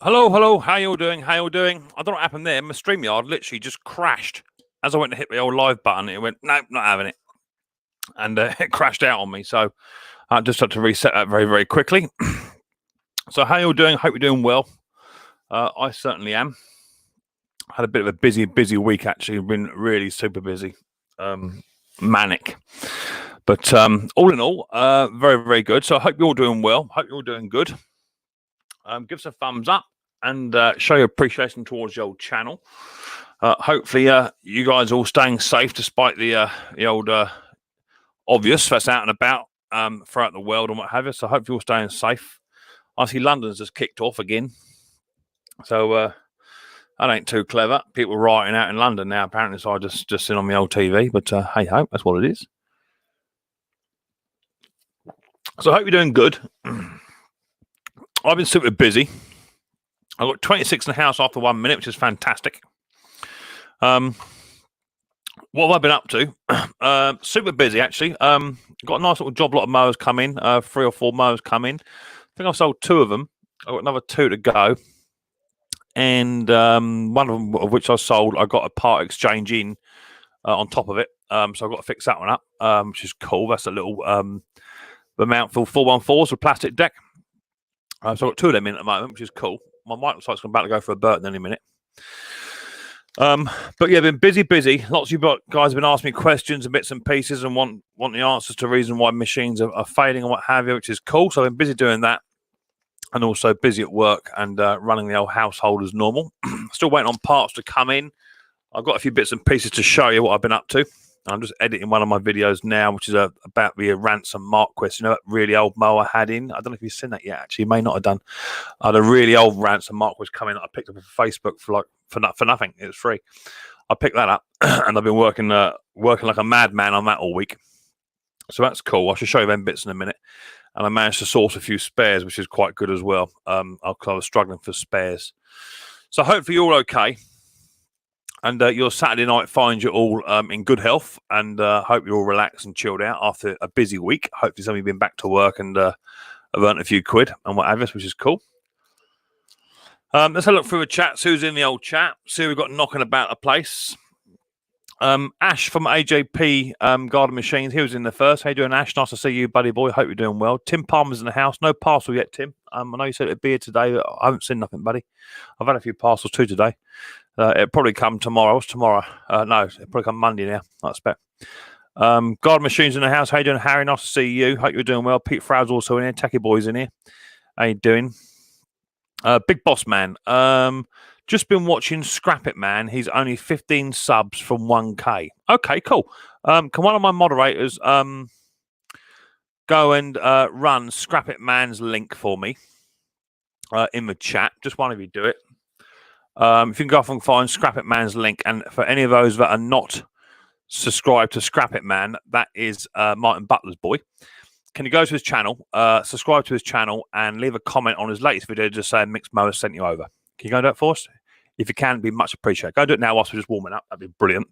Hello. How you all doing? I don't know what happened there. My StreamYard literally just crashed as I went to hit the old live button. It went, nope, not having it, and it crashed out on me. So I just had to reset that very quickly. So how you all doing? Hope you're doing well. I certainly am. Had a bit of a busy week actually. Been really super busy, manic. But all in all, very good. So I hope you're all doing well. Hope you're all doing good. Give us a thumbs up and show your appreciation towards the old channel. Hopefully, you guys are all staying safe despite the old obvious that's out and about throughout the world and what have you. So, hope you're all staying safe. I see London's just kicked off again, so that ain't too clever. People rioting out in London now, apparently. So I just sit on my old TV, but hey ho, that's what it is. So, I hope you're doing good. I've been super busy. I got 26 in the house after 1 minute, which is fantastic. What have I been up to? Super busy, actually. Got a nice little job lot of mowers come in, 3 or 4 mowers come in. I think I've sold 2 of them. I've got another 2 to go. And one of them, of which I sold, I got a part exchange in on top of it. So I've got to fix that one up, which is cool. That's a little the mountful 414s with plastic deck. So I've got 2 of them in at the moment, which is cool. My mic looks like it's about to go for a burn in any minute. But yeah, been busy. Lots of you guys have been asking me questions and bits and pieces and want the answers to the reason why machines are failing and what have you, which is cool. So I've been busy doing that and also busy at work and running the old household as normal. Still waiting on parts to come in. I've got a few bits and pieces to show you what I've been up to. I'm just editing one of my videos now, which is about the ransom mark question. You know, that really old mower I had in. I don't know if you've seen that yet. Actually, you may not have done. I had a really old ransom mark was coming that I picked up on Facebook for nothing. It was free. I picked that up, and I've been working like a madman on that all week. So that's cool. I should show you them bits in a minute. And I managed to source a few spares, which is quite good as well. I was struggling for spares. So hopefully you're all okay. And your Saturday night finds you all in good health, and hope you're all relaxed and chilled out after a busy week. Hopefully some of you have been back to work and have earned a few quid and what have you, which is cool. Let's have a look through the chat. Who's in the old chat? See who we've got knocking about the place. Ash from AJP Garden Machines. He was in the first. How you doing, Ash? Nice to see you, buddy boy. Hope you're doing well. Tim Palmer's in the house. No parcel yet, Tim. I know you said it'd be here today, but I haven't seen nothing, buddy. I've had a few parcels too today. It'll probably come tomorrow. What's tomorrow? No, it'll probably come Monday now, I expect. Garden Machines in the house. How you doing, Harry? Nice to see you. Hope you're doing well. Pete Frow's also in here. Tacky Boy's in here. How you doing? Big Boss Man. Just been watching Scrap It Man. He's only 15 subs from 1K. Okay, cool. Can one of my moderators go and run Scrap It Man's link for me in the chat? Just one of you do it. If you can go off and find Scrap It Man's link, and for any of those that are not subscribed to Scrap It Man, that is Martin Butler's boy. Can you go to his channel, subscribe to his channel, and leave a comment on his latest video just saying Mick's Mowers sent you over? Can you go do it for us? If you can, it'd be much appreciated. Go do it now whilst we're just warming up. That'd be brilliant.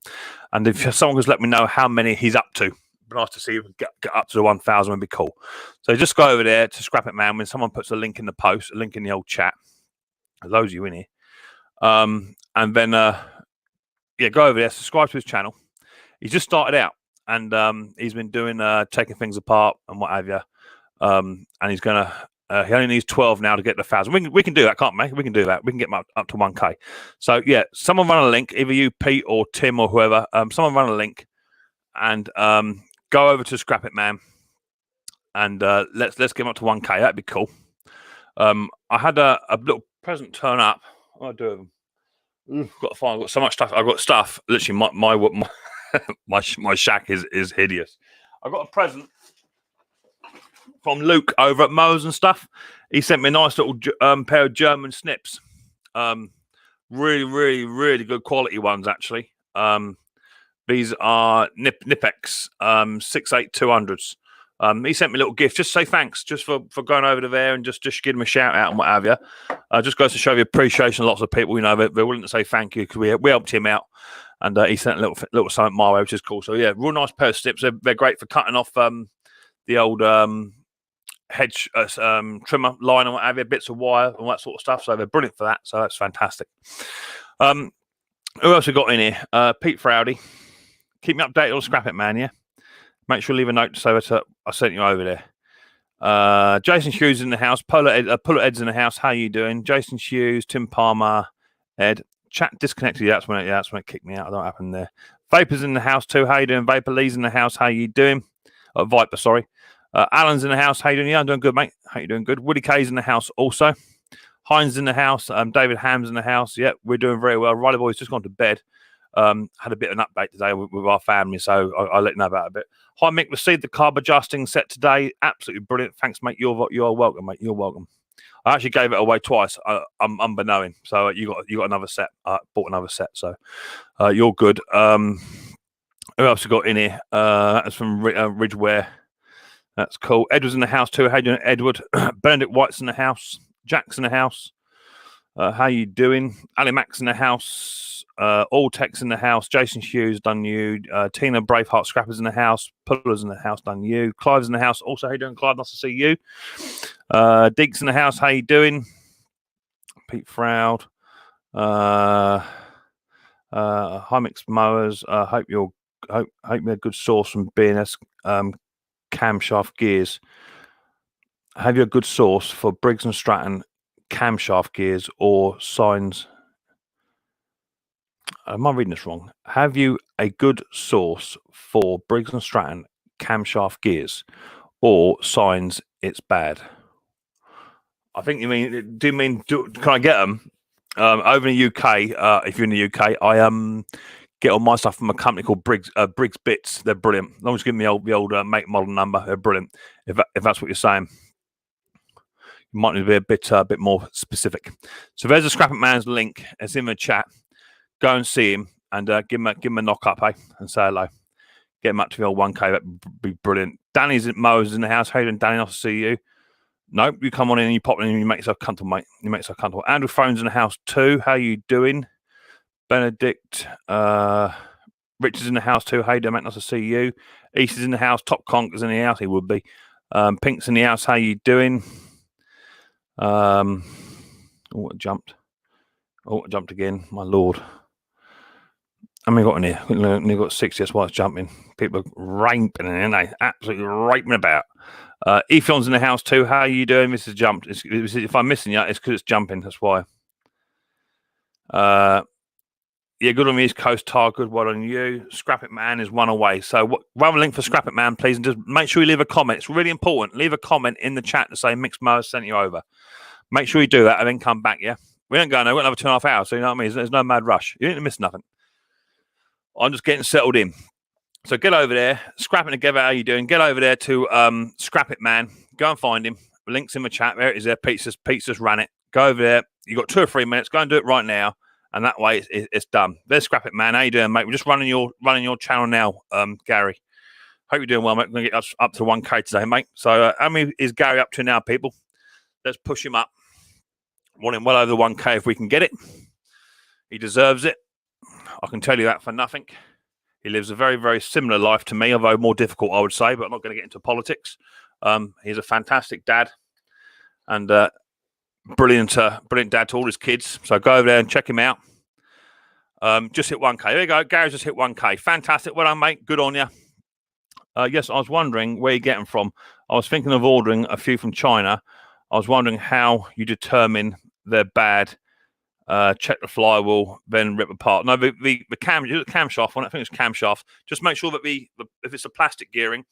And if someone could let me know how many he's up to, it'd be nice to see him get up to the 1,000 would be cool. So just go over there to Scrap It Man. When someone puts a link in the post, a link in the old chat, there's loads of you in here. And then, go over there, subscribe to his channel. He's just started out, and he's been doing taking things apart and what have you. And he's gonna. He only needs 12 now to get the 1,000. We can do that, can't we? We can do that. We can get him up to 1K. So yeah, someone run a link, either you, Pete, or Tim, or whoever. Someone run a link, and go over to Scrap It Man, and let's get him up to 1K. That'd be cool. I had a little present turn up. What do I do with them? Got to find. I've got so much stuff. I've got stuff. Literally, my shack is hideous. I got a present from Luke over at Mowers and stuff. He sent me a nice little pair of German snips. Really good quality ones, actually. These are Nipex 68200s. He sent me a little gift. Just say thanks, just for going over to there and just give him a shout out and what have you. Just goes to show you appreciation. Lots of people, they're willing to say thank you because we helped him out, and he sent a little something my way, which is cool. So yeah, real nice pair of snips. They're great for cutting off the old hedge trimmer line and what have you, bits of wire and all that sort of stuff. So they're brilliant for that. So that's fantastic. Who else we got in here? Pete Frowdy. Keep me updated on Scrap It Man, yeah? Make sure you leave a note to say that I sent you over there. Jason Hughes in the house. Puller Ed's in the house. How you doing? Jason Hughes, Tim Palmer, Ed. Chat disconnected. That's when it kicked me out. I don't know what happened there. Vapor's in the house too. How you doing? Vapor Lee's in the house. How you doing? Viper, sorry. Alan's in the house. How you doing? Yeah, I'm doing good, mate. How you doing? Good. Woody K's in the house also. Heinz in the house. David Ham's in the house. Yeah, we're doing very well. Riley Boy's just gone to bed. Had a bit of an update today with our family, so I'll let you know about it a bit. Hi, Mick. Received the carb adjusting set today. Absolutely brilliant. Thanks, mate. You're welcome, mate. You're welcome. I actually gave it away twice. I'm unbeknown. So you got another set. Bought another set. So you're good. Who else we got in here? That's from Ridgeware. That's cool. Edward's in the house too. How you doing, Edward? Benedict White's in the house. Jack's in the house. How you doing? Ali Mack's in the house. All Tech's in the house. Jason Hughes, done you. Tina Braveheart Scrapper's in the house. Puller's in the house, done you. Clive's in the house. Also, how you doing, Clive? Nice to see you. Deek's in the house. How you doing? Pete Froud. Hi, Mix Mowers. Hope you had a good source from B&S camshaft gears. Have you a good source for Briggs and Stratton camshaft gears or signs? Am I reading this wrong? Have you a good source for Briggs and Stratton camshaft gears or signs it's bad? I think you mean. Do you mean? Can I get them over in the UK? If you're in the UK, I get all my stuff from a company called Briggs Bits. They're brilliant. As long as you give me the old make model number, they're brilliant. If that's what you're saying. You might need to be a bit more specific. So there's a Scrap It Man's link. It's in the chat. Go and see him and give him a knock up, and say hello. Get him up to the old 1K. That'd be brilliant. Danny's at Mowers in the house. How you doing, Danny? Nice to see you. Nope, you come on in and you pop in and you make yourself comfortable, mate. You make yourself comfortable. Andrew Phone's in the house too. How you doing? Benedict. Richard's in the house too. How you doing, mate? Nice to see you. East is in the house. Top Conk is in the house. He would be. Pink's in the house. How you doing? Oh, it jumped. Oh, it jumped again. My lord. How many got in here? We've got 60. That's why it's jumping. People are raping, and they absolutely raping about. Ethion's in the house too. How are you doing? This has jumped. If I'm missing you, it's because it's jumping. That's why. Yeah, good on the East Coast, Tar. Good one on you. Scrap It Man is one away. So grab a link for Scrap It Man, please, and just make sure you leave a comment. It's really important. Leave a comment in the chat to say Mix Mo sent you over. Make sure you do that and then come back, yeah? We don't go nowhere. We've got another 2.5 hours, so you know what I mean? There's no mad rush. You didn't miss nothing. I'm just getting settled in. So get over there, scrapping together. How you doing? Get over there to Scrap It Man. Go and find him. Links in the chat. There it is. There. Pete's just ran it. Go over there. You got 2 or 3 minutes. Go and do it right now, and that way it's done. There's Scrap It Man. How you doing, mate? We're just running your channel now, Gary. Hope you're doing well, mate. We're gonna get us up to 1K today, mate. So how many is Gary up to now, people? Let's push him up. Want him well over the 1K if we can get it. He deserves it. I can tell you that for nothing. He lives a very, very similar life to me, although more difficult, I would say, but I'm not going to get into politics. He's a fantastic dad and brilliant dad to all his kids. So go over there and check him out. Just hit 1K. There you go. Gary's just hit 1K. Fantastic. Well done, mate. Good on you. Yes, I was wondering where you get them from. I was thinking of ordering a few from China. I was wondering how you determine they're bad. Check the flywheel, then rip apart. No, the camshaft one. I think it's camshaft. Just make sure that if it's a plastic gearing,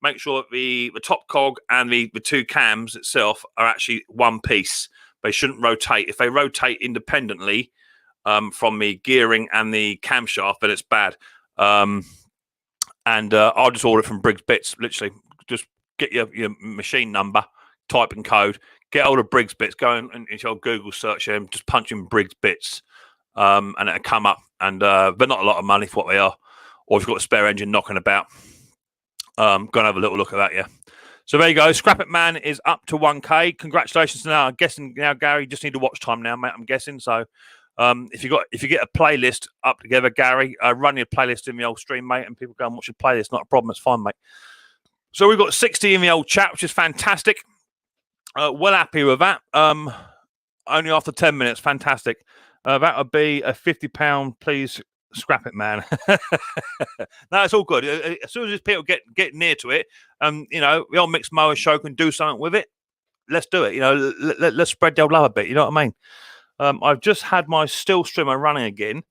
make sure that the top cog and the 2 cams itself are actually one piece. They shouldn't rotate. If they rotate independently from the gearing and the camshaft, then it's bad. And I'll just order it from Briggs Bits. Literally, just get your machine number, type in code. Get hold of Briggs Bits, go into your Google search and just punch in Briggs Bits, and it'll come up. And they're not a lot of money for what they are. Or if you've got a spare engine knocking about, go and have a little look at that, yeah. So there you go. Scrap It Man is up to 1K. Congratulations. Now, I'm guessing now, Gary, you just need to watch time now, mate. I'm guessing. So if you get a playlist up together, Gary, run your playlist in the old stream, mate, and people go and watch your playlist. Not a problem. It's fine, mate. So we've got 60 in the old chat, which is fantastic. Well happy with that. Only after 10 minutes. Fantastic. That would be a £50. Please scrap it, man. No, it's all good. As soon as people get near to it, the old Mixed Mowers show can do something with it. Let's do it. Let's spread the old love a bit. You know what I mean? I've just had my steel streamer running again.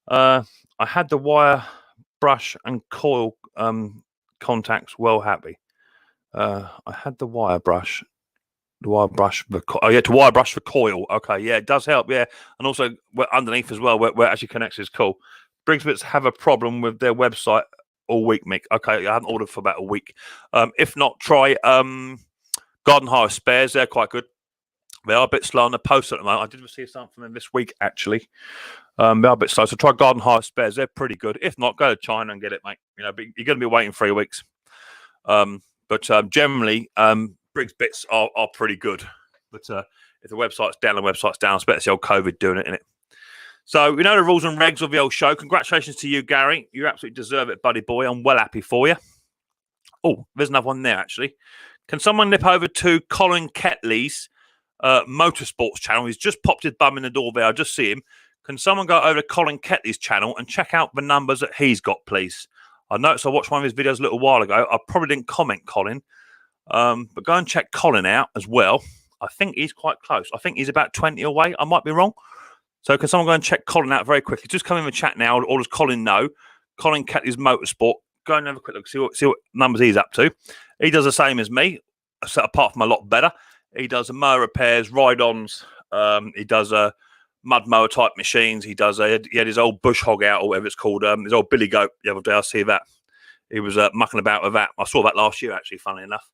I had the wire brush and coil contacts well happy. I had the wire brush. The wire brush for to wire brush for coil. Okay, yeah, it does help. Yeah, and also underneath as well, where it actually connects is cool. Brigsbits have a problem with their website all week, Mick. Okay, I haven't ordered for about a week. If not, try Garden Hire Spares. They're quite good. They are a bit slow on the post at the moment. I did receive something from them this week, actually. They are a bit slow, so try Garden Hire Spares. They're pretty good. If not, go to China and get it, mate. You're going to be waiting 3 weeks. But generally, Briggs bits are pretty good. But if the website's down, I expect it's the old COVID doing it, innit? So we know the rules and regs of the old show. Congratulations to you, Gary. You absolutely deserve it, buddy boy. I'm well happy for you. Oh, there's another one there, actually. Can someone nip over to Colin Ketley's Motorsports channel? He's just popped his bum in the door there. I just see him. Can someone go over to Colin Ketley's channel and check out the numbers that he's got, please? I noticed I watched one of his videos a little while ago. I probably didn't comment, Colin. But go and check Colin out as well. I think he's quite close. I think he's about 20 away. I might be wrong. So can someone go and check Colin out very quickly? Just come in the chat now, or does Colin know? Colin Ketley's Motorsport. Go and have a quick look, see what numbers he's up to. He does the same as me, apart from a lot better. He does mower repairs, ride-ons. He does mud mower type machines. He does. He had his old bush hog out, or whatever it's called. His old billy goat the other day. I see that. He was mucking about with that. I saw that last year, actually. Funnily enough.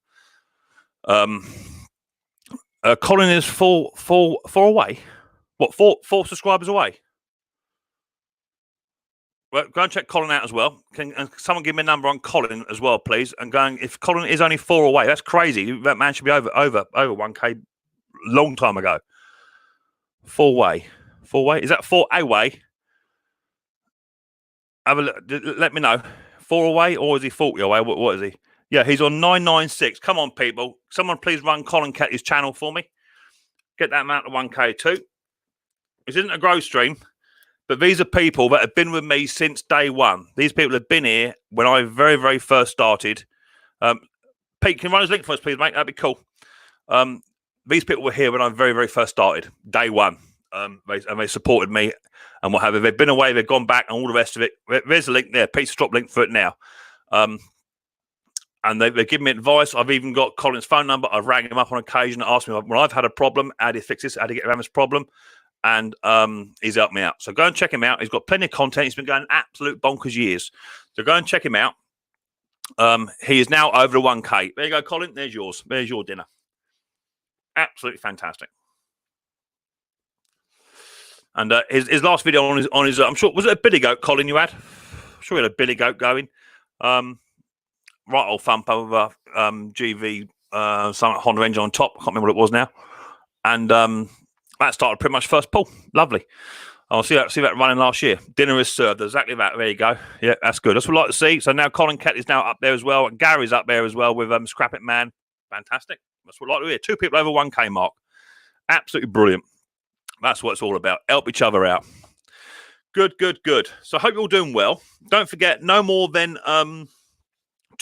Colin is four away. What, four subscribers away? Well, go and check Colin out as well. Can someone give me a number on Colin as well, please? And if Colin is only 4 away, that's crazy. That man should be over 1K long time ago. 4 away. Is that 4 away? Have a look. Let me know. 4 away, or is he 40 away? What is he? Yeah, he's on 996. Come on, people. Someone please run Colin Ketley's channel for me. Get that amount of 1K too. This isn't a growth stream, but these are people that have been with me since day one. These people have been here when I very, very first started. Pete, can you run his link for us, please, mate? That'd be cool. These people were here when I very, very first started, day one. They supported me and what have you. They've been away, they've gone back, and all the rest of it. There's a link there. Pete's drop link for it now. And they've given me advice. I've even got Colin's phone number. I've rang him up on occasion, asked me when I've had a problem, how do you fix this, how do you get around this problem? And he's helped me out. So go and check him out. He's got plenty of content. He's been going absolute bonkers years. So go and check him out. He is now over the 1K. There you go, Colin. There's yours. There's your dinner. Absolutely fantastic. And his last video on his I'm sure, was it a billy goat, Colin, you had? I'm sure he had a billy goat going. Right old thump over GV some Honda engine on top. I can't remember what it was now. And that started pretty much first pull. Lovely. I'll see that running last year. Dinner is served. Exactly that. There you go. Yeah, that's good. That's what I like to see. So now Colin Ketley's now up there as well. And Gary's up there as well with Scrap It Man. Fantastic. That's what I like to hear. 2 people over 1K mark. Absolutely brilliant. That's what it's all about. Help each other out. Good. So I hope you're all doing well. Don't forget, no more than 2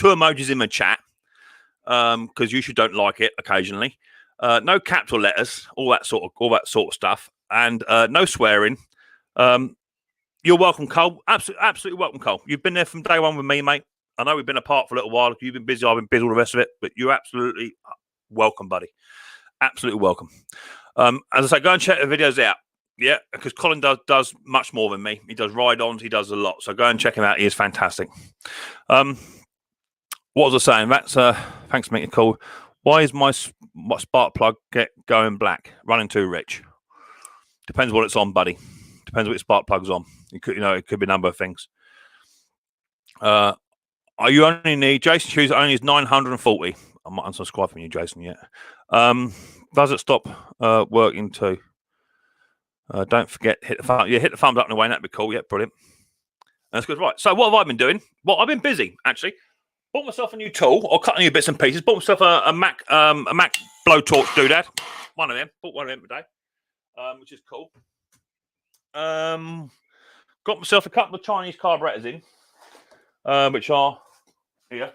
emojis in the chat, because you don't like it occasionally. No capital letters, all that sort of stuff, and no swearing. You're welcome, Cole. Absolutely welcome, Cole. You've been there from day one with me, mate. I know we've been apart for a little while. You've been busy, I've been busy, all the rest of it, but you're absolutely welcome, buddy. Absolutely welcome. As I say, go and check the videos out. Yeah, because Colin does much more than me. He does ride-ons. He does a lot. So go and check him out. He is fantastic. What was I saying? That's thanks for making a call. Why is my spark plug going black? Running too rich. Depends what it's on, buddy. Depends what your spark plug's on. It could be a number of things. Are you only need Jason Hughes only is 940? I'm not unsubscribed from you, Jason, yet. Does it stop working too? Don't forget, hit the thumbs up in the way. That'd be cool. Yeah, brilliant. That's good. Right. So what have I been doing? Well, I've been busy, actually. bought myself a new tool, or cut new bits and pieces. Bought myself a Mac blowtorch doodad. One of them. Bought one of them today, which is cool. Got myself a couple of Chinese carburetors in, which are here.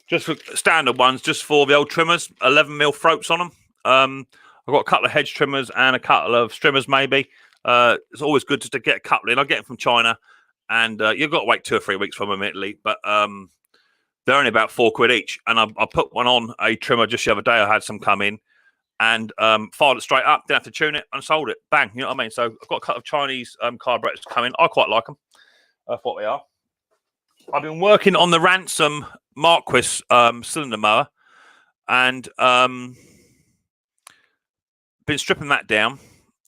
Just for standard ones, just for the old trimmers, 11mm throats on them. I've got a couple of hedge trimmers and a couple of strimmers, maybe. It's always good just to get a couple in. I get them from China, and you've got to wait 2 or 3 weeks from them in Italy, but they're only about £4 each. And I put one on a trimmer just the other day. I had some come in and fired it straight up, didn't have to tune it, and sold it. Bang, you know what I mean? So I've got a couple of Chinese carburetors coming. I quite like them for what they are. I've been working on the Ransom Marquis cylinder mower, and been stripping that down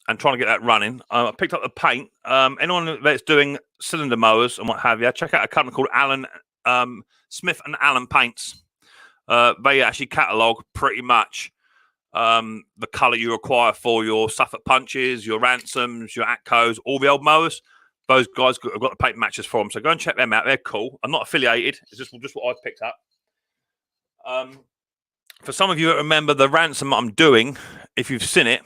and trying to get that running. I picked up the paint. Anyone that's doing cylinder mowers and what have you, check out a company called Smith and Allen Paints. They actually catalogue pretty much the colour you require for your Suffolk Punches, your Ransoms, your Atcos, all the old mowers. Those guys have got the paint matches for them, so go and check them out. They're cool. I'm not affiliated. It's just what I've picked up. For some of you that remember the Ransom I'm doing, if you've seen it,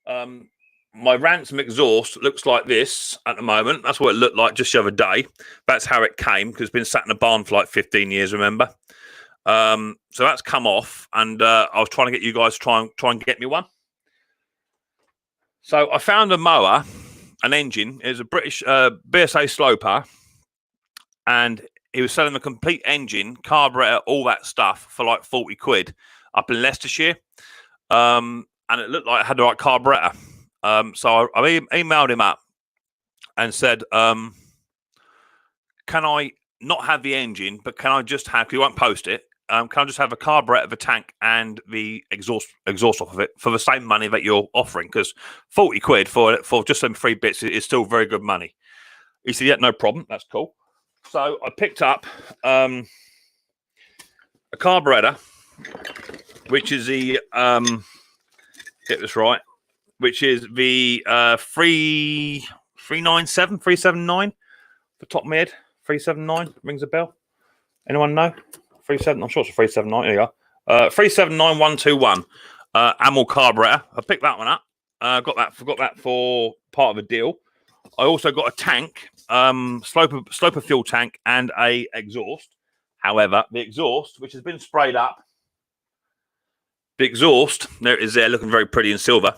my Ransom exhaust looks like this at the moment. That's what it looked like just the other day. That's how it came, because it's been sat in a barn for like 15 years, remember? So that's come off, and I was trying to get you guys to try and get me one. So I found a mower, an engine. It was a British BSA sloper, and he was selling the complete engine, carburetor, all that stuff for like 40 quid up in Leicestershire. And it looked like it had the right carburetor. So I emailed him up and said, can I not have the engine, but can I just have, because he won't post it, can I just have a carburetor, the tank, and the exhaust off of it for the same money that you're offering? Because 40 quid for just some 3 bits is still very good money. He said, yeah, no problem. That's cool. So I picked up a carburetor, which is the, get this right, which is the 379, the top of my head, 379, rings a bell. Anyone know? 37, I'm sure it's a 379. Here you are. 379121. Amel carburetor. I picked that one up. Forgot that for part of a deal. I also got a tank, sloper fuel tank, and a exhaust. However, the exhaust, which has been sprayed up, the exhaust, there it is there, looking very pretty in silver,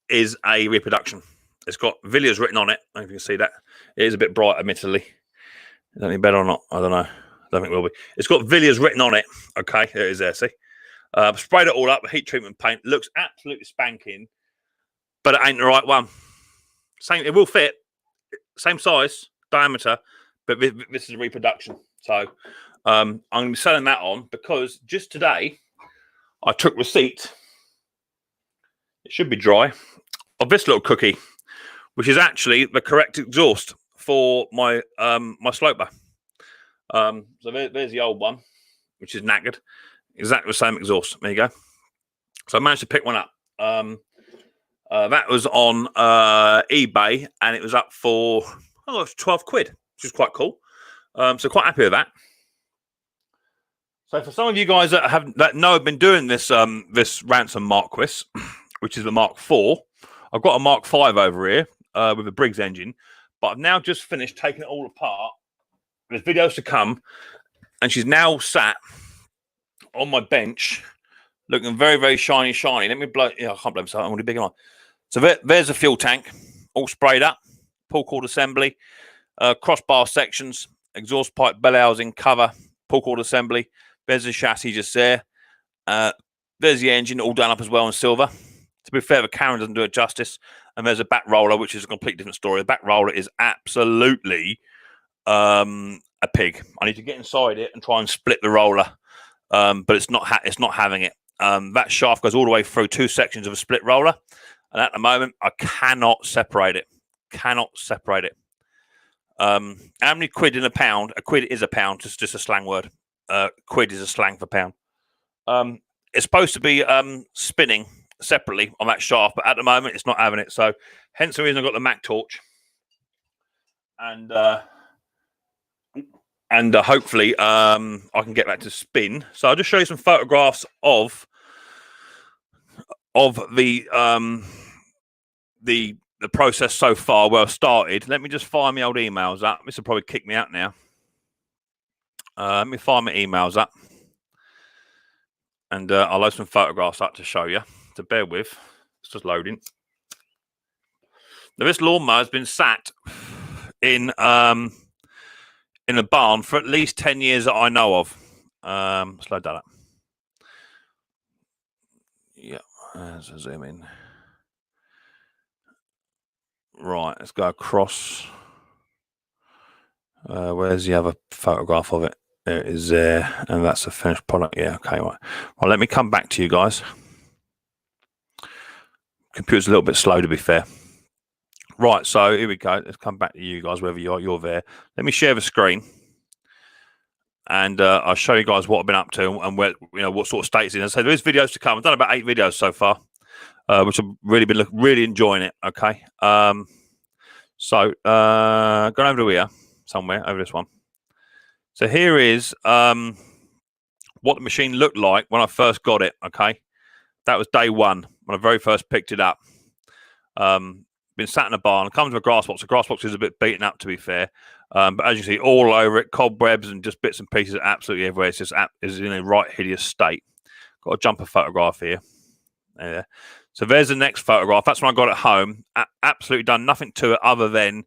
is a reproduction. It's got Villiers written on it. I don't know if you can see that. It is a bit bright, admittedly. Is that any better or not? I don't know. I don't think it will be. It's got Villiers written on it. Okay, there it is there, see? Sprayed it all up with heat treatment paint. Looks absolutely spanking, but it ain't the right one. Same, it will fit. Same size, diameter, but this is a reproduction. So I'm going to be selling that on, because just today I took receipt, it should be dry, of this little cookie, which is actually the correct exhaust for my my sloper. So there's the old one, which is knackered. Exactly the same exhaust. There you go. So I managed to pick one up. That was on eBay, and it was up for 12 quid, which is quite cool. So quite happy with that. So for some of you guys that have been doing this this Ransom Marquis, which is the Mark IV, I've got a Mark V over here with a Briggs engine, but I've now just finished taking it all apart. There's videos to come, and she's now sat on my bench, looking very, very shiny. Let me blow. Yeah, I can't blow myself. I'm really big on. So there's a fuel tank, all sprayed up, pull cord assembly, crossbar sections, exhaust pipe, bell housing, cover, pull cord assembly. There's the chassis just there. There's the engine all done up as well in silver. To be fair, the camera doesn't do it justice. And there's a back roller, which is a completely different story. The back roller is absolutely a pig. I need to get inside it and try and split the roller, but it's not having it. That shaft goes all the way through 2 sections of a split roller, and at the moment I cannot separate it. How many quid in a pound? A quid is a pound, just a slang word. Quid is a slang for pound. It's supposed to be spinning separately on that shaft, but at the moment it's not having it. So hence the reason I've got the Mac torch and and hopefully I can get that to spin. So I'll just show you some photographs of the process so far. Well started. Let me just fire my old emails up. This will probably kick me out now. Let me fire my emails up, and I'll load some photographs up to show you. To bear with, it's just loading. Now, this lawnmower has been sat in a barn for at least 10 years that I know of. Let's load that up. Yeah, let's zoom in. Right, let's go across. Where's the other photograph of it? There it is there, and that's the finished product. Yeah, okay, right. Well, let me come back to you guys. Computer's a little bit slow, to be fair. Right, so here we go. Let's come back to you guys, wherever you're there. Let me share the screen, and I'll show you guys what I've been up to and where, what sort of state it's in. So there is videos to come. I've done about 8 videos so far, which I've really been really enjoying it. Okay, so going over to here somewhere, over this one. So here is what the machine looked like when I first got it. Okay, that was day one when I very first picked it up. Been sat in a barn. It comes with a grass box. The grass box is a bit beaten up, to be fair, but as you see, all over it, cobwebs and just bits and pieces absolutely everywhere. It's just is in a right hideous state. Got a jumper photograph here. There. So there's the next photograph. That's when I got it home. Absolutely done nothing to it other than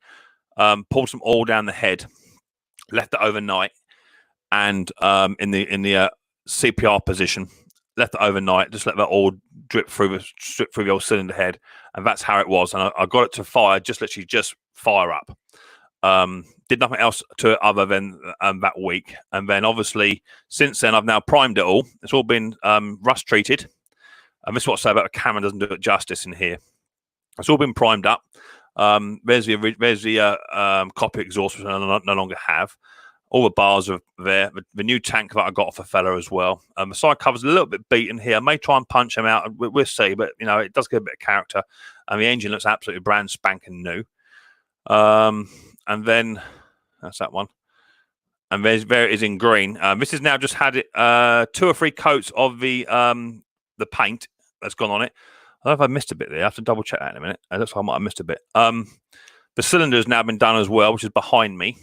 poured some oil down the head, left it overnight, and in the CPR position, left it overnight. Just let that oil drip through the old cylinder head, and that's how it was. And I got it to fire, literally just fire up. Did nothing else to it other than that week. And then obviously since then I've now primed it all. It's all been rust treated. And this is what I say about the camera doesn't do it justice in here. It's all been primed up. There's the copper exhaust, which I no longer have. All the bars are there. The new tank that I got off a fella as well. The side cover's a little bit beaten here. I may try and punch them out. We'll see, but it does get a bit of character. And the engine looks absolutely brand spanking new. And then that's that one. And there it is in green. This has now just had it 2 or 3 coats of the paint that's gone on it. I don't know if I missed a bit there. I have to double check that in a minute. It looks like I might have missed a bit. The cylinder has now been done as well, which is behind me.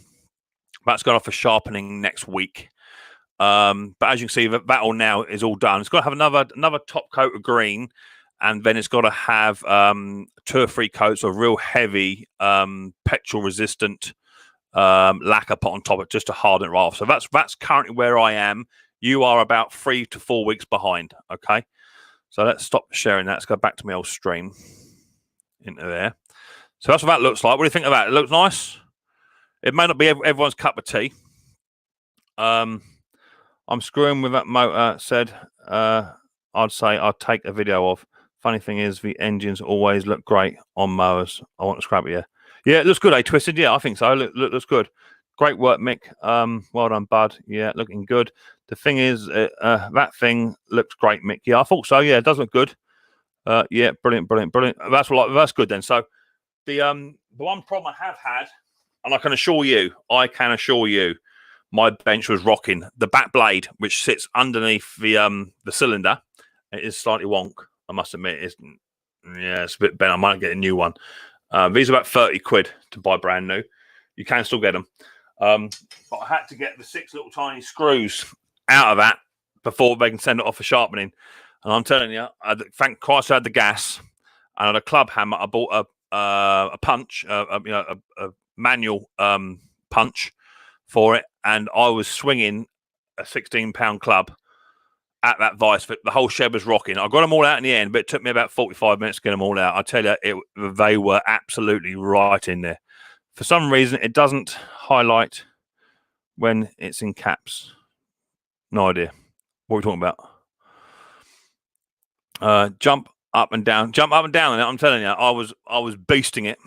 That's gone off for sharpening next week. But as you can see, that all now is all done. It's got to have another top coat of green, and then it's got to have 2 or 3 coats of real heavy petrol resistant lacquer put on top of it just to harden it right off. So that's currently where I am. You are about 3 to 4 weeks behind. Okay, so let's stop sharing that. Let's go back to my old stream into there. So that's what that looks like. What do you think of that? It looks nice. It may not be everyone's cup of tea. I'm screwing with that motor. Said I'd say I'd take a video of. Funny thing is, the engines always look great on mowers. I want to scrap it. Yeah, it looks good. Twisted. Yeah, I think so. Looks good. Great work, Mick. Well done, bud. Yeah, looking good. The thing is, that thing looks great, Mick. Yeah, I thought so. Yeah, it does look good. Yeah, brilliant. That's good then. So the one problem I have had, and I can assure you, my bench was rocking. The back blade, which sits underneath the cylinder, it is slightly wonk. I must admit, it's a bit bent. I might get a new one. These are about 30 quid to buy brand new. You can still get them. But I had to get the 6 little tiny screws out of that before they can send it off for sharpening. And I'm telling you, thank Christ I had the gas and I had a club hammer. I bought a punch, a manual punch for it, and I was swinging a 16-pound club at that vice. The whole shed was rocking. I got them all out in the end, but it took me about 45 minutes to get them all out. I tell you, they were absolutely right in there. For some reason, it doesn't highlight when it's in caps. No idea. What are we talking about? Jump up and down. I'm telling you, I was beasting it.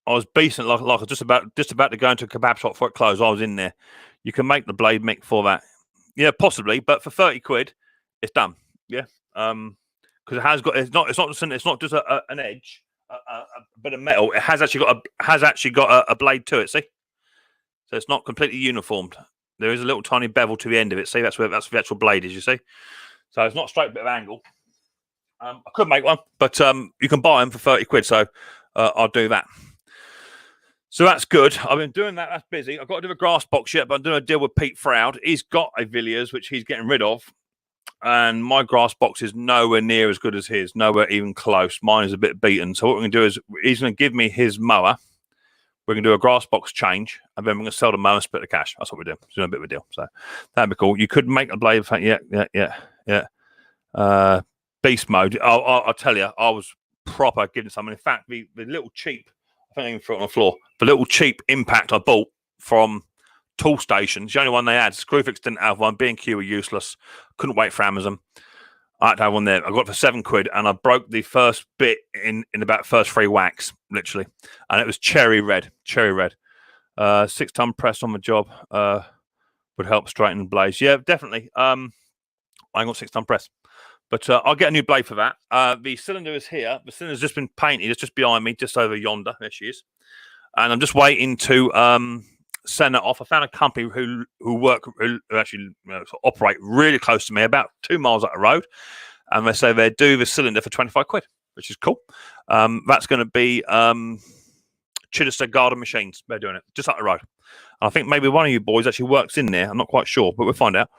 I was beasting it like I was just about to go into a kebab shop for it closed. I was in there. You can make the blade, Mick, for that. Yeah, possibly, but for 30 quid, it's done. Yeah, because it has got. It's not just an edge, a bit of metal. It has actually got a blade to it. See, so it's not completely uniformed. there is a little tiny bevel to the end of it. See, that's where the actual blade is. You see, so it's not a straight bit of angle. I could make one, but you can buy them for 30 quid. So I'll do that. So that's good. I've been doing that. That's busy. I've got to do a grass box yet, but I'm doing a deal with Pete Froud. He's got a Villiers, which he's getting rid of. And my grass box is nowhere near as good as his, nowhere even close. Mine is a bit beaten. So what we're going to do is he's going to give me his mower. We're going to do a grass box change, and then we're going to sell the mower and split the cash. That's what we're doing. It's doing a bit of a deal. So that'd be cool. You could make a blade. Yeah. Beast mode. I'll tell you, I was proper giving some. In fact, the little cheap, I think I even threw it on the floor, the little cheap impact I bought from Tool Stations, the only one they had. Screwfix didn't have one. B&Q were useless. Couldn't wait for Amazon. I had to have one there. I got it for £7, and I broke the first bit in about first 3 whacks, literally. And it was cherry red. 6-ton press on the job would help straighten the blades. Yeah, definitely. I ain't got 6-ton press. But I'll get a new blade for that. The cylinder is here. The cylinder's just been painted. It's just behind me, just over yonder. There she is. And I'm just waiting to send it off. I found a company who actually operate really close to me, about 2 miles up the road. And they say they do the cylinder for 25 quid, which is cool. That's going to be Chichester Garden Machines. They're doing it just up the road. I think maybe one of you boys actually works in there. I'm not quite sure, but we'll find out.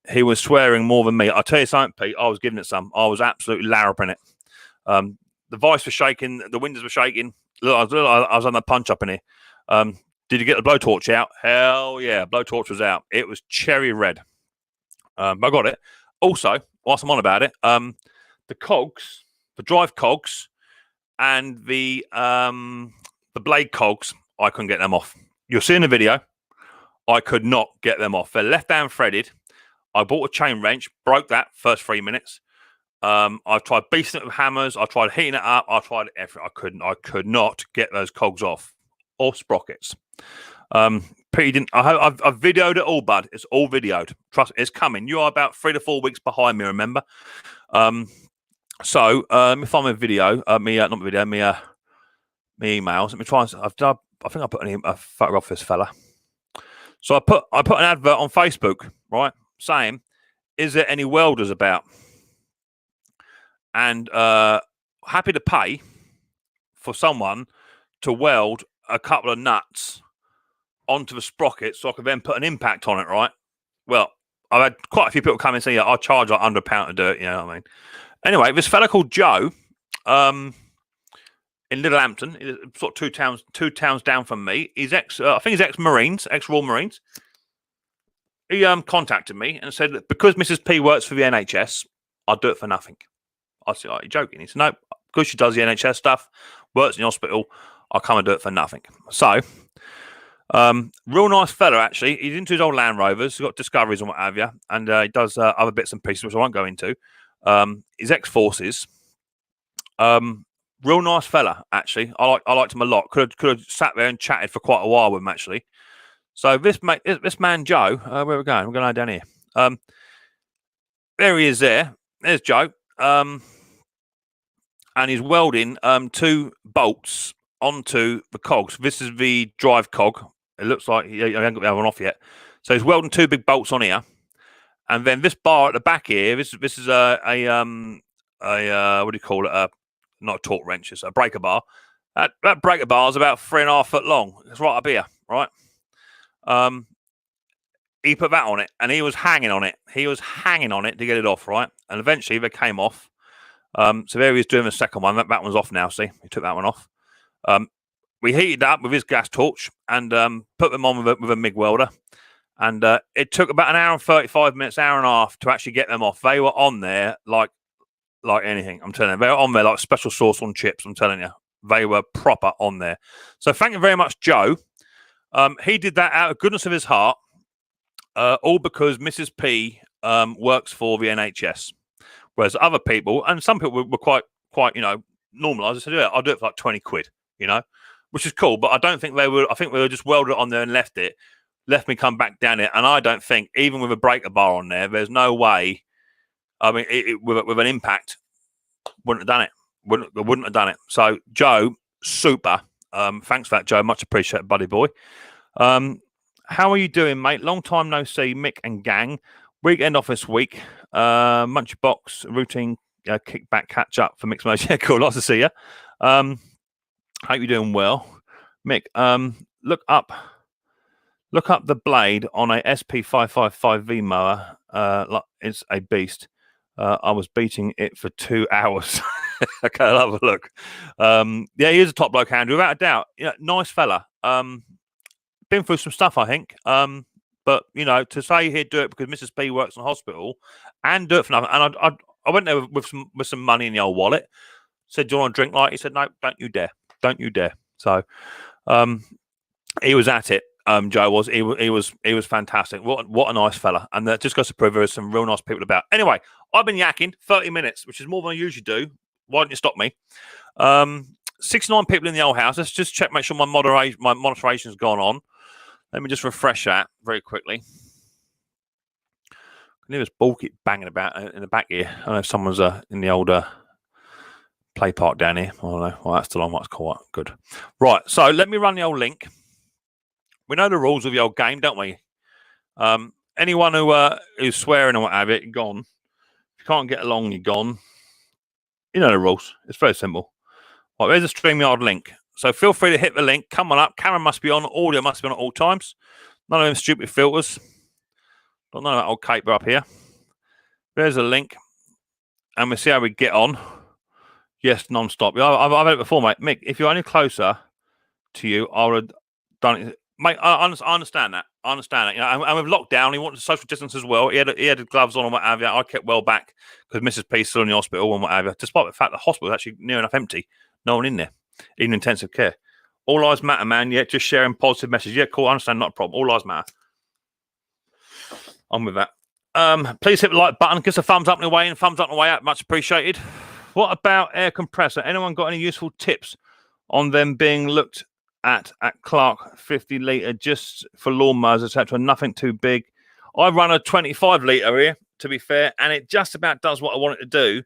He was swearing more than me. I'll tell you something, Pete. I was giving it some. I was absolutely larruping it. The vice was shaking. The windows were shaking. Look, I was on the punch up in here. Did you get the blowtorch out? Hell yeah. Blowtorch was out. It was cherry red. I got it. Also, whilst I'm on about it, the cogs, the drive cogs, and the blade cogs, I couldn't get them off. You'll see in the video, I could not get them off. They're left-hand threaded. I bought a chain wrench, broke that first 3 minutes. I've tried beasting it with hammers. I tried heating it up. I tried everything. I could not get those cogs off or sprockets. Pete didn't. I've videoed it all, bud. It's all videoed. Trust me, it's coming. You are about 3 to 4 weeks behind me. Remember. So let me find my video. Me emails. Let me try. I think I put a photograph of this fella. So I put an advert on Facebook, right, saying, "Is there any welders about?" And happy to pay for someone to weld a couple of nuts onto the sprocket so I could then put an impact on it, right? Well, I've had quite a few people come and say, "Yeah, I'll charge like £100 to do it." You know what I mean? Anyway, this fella called Joe, in Littlehampton, sort of two towns down from me. He's I think he's ex-Marines, ex-Royal Marines. He contacted me and said that because Mrs. P works for the NHS, I'll do it for nothing. I said, "Are you joking?" He said, "No, because she does the NHS stuff, works in the hospital, I'll come and do it for nothing." So, real nice fella, actually. He's into his old Land Rovers. He's got Discoveries and what have you. And he does other bits and pieces, which I won't go into. He's ex-forces. Real nice fella, actually. I liked him a lot. Could have sat there and chatted for quite a while with him, actually. So this man Joe, where are we going? We're going down here. There he is. There's Joe. And he's welding 2 bolts onto the cogs. This is the drive cog. It looks like he hasn't got the other one off yet. So he's welding 2 big bolts on here, and then this bar at the back here. This is a what do you call it? Not a torque wrench. It's a breaker bar. That breaker bar is about 3.5 foot long. It's right up here, right? He put that on it, and he was hanging on it. He was hanging on it to get it off, right? And eventually they came off. So there he is doing the second one. That one's off now. See, he took that one off. We heated up with his gas torch and put them on with a MIG welder. And it took about 1 hour and 35 minutes, hour and a half to actually get them off. They were on there like anything. I'm telling you, they were on there like special sauce on chips. I'm telling you, they were proper on there. So thank you very much, Joe. He did that out of goodness of his heart, all because Mrs. P works for the NHS. Whereas other people, and some people were quite, normalised. I said, "Yeah, I'll do it for like 20 quid, which is cool. But I don't think they were. I think they were just welded it on there and left me come back down it. And I don't think, even with a breaker bar on there, there's no way. I mean, with an impact, wouldn't have done it. Wouldn't have done it. So Joe, super. Thanks for that, Joe. Much appreciated, buddy boy. how are you doing, mate? Long time no see, Mick and gang. Weekend off this week. Munch box routine kickback catch up for Mick's Motion. Yeah, cool. Nice to see you. Hope you're doing well, Mick. Look up the blade on a SP555V mower. It's a beast. I was beating it for 2 hours. Okay, I'll have a look. Yeah, he is a top bloke, Andrew, without a doubt. Yeah, nice fella. Been through some stuff, I think. But to say he'd do it because Mrs. P works in a hospital and do it for nothing. And I went there with some money in the old wallet. Said, "Do you want to drink?" Like he said, "No, don't you dare, don't you dare." So, he was at it. Joe was. He was fantastic. What a nice fella. And that just goes to prove there are some real nice people about. Anyway, I've been yakking 30 minutes, which is more than I usually do. Why don't you stop me? 69 people in the old house. Let's just check, make sure my moderation's gone on. Let me just refresh that very quickly. I knew this ball keep banging about in the back here. I don't know if someone's in the older play park down here. I don't know. Well, that's still on. What's called good. Right. So let me run the old link. We know the rules of the old game, don't we? Anyone who's swearing or what have it, gone. If you can't get along, you're gone. You know the rules. It's very simple. Right, there's a StreamYard link. So feel free to hit the link. Come on up. Camera must be on. Audio must be on at all times. None of them stupid filters. Got none of that old caper up here. There's a link. And we'll see how we get on. Yes, non-stop. I've had it before, mate. Mick, if you're any closer to you, I would have done it. Mate, I understand that. I understand that. And with lockdown, he wanted social distance as well. He had gloves on and what have you. I kept well back because Mrs. P's still in the hospital and what have you. Despite the fact the hospital is actually near enough empty. No one in there. Even intensive care. All lives matter, man. Yeah, just sharing positive messages. Yeah, cool. I understand. Not a problem. All lives matter. I'm with that. Please hit the like button. Give us a thumbs up on the way in, thumbs up on the way out. Much appreciated. What about air compressor? Anyone got any useful tips on them being looked at Clark 50 litre just for lawnmowers, etc.? Nothing too big. I run a 25 litre here, to be fair, and it just about does what I want it to do.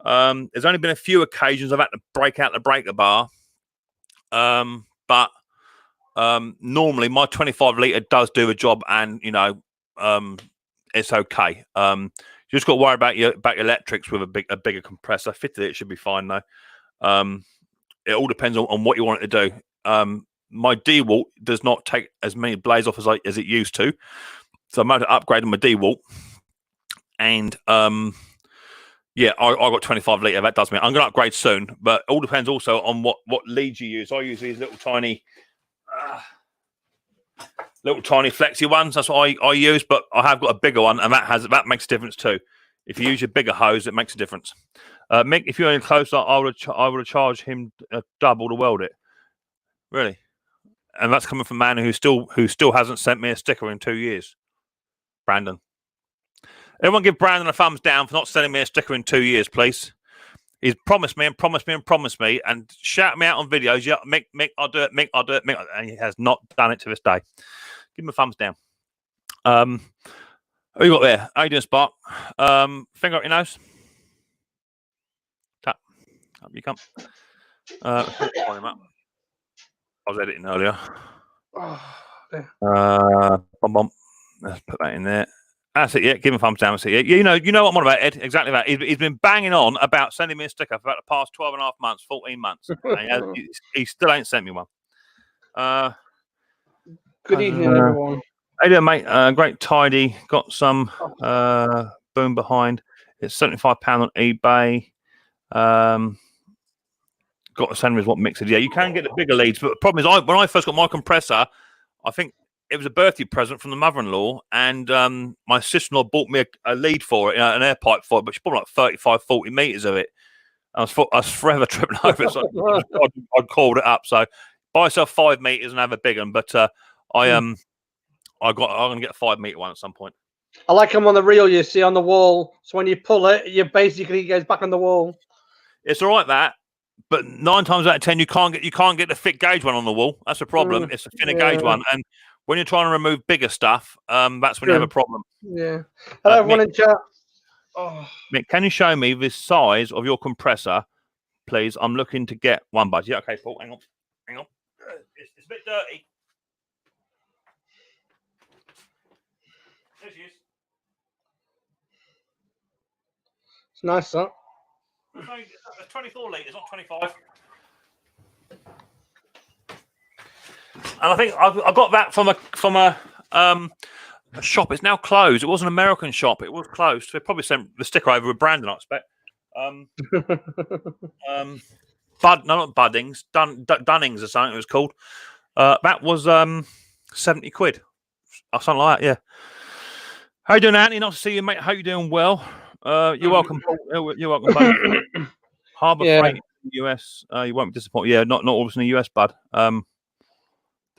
There's only been a few occasions I've had to break out the breaker bar. But normally my 25 litre does do a job, and it's okay. You just got to worry about your electrics with a bigger compressor. 50 litre should be fine though. It all depends on what you want it to do. My DeWalt does not take as many blades off as it used to, so I'm about to upgrade my DeWalt. And yeah, I got 25 litre. That does me. I'm going to upgrade soon, but it all depends also on what leads you use. I use these little tiny flexi ones. That's what I use, but I have got a bigger one, and that makes a difference too. If you use your bigger hose, it makes a difference. Mick, if you're any closer, I would have charged him double to weld it. Really, and that's coming from a man who still hasn't sent me a sticker in 2 years. Brandon, everyone, give Brandon a thumbs down for not sending me a sticker in 2 years, please. He's promised me and promised me and promised me and shout me out on videos. Yeah, Mick, I'll do it. Mick, I'll do it. Mick, and he has not done it to this day. Give him a thumbs down. What you got there? How you doing, Spark? Finger up your nose. Tap. Up you come. I was editing earlier. Bum. Let's put that in there. That's it. Yeah, give him a thumbs down. That's it. Yeah, you know what I'm on about, Ed. Exactly that. He's been banging on about sending me a sticker for about the past 12 and a half months, 14 months. He still ain't sent me one. Good evening, everyone. Hey there, mate. Great tidy. Got some boom behind. It's £75 on eBay. Got the same as what Mick said. Yeah, you can get the bigger leads, but the problem is, when I first got my compressor, I think it was a birthday present from the mother-in-law, and my sister-in-law bought me a lead for it, an air pipe for it, but she bought like 35, 40 meters of it. I was forever tripping over it, so I called it up. So buy yourself 5 meters and have a big one. But I'm gonna get a 5 meter one at some point. I like them on the reel you see on the wall. So when you pull it, you basically goes back on the wall. It's all right that. But 9 times out of 10, you can't get the thick gauge one on the wall. That's a problem. It's a thinner gauge one, and when you're trying to remove bigger stuff, that's when you have a problem. Yeah. Hello, everyone in chat. Oh. Mick, can you show me the size of your compressor, please? I'm looking to get one, bud. Yeah, okay, Paul. Hang on. It's a bit dirty. Nice, that. It's 24 litres, not 25. And I think I got that from a shop. It's now closed. It was an American shop. It was closed. They probably sent the sticker over with Brandon, I expect. Not Buddings, Dunnings or something it was called. That was 70 quid. Or something like that, yeah. How you doing, Anthony? Nice to see you, mate. Hope you're doing well. You're welcome. You're welcome, buddy. Harbour Freight in the US. You won't be disappointed. Yeah, not always in the US, bud.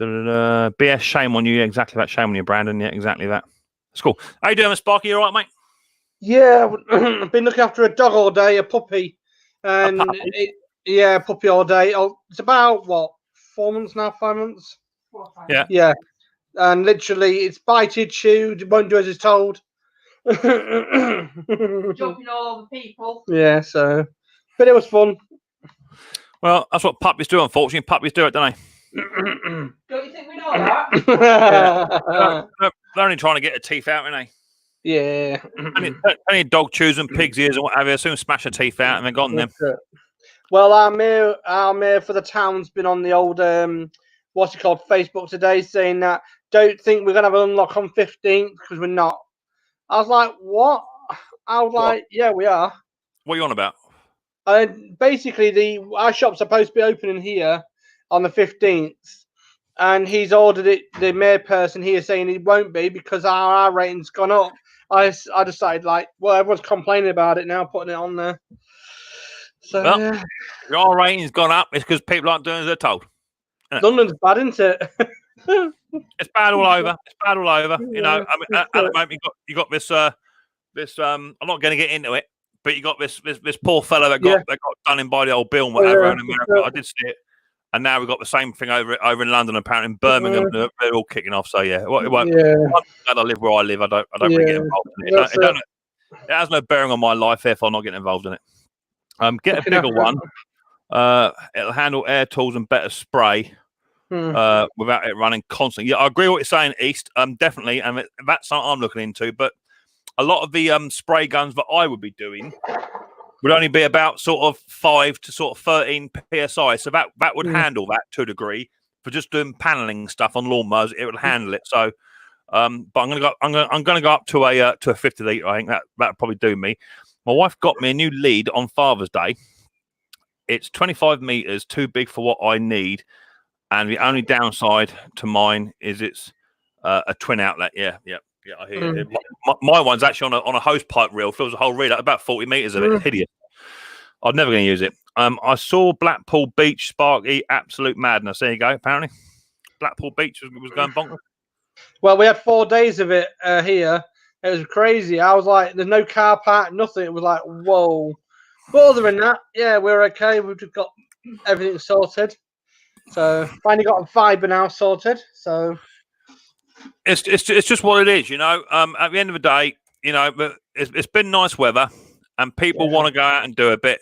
BS, shame on you. Yeah, exactly that. Shame on you, Brandon. Yeah, exactly that. That's cool. How you doing, Sparky? You all right, mate? Yeah, I've been looking after a dog all day, a puppy. And puppy all day. Oh, it's about, 4 months now, 5 months? Yeah. Yeah. And literally, it's bited, chewed, won't do as it's told. Jumping all over people. Yeah, so. But it was fun. Well, that's what puppies do, unfortunately. Puppies do it, don't they? Don't you think we know that? They're only trying to get their teeth out, aren't they? Yeah. Any dog chews and pig's ears and what have you, soon smash their teeth out and they're gone then. Well, our mayor for the town's been on the old what's it called, Facebook today, saying that don't think we're gonna have an unlock on 15th because we're not. I was like, what? I was like, yeah, we are. What are you on about? Basically, our shop's supposed to be opening here on the 15th, and he's ordered it. The mayor person here saying it won't be because our rating's gone up. I decided, everyone's complaining about it now, putting it on there. So well, your rating's gone up. It's because people aren't doing as they're told. London's bad, isn't it? It's bad all over. It's bad all over. You know, I mean, at the moment you got this. I'm not going to get into it, but you got this poor fellow that got done in by the old bill and whatever in America. I did see it, and now we've got the same thing over in London. Apparently, in Birmingham, they're all kicking off. So yeah, it won't. I live where I live. I don't really get involved in it. It has no bearing on my life. Therefore, I'm not getting involved in it. Get a bigger one. It'll handle air tools and better spray without it running constantly. Yeah, I agree with what you're saying, East. Definitely, and that's something I'm looking into. But a lot of the spray guns that I would be doing would only be about sort of 5 to sort of 13 psi. So that would handle that to a degree. For just doing paneling stuff on lawnmowers, it would handle it. So, but I'm gonna go up to a 50 litre. I think that'd probably do me. My wife got me a new lead on Father's Day. It's 25 meters, too big for what I need, and the only downside to mine is it's a twin outlet. Yeah. I hear it. My one's actually on a hose pipe reel. Fills a whole reel, about 40 meters of it. Hideous. I'm never going to use it. I saw Blackpool Beach Sparky, absolute madness. There you go. Apparently, Blackpool Beach was going bonkers. Well, we had 4 days of it here. It was crazy. I was like, there's no car park, nothing. It was like, whoa. But other than that, yeah, we're okay. We've just got everything sorted. So finally got a fibre now sorted. So it's just what it is, you know. At the end of the day, you know, it's been nice weather, and people want to go out and do a bit.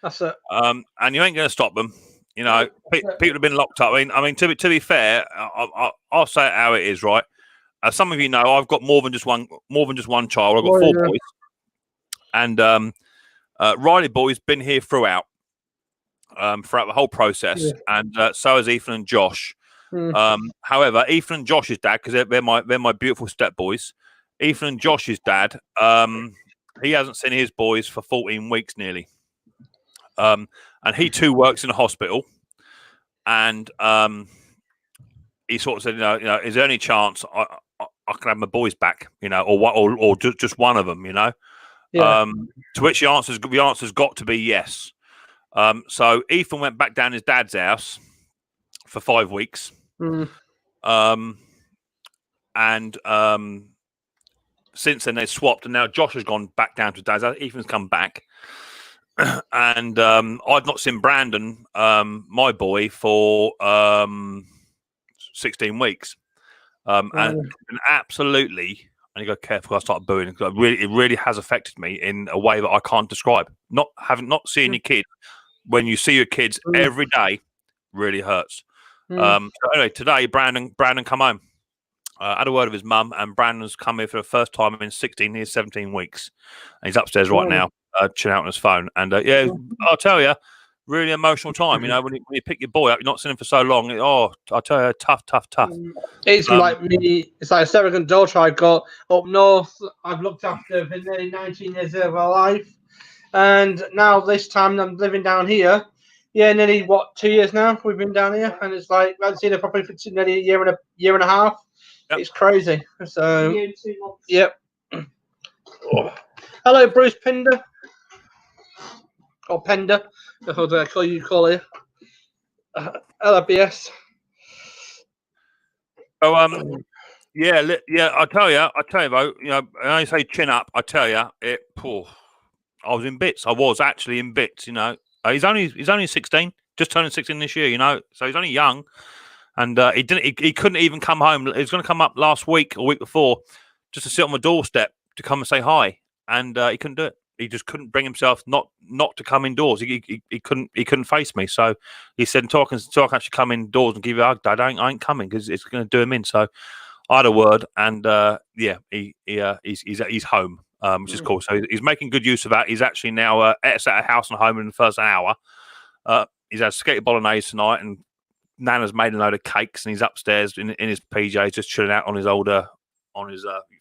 That's it. And you ain't going to stop them. You know, people have been locked up. I mean, to be fair, I'll say it how it is, right? As some of you know, I've got more than just one child. I've got 4 boys, and Riley boy's been here throughout the whole process, and so has Ethan and Josh. However, Ethan and Josh's dad, because they're my beautiful step boys. Ethan and Josh's dad, he hasn't seen his boys for 14 weeks nearly, and he too works in a hospital, and he sort of said, you know, is there any chance I can have my boys back, you know, or just one of them, you know? Yeah. To which the answer's got to be yes. So Ethan went back down his dad's house for 5 weeks. And since then they swapped, and now Josh has gone back down to his dad's house. Ethan's come back. And I've not seen Brandon, my boy, for 16 weeks. And absolutely, and you got careful. I start booing because it really has affected me in a way that I can't describe. Not seeing your kids when you see your kids every day really hurts. So anyway, today Brandon come home. Had a word with his mum, and Brandon's come here for the first time in 17 weeks. And he's upstairs right now. chilling out on his phone. And yeah, I'll tell you, really emotional time. You know, when you pick your boy up, you're not seen him for so long. I'll tell you, tough. It's like me. It's like a surrogate daughter I got up north. I've looked after for nearly 19 years of her life, and now this time I'm living down here. Yeah, nearly 2 years now we've been down here, and it's like I haven't seen her properly for nearly a year and a half. Yep. It's crazy. So, You 2 months. yep. Hello, Bruce Pinder. Or Pender. How do I call you? Hello, BS. So yeah. I tell you, though. You know, when I say chin up, I tell you, I was in bits. I was actually in bits. You know, he's only 16, just turning 16 this year. You know, so he's only young, and he couldn't even come home. He was going to come up last week or week before, just to sit on my doorstep to come and say hi, and he couldn't do it. He just couldn't bring himself not to come indoors. He couldn't face me. So he said, "Until I can actually come indoors and give you a hug, Dad, I ain't coming because it's going to do him in." So I had a word, and he's home, which is cool. So he's making good use of that. He's actually now at a house and home in the first hour. He's had spaghetti bolognese tonight, and Nana's made a load of cakes, and he's upstairs in his PJs, just chilling out on his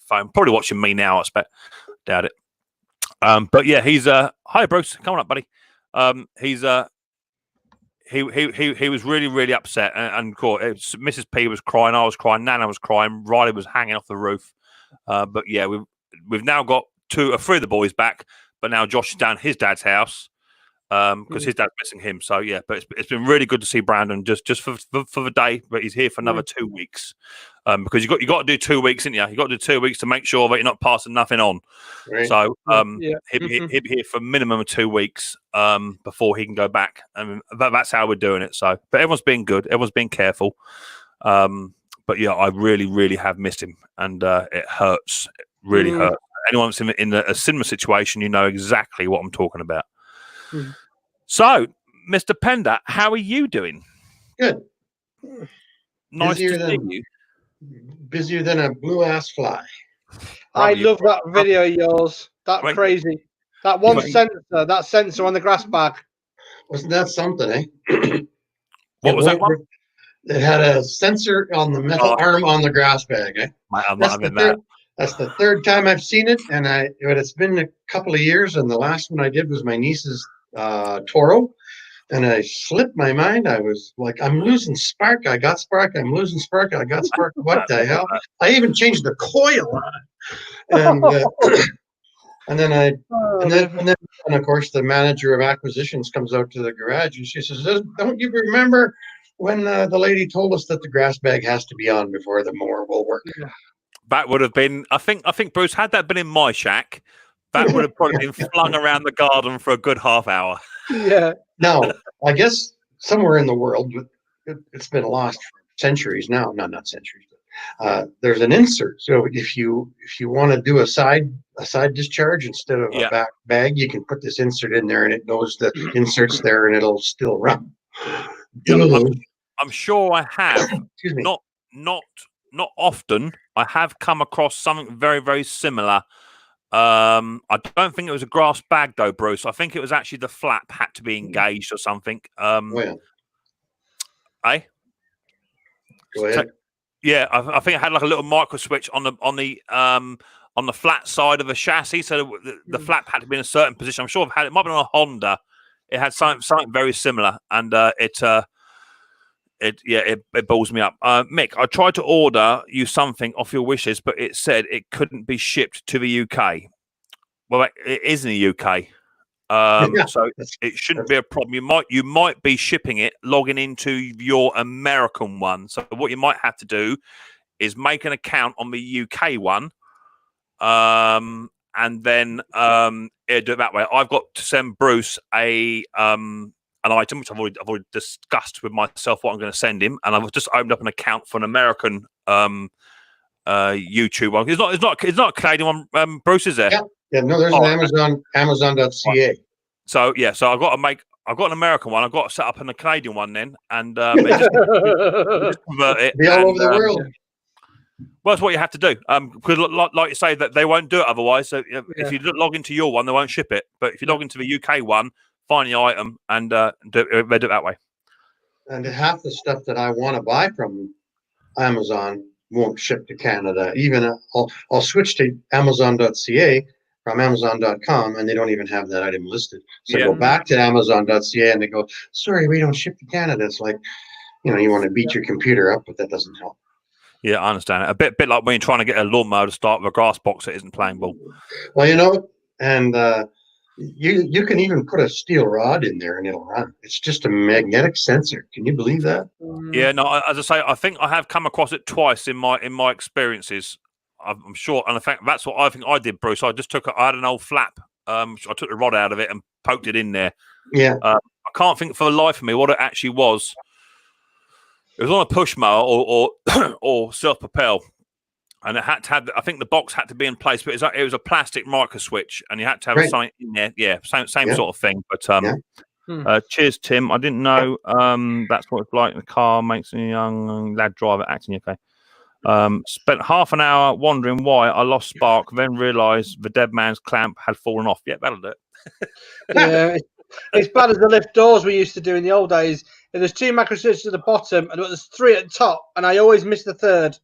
phone, probably watching me now. I expect, doubt it. But yeah, he's hi Bruce, come on up, buddy. He's he was really upset, and Mrs. P was crying, I was crying, Nana was crying, Riley was hanging off the roof. But yeah, we've now got three of the boys back, but now Josh is down at his dad's house because his dad's missing him. So yeah, but it's been really good to see Brandon just for the day, but he's here for another 2 weeks. Because you got to do 2 weeks, didn't you? You got to do 2 weeks to make sure that you're not passing nothing on. Right. So he'll be here for a minimum of 2 weeks before he can go back, and that's how we're doing it. So, but everyone's being good, everyone's being careful. But yeah, I really have missed him, and it hurts. It really hurts. Anyone that's in a similar situation, you know exactly what I'm talking about. So, Mr. Pender, how are you doing? Good. Nice to see you. Busier than a blue ass fly. I love that video of yours. That's crazy. That sensor on the grass bag. Wasn't that something, eh? What was that one? It had a sensor on the metal arm on the grass bag, eh? That's the third time I've seen it, and it's been a couple of years, and the last one I did was my niece's Toro. And I slipped my mind. I was like, I'm losing spark. I got spark. I'm losing spark. I got spark. What the hell? I even changed the coil on it. And then of course the manager of acquisitions comes out to the garage and she says, "Don't you remember when the lady told us that the grass bag has to be on before the mower will work?" That would have been. I think Bruce, had that been in my shack, that would have probably been flung around the garden for a good half hour. Yeah. Now, I guess somewhere in the world, it's been lost for centuries now. No, not centuries. But, there's an insert. So if you want to do a side discharge instead of a back bag, you can put this insert in there, and it knows the insert's there, and it'll still run. I'm sure I have. Excuse me. Not often. I have come across something very similar. I don't think it was a grass bag though, Bruce. I think it was actually the flap had to be engaged or something. Well, eh? Go ahead. Yeah, I think it had like a little micro switch on the flat side of the chassis, so the flap had to be in a certain position. I'm sure it might have been on a Honda. It had something very similar, and it balls me up. Mick, I tried to order you something off your wishes, but it said it couldn't be shipped to the UK. Well, it is in the UK, so it shouldn't be a problem. You might be shipping it, logging into your American one. So what you might have to do is make an account on the UK one, and then do it that way. I've got to send Bruce an item which I've already discussed with myself what I'm going to send him, and I've just opened up an account for an American YouTube one. It's not a Canadian one, Bruce, is there? Yeah. No, there's an Amazon.ca. So I've got an American one. I've got to set up a Canadian one then, and just convert it. Be all over the world. Well, that's what you have to do. Because like you say, that they won't do it otherwise. So if you log into your one, they won't ship it. But if you log into the UK one, find the item and they do it that way. And half the stuff that I want to buy from Amazon won't ship to Canada. Even I'll switch to Amazon.ca from Amazon.com, and they don't even have that item listed. So I go back to Amazon.ca, and they go, "Sorry, we don't ship to Canada." It's like, you want to beat your computer up, but that doesn't help. Yeah, I understand it. A bit like when you're trying to get a lawnmower to start with a grass box that isn't playing ball. Well, and you can even put a steel rod in there and it'll run. It's just a magnetic sensor. Can you believe that? Yeah, no. As I say, I think I have come across it twice in my experiences. I'm sure, and in fact, that's what I think I did, Bruce. I had an old flap. I took the rod out of it and poked it in there. Yeah. I can't think for the life of me what it actually was. It was on a push mower or self-propel. And it had to have, I think the box had to be in place, but it was a plastic micro switch, and you had to have something in there. Yeah, same sort of thing. But cheers, Tim. I didn't know that's what it's like. The car makes a young lad driver acting okay. Spent half an hour wondering why I lost spark, then realised the dead man's clamp had fallen off. Yeah, that'll do it. Yeah, it's bad as the lift doors we used to do in the old days. And there's 2 macro switches at the bottom, and there's 3 at the top, and I always miss the third.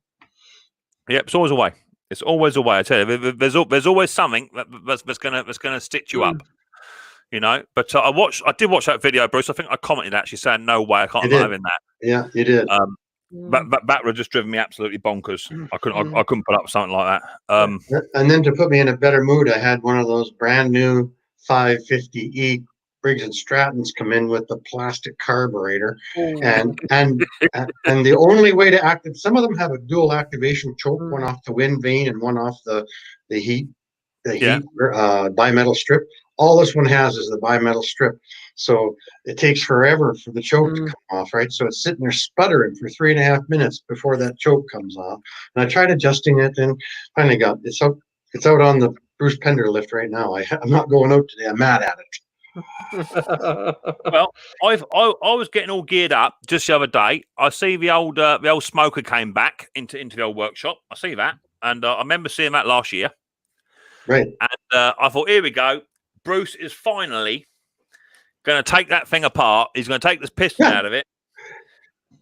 Yep, it's always a way. It's always a way. I tell you, there's always something that's gonna stitch you up, But I did watch that video, Bruce. I think I commented actually saying, "No way, I can't live in that." Yeah, you did. That would have just driven me absolutely bonkers. I couldn't put up something like that. And then to put me in a better mood, I had one of those brand new 550E Briggs and Strattons come in with the plastic carburetor, and the only way to activate, some of them have a dual activation choke, one off the wind vane and one off the heat bimetal strip. All this one has is the bimetal strip, so it takes forever for the choke to come off, right? So it's sitting there sputtering for 3.5 minutes before that choke comes off. And I tried adjusting it, and finally got it's out on the Bruce Pender lift right now. I'm not going out today. I'm mad at it. Well, I was getting all geared up just the other day. I see the old smoker came back into the old workshop. I see that, and I remember seeing that last year. Right. And I thought, here we go. Bruce is finally going to take that thing apart. He's going to take this piston out of it,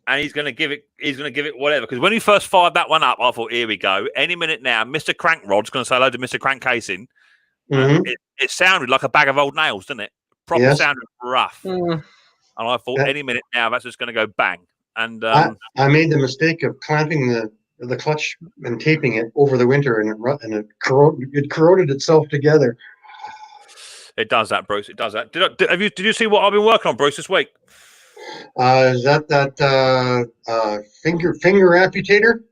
and he's going to give it whatever. Because when he first fired that one up, I thought, here we go. Any minute now, Mr. Crankrod's going to say hello to Mr. Crankcasing. It sounded like a bag of old nails, didn't it? Probably sounded rough. And I thought, any minute now, that's just going to go bang. And I made the mistake of clamping the clutch and taping it over the winter, and it corroded itself together. It does that, Bruce. It does that. Did you see what I've been working on, Bruce, this week? Is that finger amputator?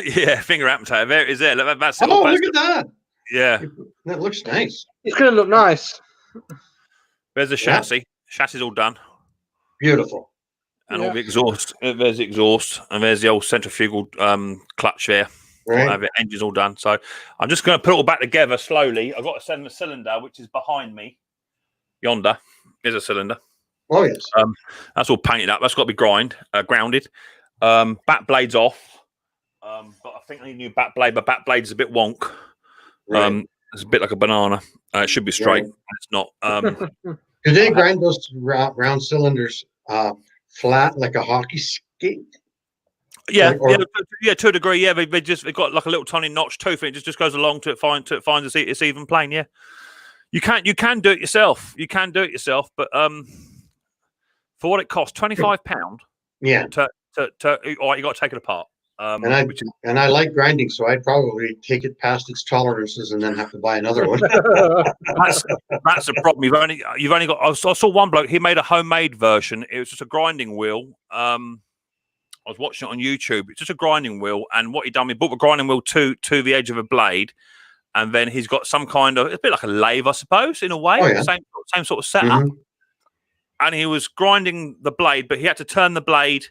Yeah, finger amputator. There it is. There. That's look at that. Yeah, that looks nice. It's going to look nice. There's the chassis. Chassis all done. Beautiful. And all the exhaust. There's the exhaust, and there's the old centrifugal clutch there. Right. The engine's all done. So I'm just going to put it all back together slowly. I've got to send the cylinder, which is behind me. Yonder is a cylinder. Oh, yes. That's all painted up. That's got to be grounded. Back blade's off. But I think I need a new back blade. But back blade is a bit wonk. Right. It's a bit like a banana. It should be straight. Right. It's not. Do they grind those round cylinders flat like a hockey skate? Yeah, to a degree. Yeah, they've got like a little tiny notch tooth, and it just goes along to it. Finds it's even plane. Yeah, you can do it yourself. You can do it yourself, but for what it costs, £25. Yeah. All right, you got to take it apart. And I like grinding, so I'd probably take it past its tolerances and then have to buy another one. That's the problem. You've only got. I saw one bloke. He made a homemade version. It was just a grinding wheel. I was watching it on YouTube. It's just a grinding wheel, and what he done, he brought the grinding wheel to the edge of a blade, and then he's got some kind of, it's a bit like a lathe, I suppose, in a way. Oh, yeah. Same sort of setup. And he was grinding the blade, but he had to turn the blade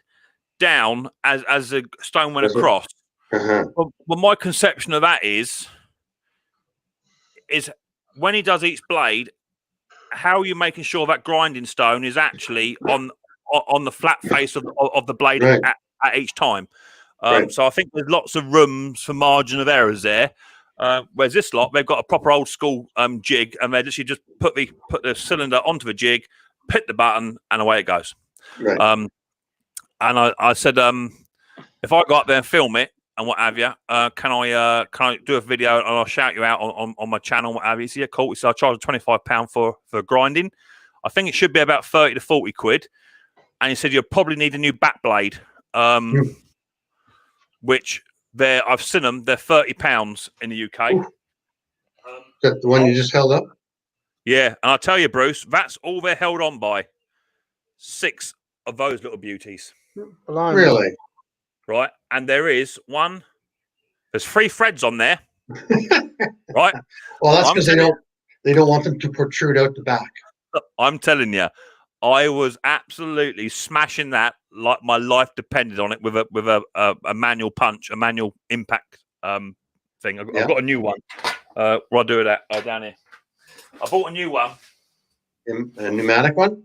down as the stone went across. Well, my conception of that is when he does each blade, how are you making sure that grinding stone is actually on the flat face of the blade at each time? Right. So I think there's lots of rooms for margin of errors there. Whereas this lot, they've got a proper old school jig, and they literally just put the cylinder onto the jig, hit the button, and away it goes. Right. And I said, if I go up there and film it and what have you, can I do a video and I'll shout you out on my channel, what have you? He said, yeah, cool. So I charge £25 for grinding. I think it should be about 30 to 40 quid. And he said you'll probably need a new back blade, which I've seen them. They're £30 in the UK. Is that the one you just held up? Yeah, and I'll tell you, Bruce, that's all they're held on by. 6 of those little beauties. Really? Right, and there's 3 threads on there. Right. Well, that's because they don't want them to protrude out the back. I'm telling you, I was absolutely smashing that like my life depended on it with a manual punch, a manual impact thing. I've got a new one. What do I do with that? Down here. I bought a new one. A pneumatic one?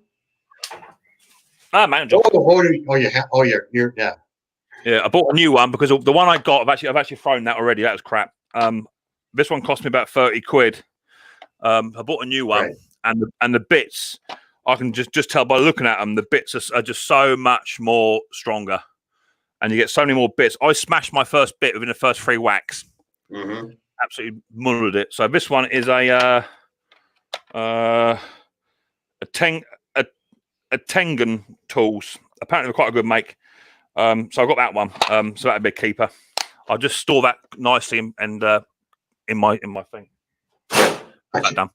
Manual. Yeah. Yeah, I bought a new one because the one I got, I've actually thrown that already. That was crap. This one cost me about 30 quid. I bought a new one, right. and the bits, I can just tell by looking at them, the bits are just so much more stronger, and you get so many more bits. I smashed my first bit within the first 3 whacks. Mm-hmm. Absolutely muddled it. So this one is a Tengen Tools. Apparently, they're quite a good make. So I got that one. So that'd be a keeper. I'll just store that nicely and in my thing. That done.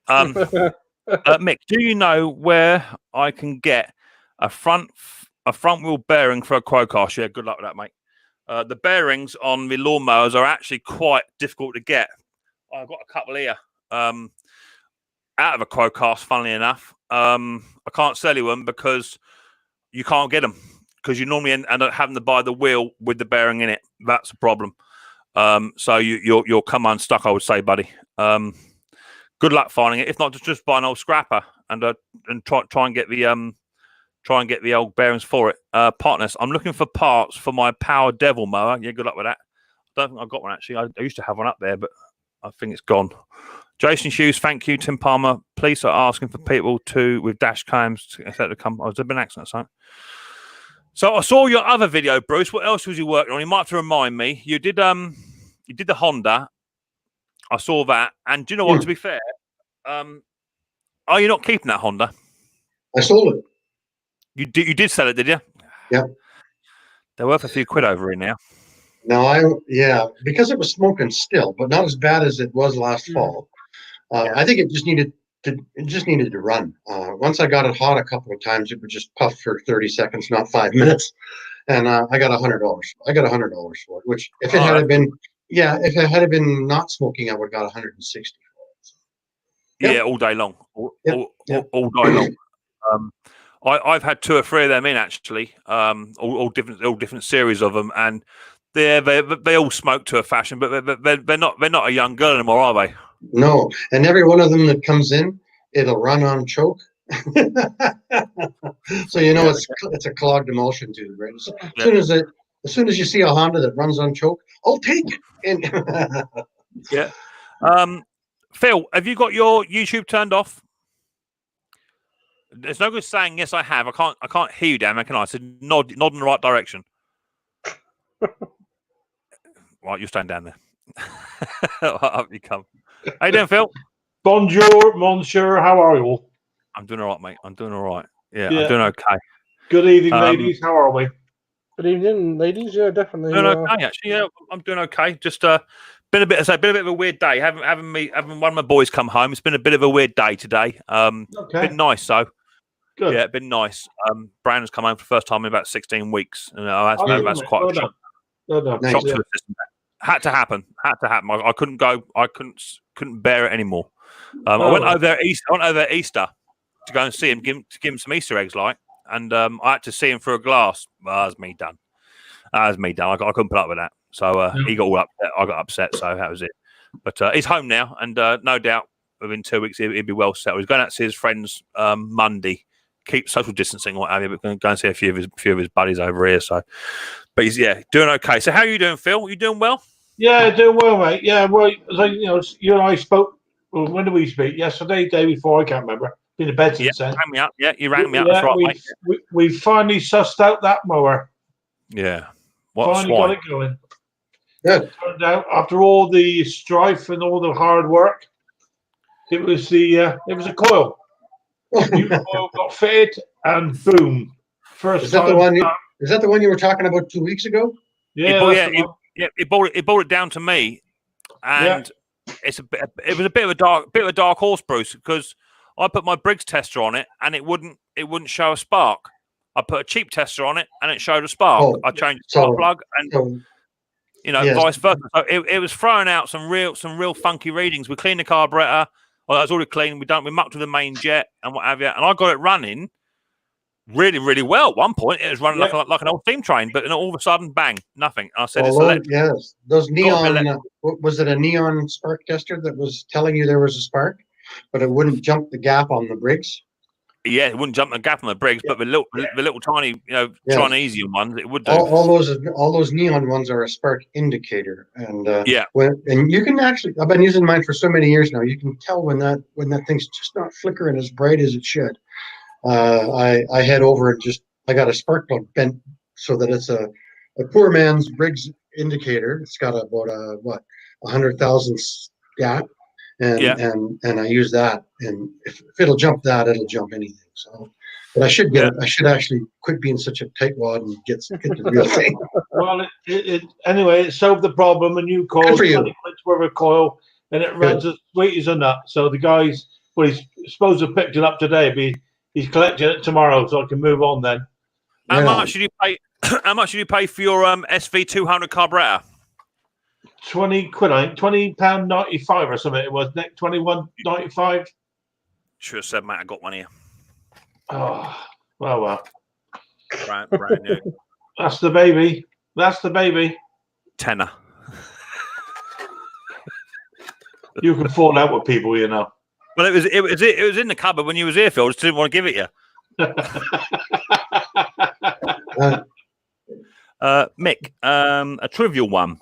Mick, do you know where I can get a front wheel bearing for a Quocast? Yeah, good luck with that, mate. The bearings on the lawnmowers are actually quite difficult to get. I've got a couple here out of a Quocast, funnily enough. I can't sell you them because you can't get them. Because you normally end up having to buy the wheel with the bearing in it. That's a problem. So you'll come unstuck, I would say, buddy. Good luck finding it. If not, just buy an old scrapper and try and get the old bearings for it. Partners, I'm looking for parts for my Power Devil mower. Yeah, good luck with that. I don't think I've got one actually. I used to have one up there, but I think it's gone. Jason Hughes, thank you. Tim Palmer, police are asking for people with dash cams to come. Oh, there's been an accident, sorry. So I saw your other video, Bruce. What else was you working on? You might have to remind me. You did the Honda. I saw that. And do you know what? To be fair, are you not keeping that Honda? I sold it. You did sell it, did you? Yeah. They're worth a few quid over in now. No, because it was smoking still, but not as bad as it was last fall. I think it just needed to run. Once I got it hot a couple of times, it would just puff for 30 seconds, not 5 minutes. And I got $100. I got $100 for it, which if it had been not smoking, I would have got 160 for it. Yeah, all day long. All day long. I've had 2 or 3 of them in actually. All different series of them, and they all smoke to a fashion, but they're not a young girl anymore, are they? No, and every one of them that comes in, it'll run on choke. So it's a clogged emulsion tube, right? As soon as you see a Honda that runs on choke, I'll take it. Yeah. Phil, have you got your YouTube turned off? There's no good saying yes, I have. I can't hear you, damn it, can I? So nod in the right direction. Right, you're staying down there. Up you come. How you doing, Phil? Bonjour, monsieur. How are you all? I'm doing all right, mate. I'm doing all right. Yeah, I'm doing okay. Good evening, ladies. How are we? Good evening, ladies. Yeah, definitely. Doing okay, actually. Yeah, I'm doing okay. Just been a bit of a weird day. Having one of my boys come home. It's been a bit of a weird day today. Okay. Been nice though. Good. Yeah, been nice. Brandon's come home for the first time in about 16 weeks. And that's quite a shock. Shock to the system. Had to happen. I couldn't go. I couldn't bear it anymore. I went over there Easter to go and see him, give him some Easter eggs, and I had to see him through a glass. Well, that was me done. I couldn't put up with that. So he got all upset. I got upset. So that was it. But he's home now, and no doubt within 2 weeks he'll be well settled. He's going out to see his friends Monday, keep social distancing or what have you, but going to go and see a few of his buddies over here. So, but he's doing okay. So how are you doing, Phil? You doing well? Yeah, doing well, mate. Yeah, well, you and I spoke. Well, when did we speak? Yesterday, day before, I can't remember. Been to bed since then. Rang me up. Yeah, you rang me up. That's right, mate. We finally sussed out that mower. Yeah, what finally swine. got it going. Good. Turned out, after all the strife and all the hard work, it was a coil. New coil got fitted, and boom! Is that the one? Is that the one you were talking about 2 weeks ago? Yeah, he brought it down to me, and it was a bit of a dark horse, Bruce, because I put my Briggs tester on it and it wouldn't show a spark. I put a cheap tester on it and it showed a spark. Oh, I changed the spark plug and vice versa. So it was throwing out some real funky readings. We cleaned the carburetor. Well, that was already clean. We mucked with the main jet and what have you, and I got it running really, really well. At one point, it was running like an old steam train, but then all of a sudden, bang, nothing. I said, yes, those neon. Was it a neon spark tester that was telling you there was a spark, but it wouldn't jump the gap on the Briggs? Yeah, it wouldn't jump the gap on the Briggs, but the little tiny, Chinese ones, it would do. All those neon ones are a spark indicator, and and you can actually. I've been using mine for so many years now. You can tell when that thing's just not flickering as bright as it should. I head over and I got a spark plug bent so that it's a poor man's Briggs indicator. It's got about 100,000 gap, and I use that. And if it'll jump that, it'll jump anything. So, but I should I should actually quit being such a tightwad and get the real thing. Well, anyway, it solved the problem. A new coil, 20 quid worth of coil, and it runs as sweet as a nut. So the guys, he's supposed to have picked it up today, but he's collecting it tomorrow, so I can move on then. How much did you pay? How much did you pay for your SV200 carburetor? 20 quid, I think. £20.95 or something. It was next £21.95. Should have said, mate, I got one here. Oh, well. Brand new. That's the baby. Tenner. You can fall out with people, you know. Well, it was in the cupboard when you was here, Phil. Just didn't want to give it you. Mick, a trivial one.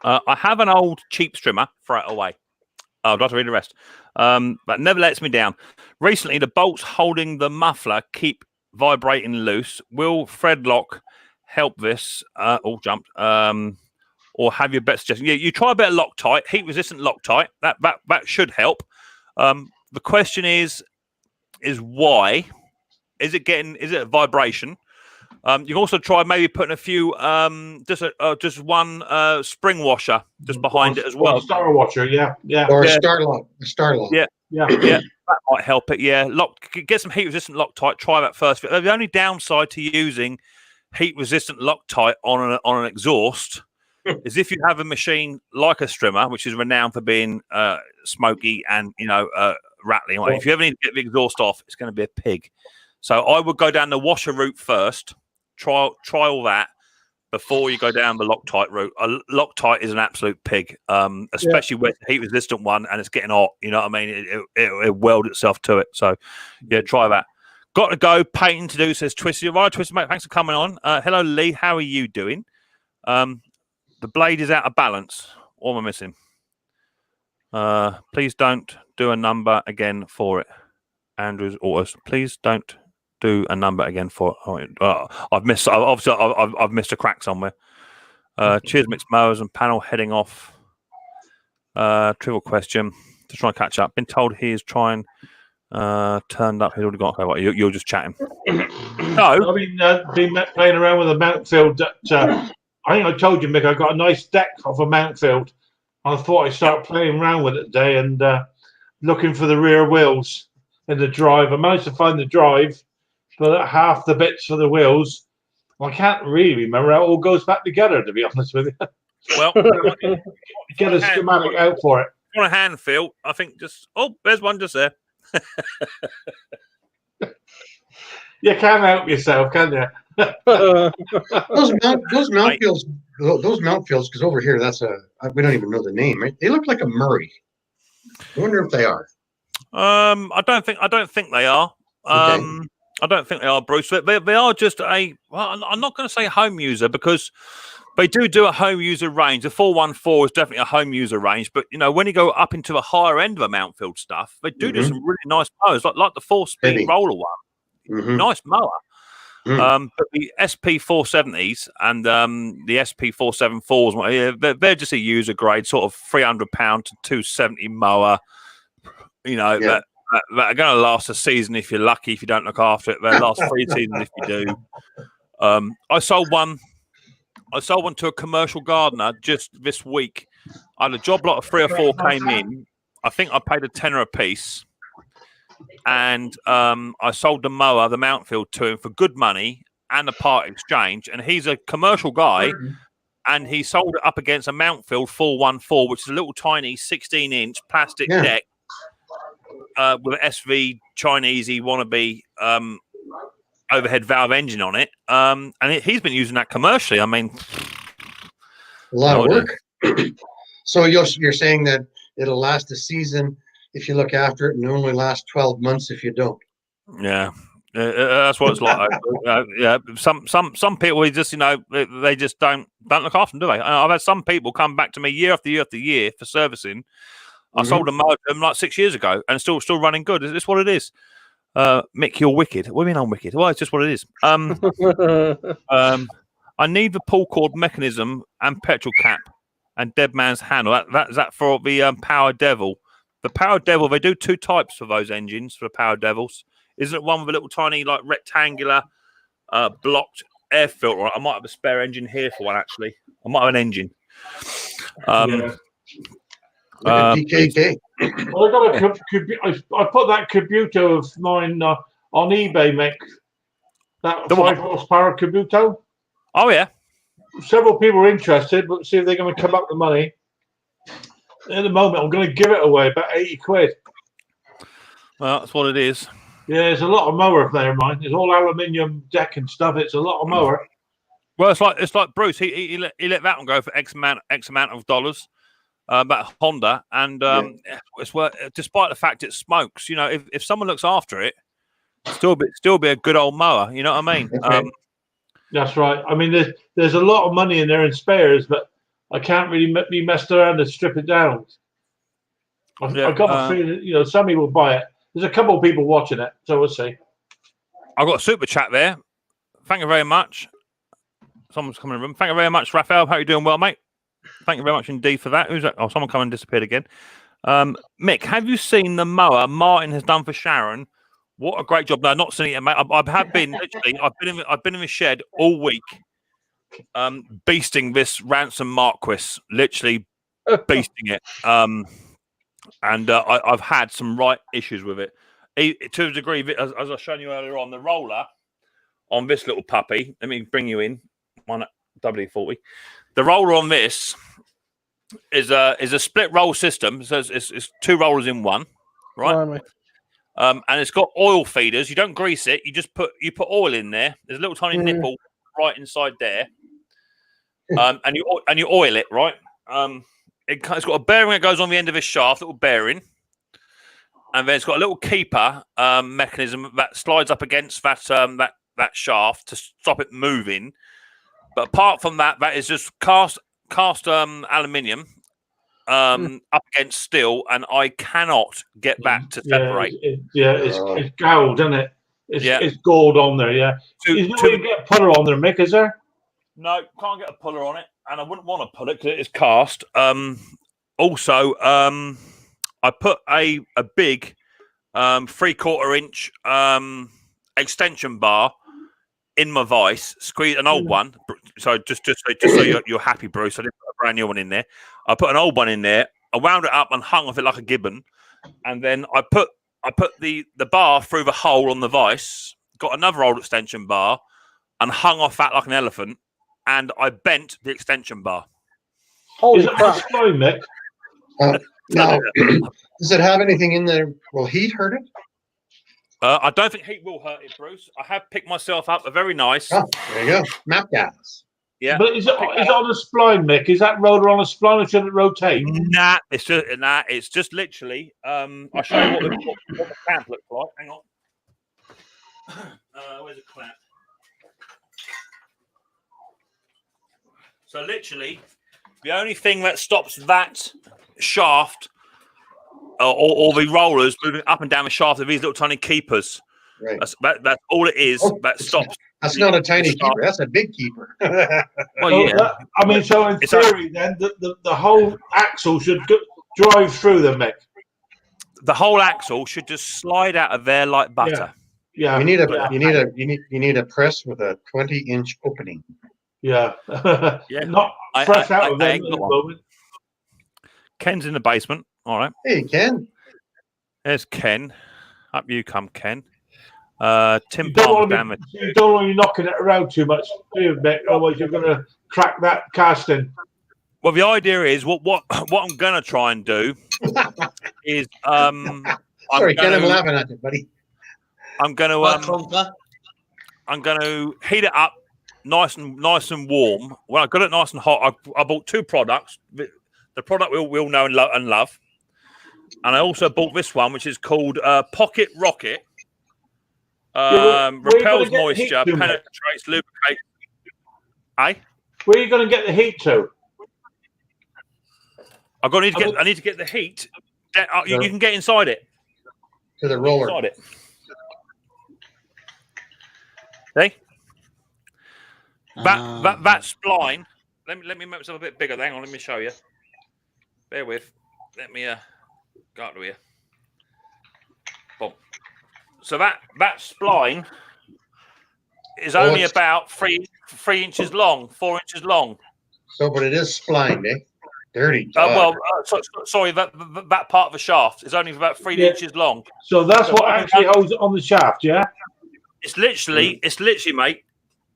I have an old cheap strimmer. Throw it away. I'd like to read the rest. But never lets me down. Recently, the bolts holding the muffler keep vibrating loose. Will thread lock help this? All jumped. Or have your best suggestion? Yeah, you try a bit of Loctite, heat resistant Loctite. That should help. The question is why? Is it a vibration? You can also try maybe putting a few just one spring washer just behind it as well. Star washer, yeah. Or a star lock. Yeah. That might help it. Yeah, get some heat resistant Loctite. Try that first. The only downside to using heat resistant Loctite on an exhaust is if you have a machine like a strimmer, which is renowned for being smoky and rattling. Like, if you ever need to get the exhaust off, it's going to be a pig. So I would go down the washer route first. Try all that before you go down the Loctite route. Loctite is an absolute pig, especially with the heat resistant one, and it's getting hot. You know what I mean? It weld itself to it. So yeah, try that. Got to go. Painting to do, says Twisty. Right, Twisty, mate. Thanks for coming on. Hello, Lee. How are you doing? The blade is out of balance. What am I missing? Please don't do a number again for it. Andrew's Autos. Please don't do a number again for it. I've missed a crack somewhere. Cheers, mixed Mowers and panel heading off. Trivial question. Just trying to catch up. Been told he is trying. Turned up. He's already got. Okay, you're just chatting. No, I've been playing around with a mount field. I think I told you, Mick, I got a nice deck off a mount field. I thought I'd start playing around with it today and looking for the rear wheels in the drive. I managed to find the drive, but half the bits for the wheels, I can't really remember how it all goes back together, to be honest with you. Well, get a schematic out for it. On a hand, Phil, I think there's one just there. You can't help yourself, can you? those mount fields, because over here we don't even know the name. Right? They look like a Murray. I wonder if they are. I don't think they are. Okay. I don't think they are, Bruce. They are just I'm not going to say home user because they do a home user range. The 414 is definitely a home user range. But, when you go up into the higher end of the Mountfield stuff, they do some really nice mowers, like the 4-speed roller one. Nice mower. But the SP470s and the SP474s, they're just a user grade, sort of £300 to £270 mower. That are going to last a season if you're lucky. If you don't look after it, they'll last 3 seasons if you do. I sold one to a commercial gardener just this week. I had a job lot of 3 or 4 came in. I think I paid a tenner a piece, and I sold the mower, the Mountfield, to him for good money and a part exchange. And he's a commercial guy, and he sold it up against a Mountfield 414, which is a little tiny 16-inch plastic deck. With an SV Chinesey wannabe overhead valve engine on it, and he's been using that commercially. I mean, a lot of work. So you're saying that it'll last a season if you look after it, and only last 12 months if you don't. Yeah, that's what it's like. Yeah, some people they just don't look after them, do they? I've had some people come back to me year after year after year for servicing. I sold a mower to them like 6 years ago, and still running good. It's what it is. Mick, you're wicked. What do you mean I'm wicked? Well, it's just what it is. I need the pull cord mechanism and petrol cap and dead man's handle. That's that for the Power Devil. The Power Devil, they do 2 types for those engines for the Power Devils. Isn't it one with a little tiny like rectangular blocked air filter? I might have a spare engine here for one actually. I might have an engine. DKK. Well, I put that Kabuto of mine on eBay, Mick. That 5 horsepower Kabuto. Oh yeah. Several people are interested, but see if they're going to come up with the money. At the moment, I'm going to give it away about 80 quid. Well, that's what it is. Yeah, it's a lot of mower there, mine. It's all aluminium deck and stuff. It's a lot of mower. Well, it's like Bruce. He let that one go for X amount of dollars. That Honda, and it's despite the fact it smokes. If someone looks after it, still be a good old mower. You know what I mean? Okay. That's right. I mean, there's a lot of money in there in spares, but I can't really be messed around and strip it down. I got a feeling, somebody will buy it. There's a couple of people watching it, so we'll see. I've got a super chat there. Thank you very much. Someone's coming in the room. Thank you very much, Raphael. How are you doing? Well, mate. Thank you very much indeed for that. Who's that? Oh, someone come and disappeared again. Mick, have you seen the mower Martin has done for Sharon? What a great job! No, I've not seen it yet, mate. I've been literally. I've been in the shed all week, beasting this Ransom Marquis. Literally beasting it. And I've had some right issues with it. To a degree, as I was showing you earlier on, the roller on this little puppy. Let me bring you in. One W40. The roller on this is a split roll system. So it's 2 rollers in one, right? And it's got oil feeders. You don't grease it. You just put oil in there. There's a little tiny nipple right inside there, and you oil it, right? It's got a bearing that goes on the end of this shaft, little bearing, and then it's got a little keeper mechanism that slides up against that shaft to stop it moving. But apart from that, that is just cast aluminium up against steel, and I cannot get that to separate. It's gold, isn't it? It's gold on there, yeah. You can get a puller on there, Mick, is there? No, can't get a puller on it, and I wouldn't want to pull it because it is cast. Also, I put a big 3/4 inch extension bar in my vice, squeeze an old one. So just so you're happy, Bruce. I didn't put a brand new one in there. I put an old one in there. I wound it up and hung off it like a gibbon, and then I put the bar through the hole on the vice. Got another old extension bar and hung off that like an elephant, and I bent the extension bar. Holy crap! Mick? Now, does it have anything in there? Will heat hurt it? I don't think heat will hurt it, Bruce. I have picked myself up a very nice. Oh, there you go. Map gas. Yeah. But is it on a spline, Mick? Is that roller on a spline or should it rotate? Nah, it's just literally. I'll show you what the clamp looks like. Hang Where's the clamp? So literally, the only thing that stops that shaft or the rollers moving up and down the shaft are these little tiny keepers. Right. That's all it is. That stops. That's not a tiny keeper. That's a big keeper. Well, So yeah. so in theory, then the whole axle should drive through them, Mick. The whole axle should just slide out of there like butter. Yeah. You need a press with a 20-inch opening. Yeah. Yeah. Not fresh out of them at the moment. Ken's in the basement. All right. Hey, Ken. There's Ken. Up you come, Ken. Tim You don't Palmer's want to be knocking it around too much, do you, Mick? Otherwise, you're going to crack that casting. Well, the idea is what I'm going to try and do is Sorry, Ken, I'm laughing at you, buddy. I'm going to heat it up nice and warm. When I got it nice and hot, I bought two products. The product we'll know and love, and I also bought this one, which is called Pocket Rocket. Repels moisture, penetrates, lubricates. Where are you going to get the heat to? I need to get the heat. You can get inside it. To the roller. Inside it. See? That spline. Let me make myself a bit bigger. Hang on, let me show you. Bear with. Let me go up to here. Boom. So that spline is only about 3 inches long, 4 inches long. So, but it is splined, eh? Dirty. Sorry, that part of the shaft is only about 3 inches long. So that's what actually holds it on the shaft, yeah? It's literally, mate,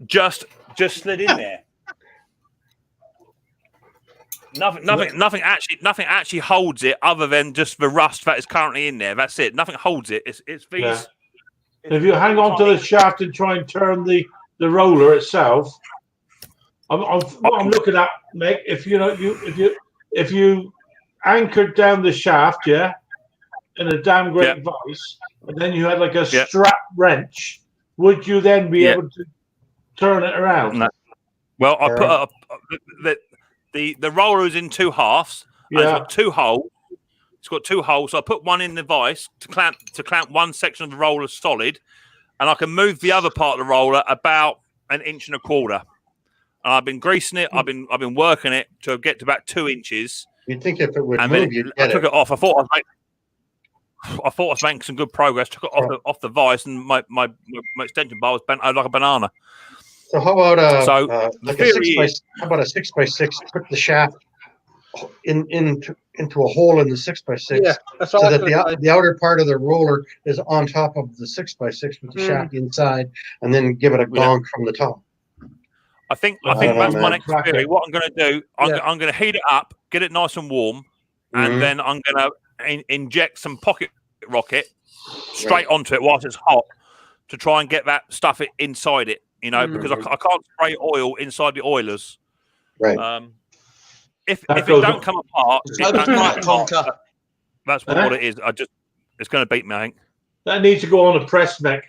just slid in there. Nothing actually holds it other than just the rust that is currently in there. That's it. Nothing holds it. It's these. Yeah. If you hang on to the shaft and try and turn the roller itself, what I'm looking at, Mick, if you anchored down the shaft, yeah, in a damn great vice, and then you had like a strap wrench, would you then be able to turn it around? No. Well, I put the roller is in two halves. And it's got two holes. It's got two holes. So I put one in the vise to clamp one section of the roller solid, and I can move the other part of the roller about 1.25 inches. And I've been greasing it. I've been working it to get to about 2 inches. You'd think if it would move, you'd get I took it off. I thought I was making some good progress. Took it off the vise, and my extension bar was bent over like a banana. So how about how about a 6x6? Put the shaft into a hole in the 6x6, so that the outer part of the roller is on top of the 6x6 with the shaft inside, and then give it a gonk from the top. I think that's my next theory. What I'm going to do, I'm going to heat it up, get it nice and warm, and then I'm going to inject some pocket rocket straight onto it whilst it's hot to try and get that stuff inside it. You know, because I can't spray oil inside the oilers. Right. If it don't come apart, that's what it is. It's going to beat me, I think. That needs to go on a press, Mick.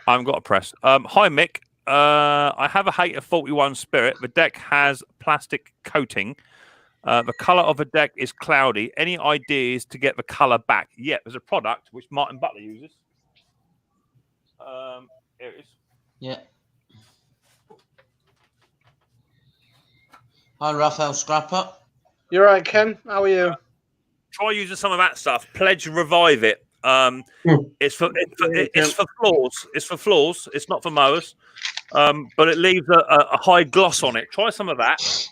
I haven't got a press. Hi, Mick. I have a Hater 41 Spirit. The deck has plastic coating. The colour of the deck is cloudy. Any ideas to get the colour back? Yeah, there's a product which Martin Butler uses. Here it is. Yeah. Hi, Raphael Scrapper. You're right, Ken. How are you? Try using some of that stuff. Pledge Revive it. It's for floors. It's for floors. It's not for mowers. But it leaves a high gloss on it. Try some of that.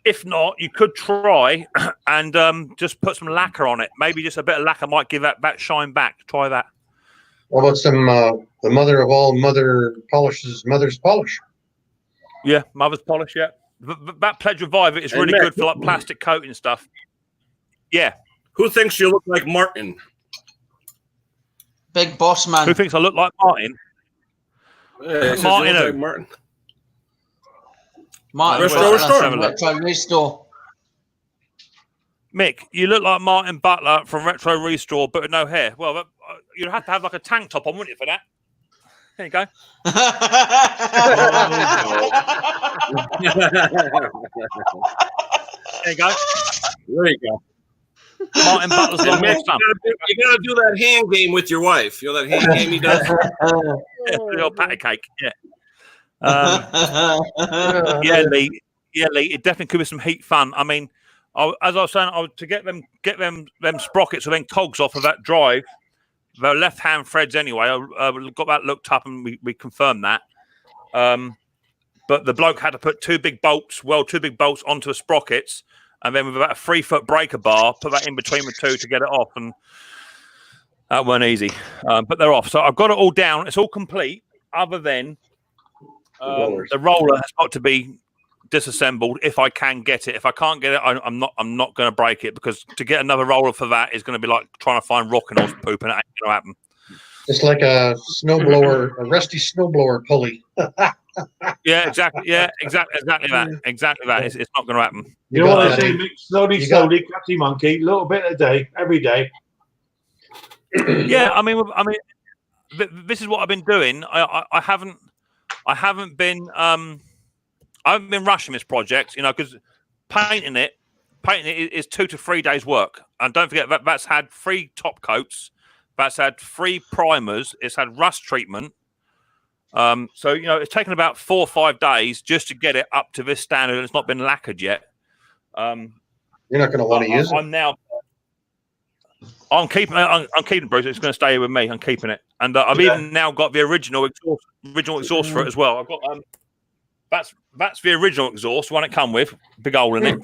If not, you could try and just put some lacquer on it. Maybe just a bit of lacquer might give that shine back. Try that. What about some the mother of all mother polishes, Mother's Polish? Yeah, Mother's Polish. Yeah, that Pledge Revive it is really good for like plastic coating stuff. Yeah. Who thinks you look like Martin? Big boss man. Who thinks I look like Martin? Yeah, Martin. Like Martin. Retro Restore. Mick, you look like Martin Butler from Retro Restore, but with no hair. Well, you'd have to have like a tank top on, wouldn't you, for that? There you go. There you go. There you go. Martin Butler's And long Mick, lost son. you gotta do that hand game with your wife. You know that hand game he does? Yeah, little patty cake. Yeah. Yeah, Lee. Yeah, Lee. It definitely could be some heat fun. I mean, as I was saying, to get them sprockets or then cogs off of that drive, the left-hand threads anyway. I got that looked up and we confirmed that. But the bloke had to put two big bolts onto the sprockets, and then with about a 3-foot breaker bar, put that in between the two to get it off, and that weren't easy. But they're off. So I've got it all down. It's all complete, other than the roller has got to be disassembled if I can get it. If I can't get it, I'm not going to break it, because to get another roller for that is going to be like trying to find rocking horse poop, and it ain't going to happen. Just like a snowblower, a rusty snowblower pulley. Yeah, exactly. Yeah, exactly that. Exactly that. It's not going to happen. You know what I say, Mick? Slowly, catchy monkey, little bit a day, every day. Yeah, I mean, this is what I've been doing. I haven't been rushing this project, because painting it is 2 to 3 days work. And don't forget that's had 3 top coats, that's had 3 primers, it's had rust treatment. So it's taken about 4 or 5 days just to get it up to this standard, and it's not been lacquered yet. You're not going to want to use it. I'm keeping it, Bruce. It's going to stay here with me. I'm keeping it, and I've even now got the original exhaust for it as well. I've got that's the original exhaust, one it come with, big hole in it.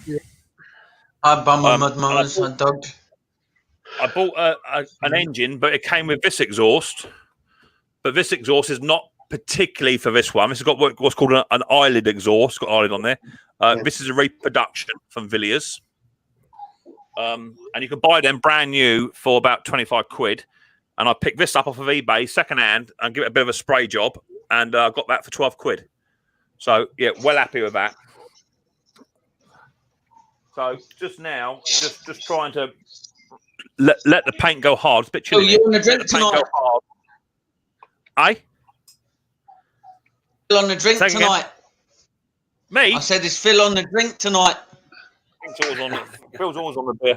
I bum my mud mowers, I dug. I bought an engine, but it came with this exhaust. But this exhaust is not particularly for this one. This has got what's called an eyelid exhaust. It's got eyelid on there. This is a reproduction from Villiers. And you can buy them brand new for about 25 quid. And I picked this up off of eBay, second hand, and give it a bit of a spray job. And I got that for 12 quid. So, yeah, well happy with that. So, just now, just trying to let the paint go hard. It's a bit chilly. Oh, you're on the drink tonight? Aye? Phil on the drink tonight. Me? I said, is Phil on the drink tonight? Phil's always on the beer.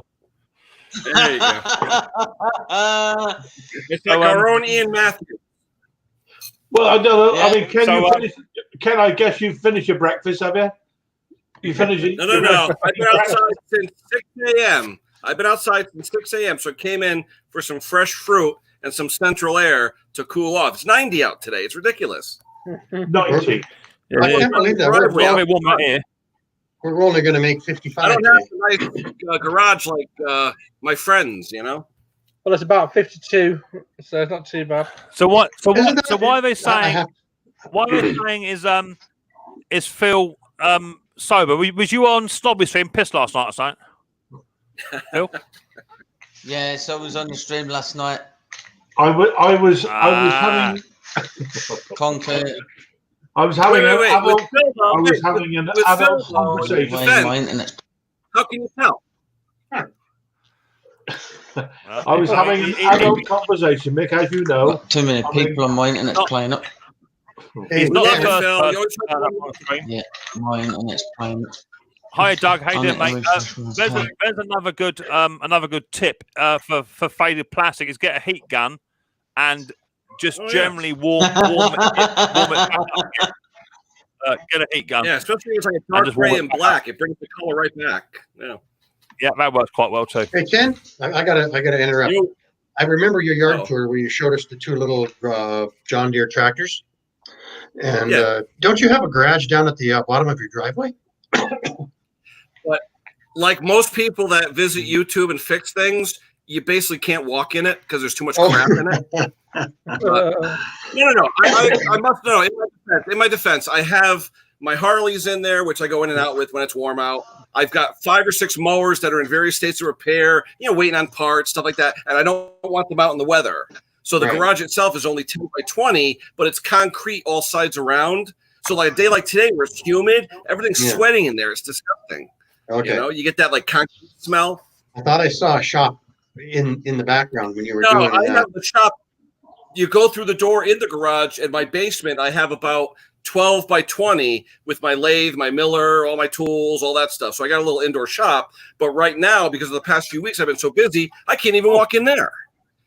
There you go. It's like our own Ian Matthews. Well, I don't know. Yeah. I mean, Ken, I guess you've finished your breakfast, have you? You finished it? No. I've been outside since 6 a.m. So I came in for some fresh fruit and some central air to cool off. It's 90 out today. It's ridiculous. 90. I can't believe that. We're only going to make 55. I don't have a nice garage like my friends, Well, it's about 52, so it's not too bad. So why are they saying? Why are they saying is Phil sober? Was you on Snobby Stream pissed last night or something? Phil? Yeah, so I was on the stream last night. I was having Conquer. I was having an adult conversation. How can you tell? I was having an adult conversation, Mick, as you know. Got too many people on my internet's playing up. He's not the first. Yeah, my internet's playing up. Hi, Doug. How you doing, mate? There's another good tip for faded plastic is get a heat gun and just generally warm it back up. Get a heat gun. Yeah, especially if it's like a dark gray and black. It brings the color right back. Yeah, that works quite well too. Hey Ken, I gotta interrupt. I remember your yard tour where you showed us the 2 little John Deere tractors. And don't you have a garage down at the bottom of your driveway? But like most people that visit YouTube and fix things, you basically can't walk in it because there's too much crap in it. No. I must know. In my defense, I have my Harleys in there, which I go in and out with when it's warm out. I've got 5 or 6 mowers that are in various states of repair, waiting on parts, stuff like that. And I don't want them out in the weather. So the garage itself is only 10 by 20, but it's concrete all sides around. So like a day like today where it's humid, everything's sweating in there. It's disgusting. Okay. You get that like concrete smell. I thought I saw a shop in the background when you were No, doing I that. have the shop. You go through the door in the garage. In my basement, I have about 12 by 20 with my lathe, my miller, all my tools, all that stuff. So I got a little indoor shop. But right now, because of the past few weeks, I've been so busy, I can't even walk in there.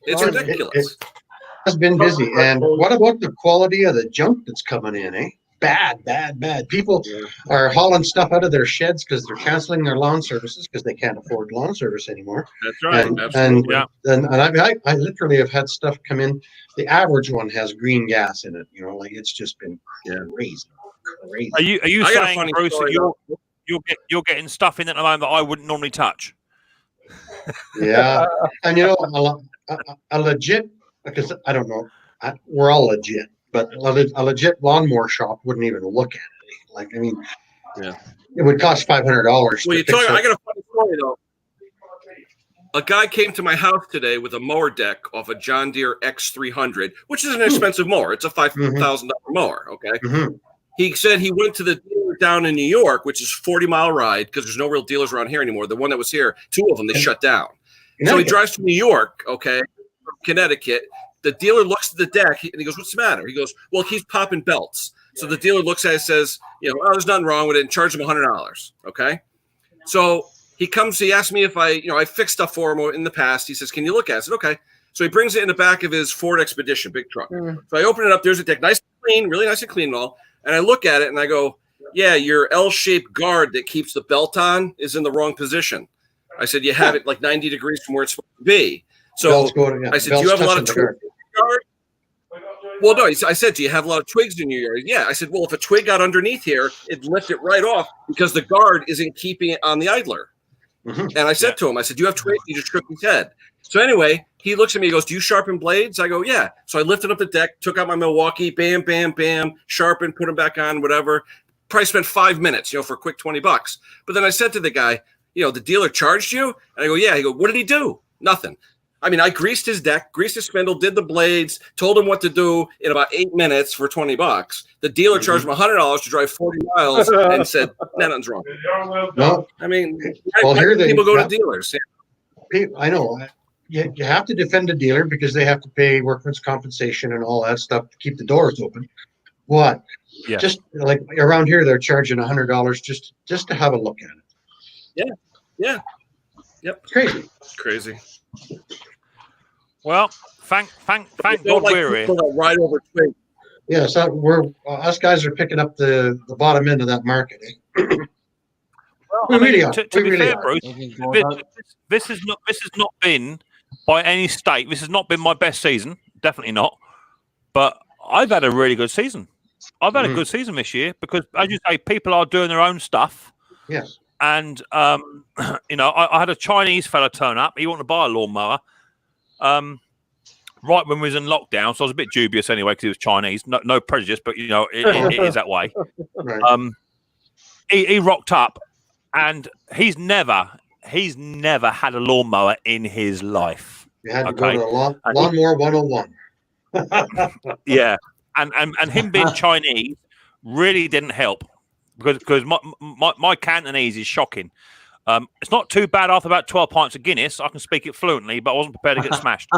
It's ridiculous. It has been busy. And what about the quality of the junk that's coming in, eh? Bad. People are hauling stuff out of their sheds because they're canceling their lawn services because they can't afford lawn service anymore. That's right. And Absolutely. I literally have had stuff come in. The average one has green gas in it. Like it's just been crazy. Are you I got a saying, funny Bruce, story, that you're getting stuff in at the moment that I wouldn't normally touch? Yeah, and a legit, because I don't know, we're all legit, but a legit lawnmower shop wouldn't even look at it. Like, I mean, it would cost $500. Well, I got a funny story though. A guy came to my house today with a mower deck off a John Deere X300, which is an expensive mower. It's a $5,000 mower. Okay. Mm-hmm. He said he went to the dealer down in New York, which is 40-mile ride because there's no real dealers around here anymore. The one that was here, 2 of them, they shut down. So he drives to New York, okay, from Connecticut. The dealer looks at the deck and he goes, "What's the matter?" He goes, "Well, he's popping belts." So the dealer looks at it and says, "Oh, there's nothing wrong with it," and charge him $100. Okay. So he comes, he asked me if I fixed stuff for him in the past. He says, "Can you look at it?" I said, "Okay." So he brings it in the back of his Ford Expedition, big truck. So I open it up. There's a deck, nice and clean, really nice and clean and all. And I look at it and I go, "Yeah, your L-shaped guard that keeps the belt on is in the wrong position." I said, "You have it like 90 degrees from where it's supposed to be." So I said, "Do you have a lot of twigs in your yard?" Well, no, I said, "Do you have a lot of twigs in your yard?" Yeah. I said, "Well, if a twig got underneath here, it'd lift it right off because the guard isn't keeping it on the idler." And I said to him, I said, "Do you have twigs?" He just shook his head. So anyway, he looks at me, he goes, "Do you sharpen blades?" I go, "Yeah." So I lifted up the deck, took out my Milwaukee, bam, bam, bam, sharpened, put them back on, whatever. Probably spent 5 minutes, for a quick $20. But then I said to the guy, "The dealer charged you?" And I go, "Yeah." He go, "What did he do?" "Nothing." I mean, I greased his deck, greased his spindle, did the blades, told him what to do in about 8 minutes for $20. The dealer charged him $100 to drive 40 miles and said, "Nothing's wrong." No, I mean, people go to dealers. I know. You have to defend a dealer because they have to pay workman's compensation and all that stuff to keep the doors open. What? Yeah. Just like around here, they're charging $100 just to have a look at it. Yeah. Yep. It's crazy. Well, thank God we're here. Ride over twigs. Yeah, so us guys are picking up the bottom end of that market. Eh? Well, to be fair, Bruce, this has not been by any state. This has not been my best season, definitely not. But I've had a really good season. I've had a good season this year because, as you say, people are doing their own stuff. Yes. And I had a Chinese fella turn up. He wanted to buy a lawnmower. Right when we was in lockdown, so I was a bit dubious anyway because he was Chinese. No prejudice, but it is that way. Right. He rocked up, and he's never had a lawnmower in his life. You had to go to the Lawnmower 101. Yeah, and him being Chinese really didn't help because my Cantonese is shocking. It's not too bad after about 12 pints of Guinness. I can speak it fluently, but I wasn't prepared to get smashed.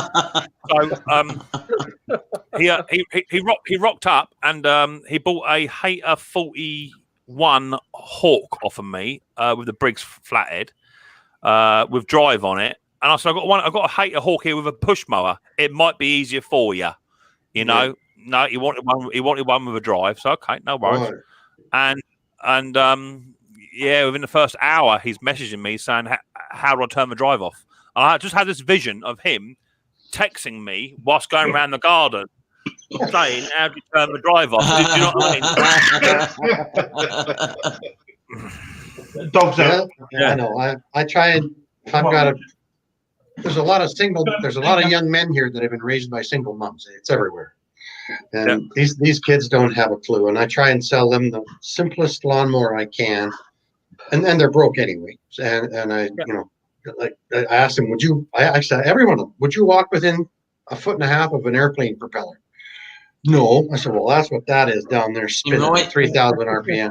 So he rocked up and he bought a Hater 41 Hawk off of me with the Briggs flathead with drive on it. And I said, I've got a Hater Hawk here with a push mower. It might be easier for you, No, he wanted one. He wanted one with a drive. So okay, no worries. Right. And within the first hour, he's messaging me saying, "How do I turn the drive off?" And I just had this vision of him texting me whilst going around the garden, saying, "How do you turn the drive off?" Do you know what I mean? Dogs out. Yeah, I know. I try and if I've got there's a lot of young men here that have been raised by single moms. It's everywhere. And these kids don't have a clue. And I try and sell them the simplest lawnmower I can. And they're broke anyway. And I asked them, I said, everyone, would you walk within 1.5 feet of an airplane propeller? No. I said, well, that's what that is down there spinning at 3,000 RPM.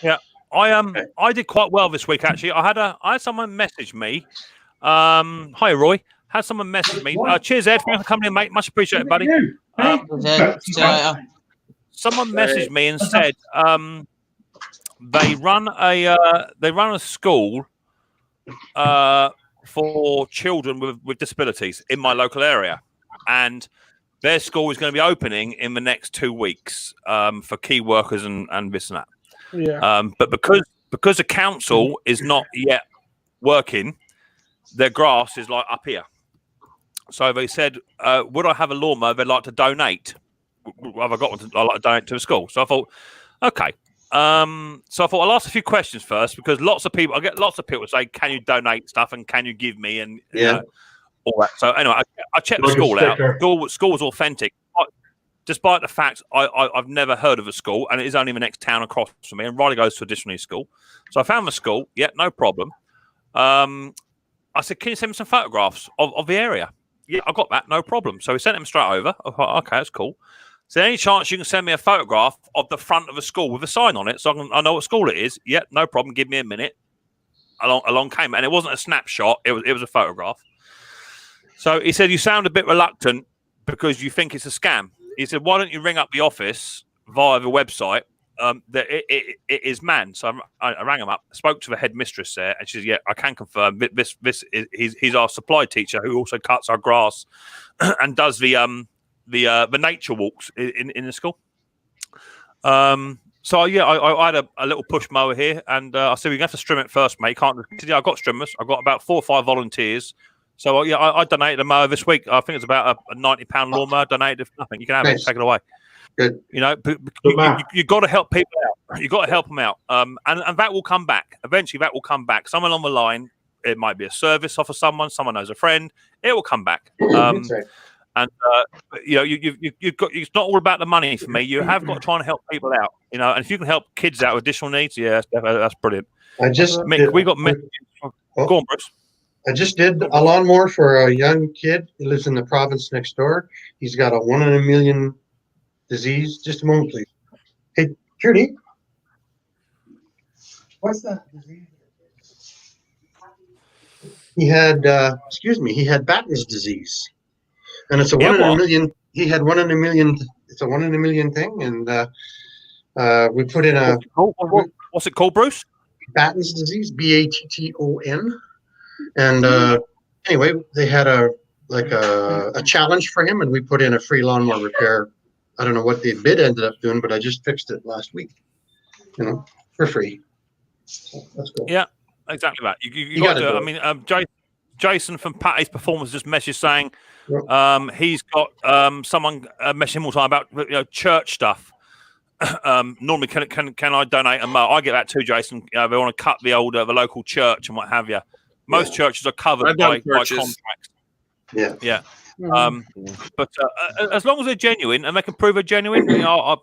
Yeah. I did quite well this week actually. I had someone message me Hi, Roy. Had someone message me. Cheers, Ed. Thanks for coming in, mate. Much appreciated, buddy. See you later. Someone messaged me and said they run a school for children with disabilities in my local area, and their school is going to be opening in the next 2 weeks for key workers and this and that. Yeah. But because the council is not yet working, their grass is like up here. So they said, would I have a lawnmower they'd like to donate? Have I got one I'd like to donate to the school? So I thought, okay. So I thought I'll ask a few questions first, because I get lots of people say, can you donate stuff and can you give me and you know, all that. So anyway, I checked the school out. School was authentic, despite the fact I've never heard of a school, and it is only the next town across from me. And Riley goes to a additional school, so I found the school. Yeah, no problem. I said, can you send me some photographs of the area? Yeah, I got that, no problem. So he sent them straight over. I thought, okay, that's cool. So any chance you can send me a photograph of the front of a school with a sign on it, so I know what school it is? Yeah, no problem. Give me a minute. Along came, and it wasn't a snapshot. It was a photograph. So he said, you sound a bit reluctant because you think it's a scam. He said, why don't you ring up the office via the website? That it is manned. So I rang him up, spoke to the headmistress there, and she said, yeah, I can confirm this is he's our supply teacher who also cuts our grass and does the nature walks in the school. So yeah, I had a little push mower here, and I said, we're gonna have to strim it first, mate. Can't. Yeah, I got strimmers. I got about 4 or 5 volunteers. So yeah, I donated a mower this week. I think it's about a £90 lawnmower. Donated for nothing. You can have it, take it away. Good. You know, you got to help people out. You got to help them out. And that will come back. Eventually, that will come back. Someone on the line. It might be a service offer someone. Someone knows a friend. It will come back. That's right. And you know, you've got. It's not all about the money for me. You have got to try and help people out. You know, and if you can help kids out with additional needs, yeah, that's brilliant. Mick, we got Mick. Go on, Bruce. I just did a lawnmower for a young kid who lives in the province next door. He's got a 1 in a million disease. Just a moment, please. Hey, Judy. What's that disease? He had, he had Batten's disease. And it's a 1 in a million. He had 1 in a million. It's a 1 in a million thing. And we put in a. What's it called, Bruce? Batten's disease, Batton. And anyway, they had a challenge for him, and we put in a free lawnmower repair. I don't know what the bid ended up doing, but I just fixed it last week, you know, for free. So that's cool. Yeah, exactly that. You got to do it. I mean, Jason from Patty's Performance just messaged saying he's got someone messaging him all the time about church stuff. Normally, can I donate a mower? I get that too, Jason. They want to cut the local church and what have you. Most churches are covered by contracts. Yeah. Yeah. But as long as they're genuine and they can prove they're genuine, I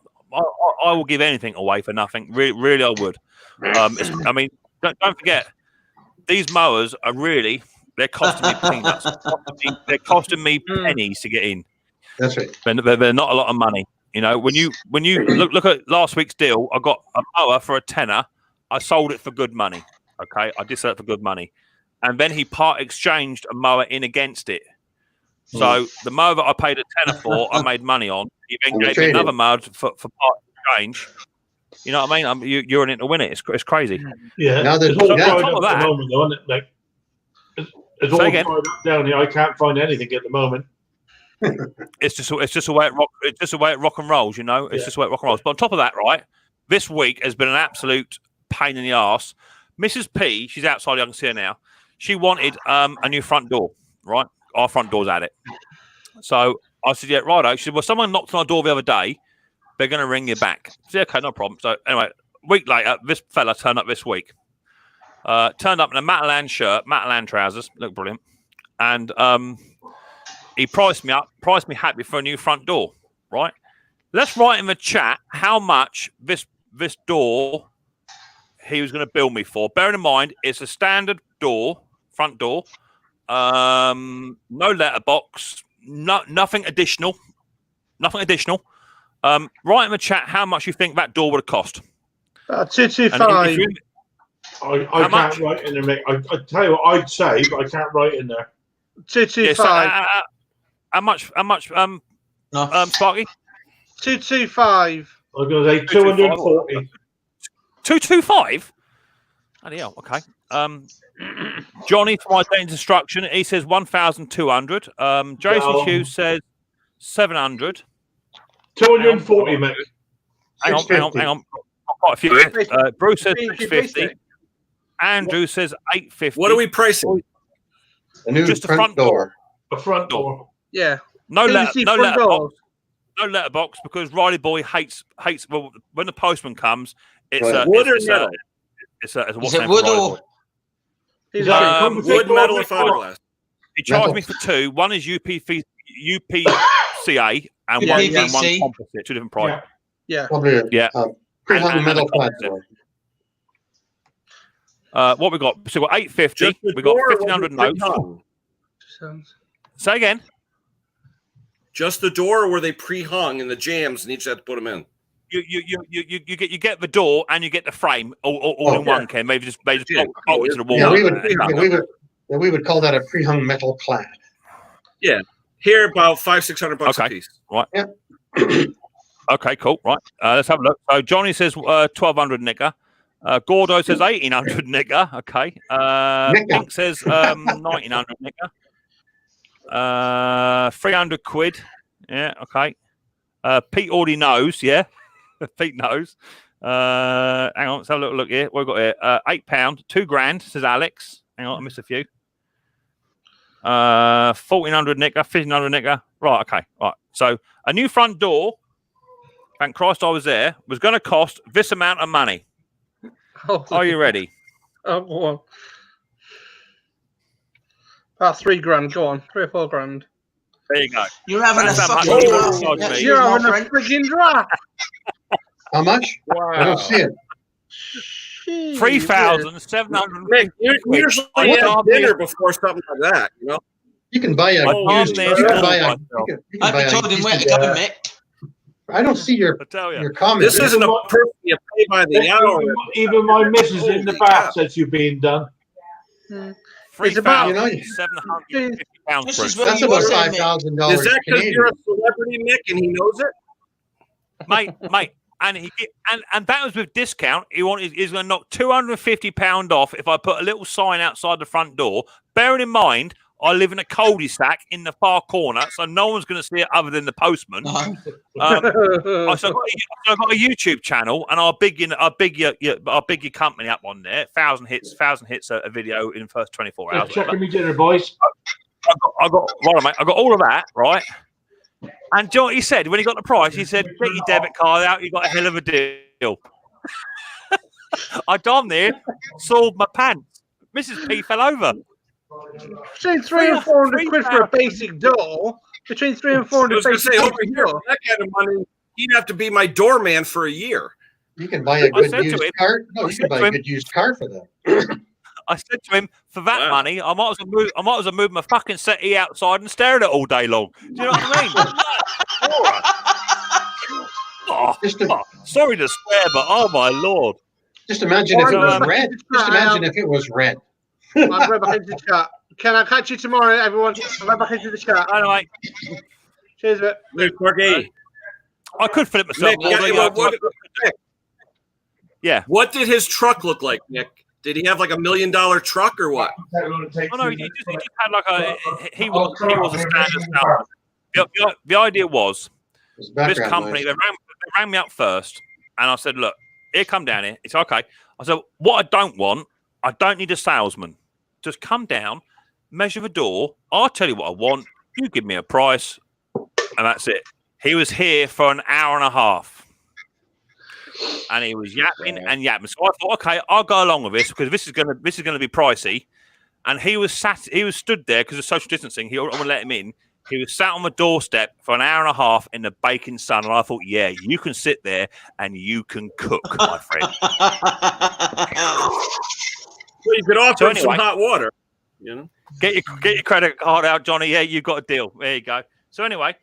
will give anything away for nothing. Really, I would. I mean, don't forget, these mowers are they're costing me peanuts. They're costing me pennies to get in. That's right. They're not a lot of money. You know, when you look at last week's deal, I got a mower for a tenner. I sold it for good money. Okay, I did sell it for good money. And then he part exchanged a mower in against it. So the mower that I paid a tenner for, I made money on. He then gave me another mower for part exchange. You know what I mean? You're in it to win it. It's crazy. Yeah. Now there's all on top at of that, the moment, though, isn't it? Like, it's all tied up down here. I can't find anything at the moment. It's just the way it rock and rolls. You know, it's just the way it rock and rolls. But on top of that, right, this week has been an absolute pain in the arse. Mrs. P, she's outside. I can see her now. She wanted a new front door, right? Our front door's at it. So I said, yeah, righto. She said, well, someone knocked on our door the other day. They're going to ring you back. I said, okay, no problem. So anyway, a week later, this fella turned up this week. Turned up in a Matalan shirt, Matalan trousers, look brilliant. And he priced me happy for a new front door, right? Let's write in the chat how much this door he was going to bill me for. Bearing in mind, it's a standard door, front door, no letterbox, nothing additional. Write in the chat how much you think that door would have cost. 225. I can't write in there, Mick. I tell you what I'd say, but I can't write in there. 225. How much? Sparky? 225. I was going to say 240. 225. Oh, yeah. Okay. Johnny from Identity Destruction. He says 1,200. Jason Hughes says 700. 240, Mick. Hang on. Quite a few. Bruce says 650. Andrew says 850. What are we pricing? A new Just front door. A front door. Yeah. No letterbox because Riley Boy hates. Well, when the postman comes, it's Right. a Wood or it's metal? It's a Is what's it name wood for Riley or? Boy. Wood, metal, or fiberglass? He charged Metal. me for two. One is UPCA and one UPVC. composite. Two different prices. Yeah. Probably Yeah. pre-hung And metal the flat composite. door. What we got? So we got 850. Just the We got door or was 1,500 it notes. pre-hung? Say again. Just the door, or were they pre-hung in the jams and each had to put them in? You get the door and you get the frame all in yeah. one. Ken, maybe just bolt it to the wall. Yeah, we would call that a pre-hung metal clad. Yeah. Here, about $500-600 a Okay. piece. Right. Okay, cool. Right. Let's have a look. So Johnny says 1,200 nigger. Gordo says 1,800 nigger. Okay. Pink says 1,900 nigger. 300 quid. Yeah. Okay. Pete already knows. Yeah. Pete knows. Hang on. Let's have a little look here. What we got here? £8, £2,000 says Alex. Hang on. I missed a few. 1,400 nigger, 1,500 nigger. Right. Okay. Right. So a new front door. Thank Christ I was there. Was going to cost this amount of money. Are you ready? Oh, go on. About $3,000. Go on. 3 or 4 grand. There you go. You're having That's a how much fucking you draft. charge Yeah, me. You're my having a friend. frigging draft. How much? Wow. I don't see it. 3,700. Mick, you usually have dinner before something like that, you know? You can buy a Oh, used. man, You can oh, buy a. myself. You can buy I a told him used- where to go, Mick. I don't see your I tell you. comment. This isn't a perfectly pay by the hour. Even my missus in the bath says you're being done. It's about- £3,750. This is Bruce. where That's you about were saying, Mick. $5,000 Is that because Canadian. you're a celebrity, Mick, and he knows it? mate. And that was with discount. He's going to knock £250 off if I put a little sign outside the front door. Bearing in mind, I live in a cul-de-sac in the far corner, so no one's going to see it other than the postman. No. So I've got a YouTube channel, and I'll big your company up on there. 1,000 hits a video in the first 24 hours. Checking me dinner, boys. I got all of that, right? And do you know what he said when he got the price? He said, "Get your debit card out. You got a hell of a deal." I damn near sold my pants. Mrs. P fell over. Between 300 and 400 quid for a basic door. Between 300 and I 400 was going to say, over basic here, door. for that kind of money, he'd have to be my doorman for a year. You can buy a I good said to used him- car. No, I you said can buy to a him- good used car for that. I said to him, for that Wow. money, I might as well move my fucking settee outside and stare at it all day long. Do you know what I mean? Sorry to swear, but oh my lord. Just imagine if it was red. Just imagine if it was red. I'm right behind the chat. Can I catch you tomorrow, everyone? I'm right behind the chat. Anyway, Cheers, mate. Mick, Corky, I could flip myself. Mick, Yeah. what did his truck look like, Nick? Did he have like $1 million truck or what? Oh no, he just had like a he was a standard salesman. The idea was It's this background company noise. they rang me up first, and I said, "Look, here, come down here." It's okay. I said, "What I don't need a salesman. Just come down, measure the door. I'll tell you what I want. You give me a price, and that's it." He was here for an hour and a half. And he was yapping and yapping. So I thought, okay, I'll go along with this because this is gonna be pricey. And he was stood there because of social distancing. I wouldn't let him in. He was sat on the doorstep for an hour and a half in the baking sun. And I thought, yeah, you can sit there and you can cook, my friend. Well, you could offer So him some anyway. hot water, you know? Get your credit card out, Johnny. Yeah, you got a deal. There you go. So anyway,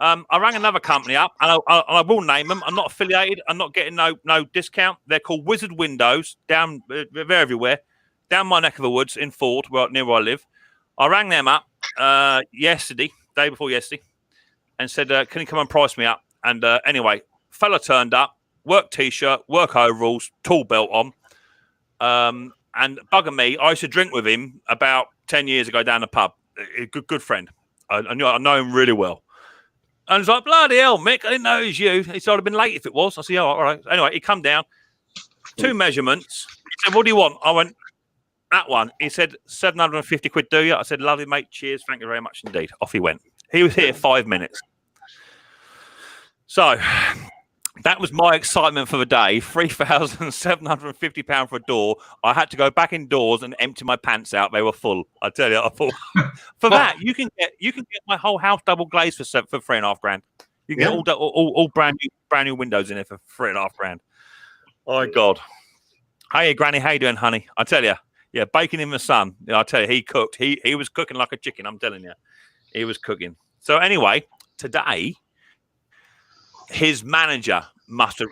I rang another company up, and I will name them. I'm not affiliated. I'm not getting no discount. They're called Wizard Windows. Down, they're everywhere. Down my neck of the woods in Ford, near where I live. I rang them up day before yesterday, and said, "Can you come and price me up?" And anyway, fella turned up, work t-shirt, work overalls, tool belt on, and bugger me. I used to drink with him about 10 years ago down the pub. A good friend. I know him really well. And he's like, bloody hell, Mick, I didn't know it was you. He said, I'd have been late if it was. I said, oh, all right. Anyway, he come down, 2 measurements. He said, what do you want? I went, that one. He said, 750 quid, do you? I said, lovely, mate. Cheers. Thank you very much indeed. Off he went. He was here 5 minutes. So that was my excitement for the day. £3,750 for a door. I had to go back indoors and empty my pants out. They were full. I tell you, I thought for that you can get my whole house double glazed for £3,500. You can get all brand new windows in it for £3,500. Oh God. Hey Granny, how you doing, honey? I tell you, yeah, baking in the sun. I tell you, he cooked. He was cooking like a chicken. I'm telling you, he was cooking. So anyway, today. His manager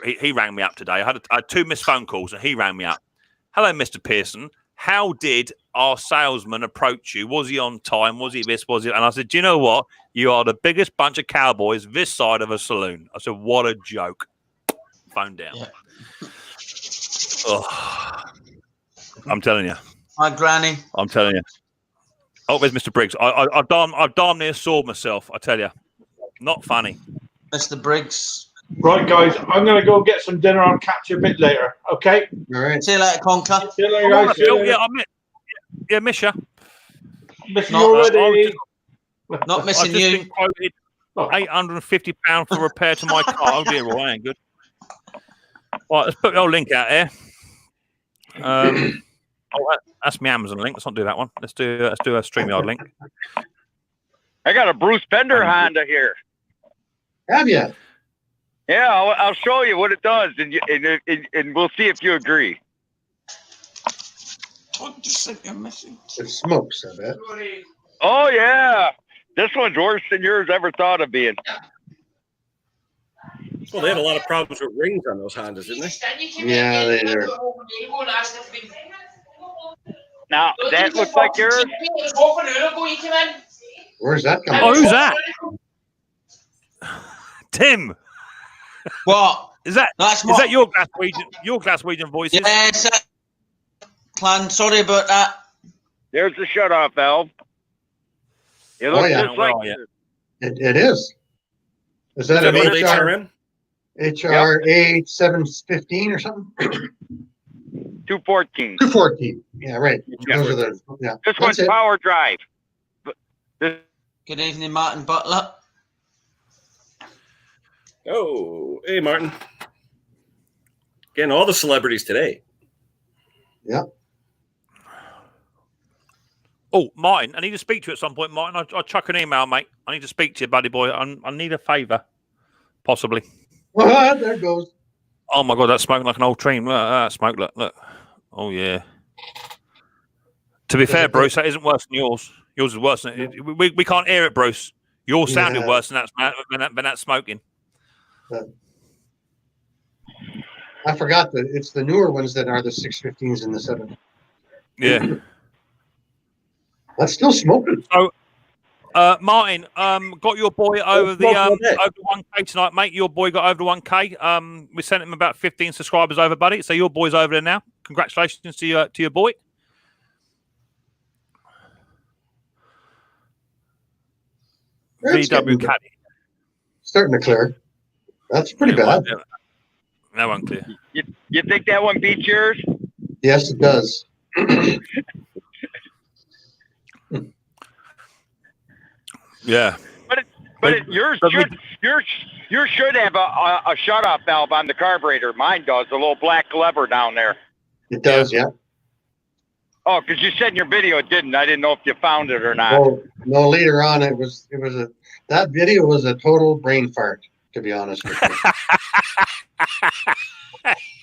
he rang me up today. I had 2 missed phone calls and he rang me up. Hello, Mr. Pearson. How did our salesman approach you? Was he on time? Was he this? Was he? And I said, do you know what? You are the biggest bunch of cowboys this side of a saloon. I said, what a joke. Phone down. Yeah. Oh, I'm telling you. Hi, Granny. I'm telling you. Oh, there's Mr. Briggs. I've darn near sawed myself. I tell you. Not funny. Mr. Briggs. Right, guys, I'm going to go get some dinner. I'll catch you a bit later. Okay? All right. See you later, Conker. See you later, guys. Yeah, miss you. Miss you already. Not missing you. Been quoted £850 for repair to my car. Oh, dear, well, that ain't good. Right, let's put the old link out here. That's my Amazon link. Let's not do that one. Let's do a StreamYard link. I got a Bruce Bender Honda here. Have you? Yeah, I'll show you what it does, and we'll see if you agree. Oh, just sent me a message. It smokes, I bet. Oh, yeah. This one's worse than yours ever thought of being. Well, they had a lot of problems with rings on those Hondas, didn't they? Yeah, they do. Now, that looks like yours. Where's that coming from? Oh, who's that? Tim. What? Is that your Glaswegian voices? Yes, Clan. Sorry about that. There's the shut-off valve. It looks just like it is. Is that an HR 8715 or something? 214. 214. Yeah, right. Those are the, this one's power drive. Good evening, Martin Butler. Oh, hey, Martin. Getting all the celebrities today. Yeah. Oh, Martin, I need to speak to you at some point, Martin. I'll chuck an email, mate. I need to speak to you, buddy boy. I need a favour, possibly. Well, there it goes. Oh, my God, that's smoking like an old tree. Look at that smoke. Look. Oh, yeah. To be fair, Bruce, that isn't worse than yours. Yours is worse than it. We can't hear it, Bruce. Yours sounded worse than that smoking. I forgot that it's the newer ones that are the 615s and the 7. Yeah. That's still smoking. So, Martin, got your boy over the 1K tonight, mate. Your boy got over the 1K. We sent him about 15 subscribers over, buddy. So your boy's over there now. Congratulations to your boy. VW Caddy. Starting to clear. That's pretty bad. That one clear. You think that one beats yours? Yes, it does. Yeah. But yours should have a shut-off valve on the carburetor. Mine does, a little black lever down there. It does, yeah. Oh, because you said in your video it didn't. I didn't know if you found it or not. Oh, no, later on that video was a total brain fart, to be honest with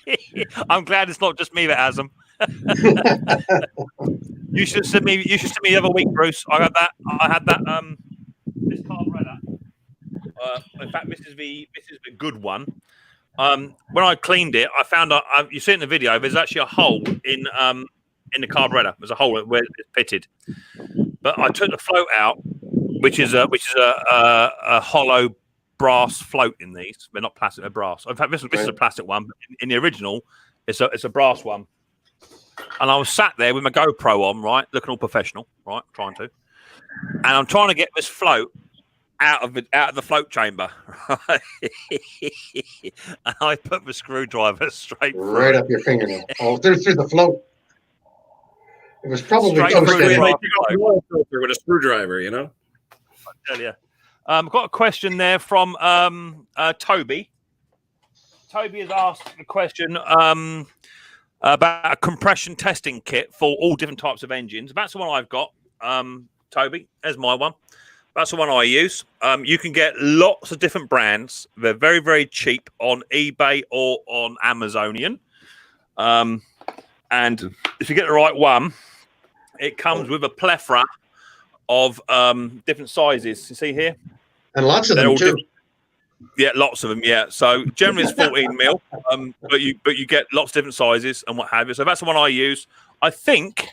you. I'm glad it's not just me that has them. You should send me the other week, Bruce. I had that this car right up. In fact, this is the good one. When I cleaned it, I found you see in the video. There's actually a hole in the carburetor. There's a hole where it's pitted. But I took the float out, which is a hollow brass float in these. They're not plastic; they're brass. In fact, this is a plastic one. But in the original, it's a brass one. And I was sat there with my GoPro on, right, looking all professional, right, trying to, and I'm trying to get this float out of the float chamber, right? And I put the screwdriver straight right through up your fingernail. Oh, through the float. It was probably Straight toasted. through the Like you got an oil filter with a screwdriver, you know. I tell you. I've got a question there from Toby. Toby has asked a question about a compression testing kit for all different types of engines. That's the one I've got, Toby. There's my one. That's the one I use. You can get lots of different brands. They're very, very cheap on eBay or on Amazonian. And if you get the right one, it comes with a plethora of different sizes. You see here? And lots of them too. Yeah, lots of them. Yeah. So generally it's 14 mil, but you get lots of different sizes and what have you. So that's the one I use. I think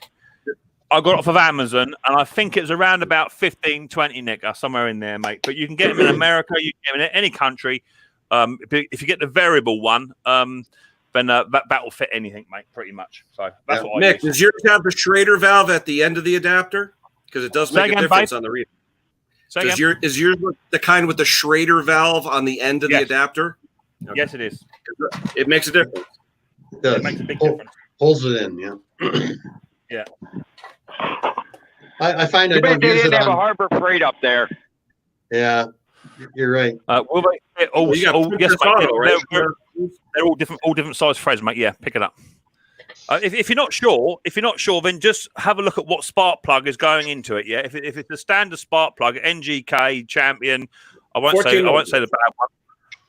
I got it off of Amazon, and I think it's around about 15, 20 nigger, somewhere in there, mate. But you can get them in America, you can get them in any country. If you get the variable one, then that will fit anything, mate, pretty much. So that's what I Mick, use. does yours have the Schrader valve at the end of the adapter? Because it does make a difference on the read. Is yours the kind with the Schrader valve on the end of the adapter? Okay. Yes, it is. It makes a difference. It does. It makes a big difference. Holds it in, yeah. Yeah. I find I They don't use didn't it have a on. Harbor Freight up there. Yeah, you're right. Will they? Yes, mate. They're all different size threads, mate. Yeah, pick it up. If you're not sure, then just have a look at what spark plug is going into it. Yeah, if it's a standard spark plug, NGK Champion, I won't say the bad one.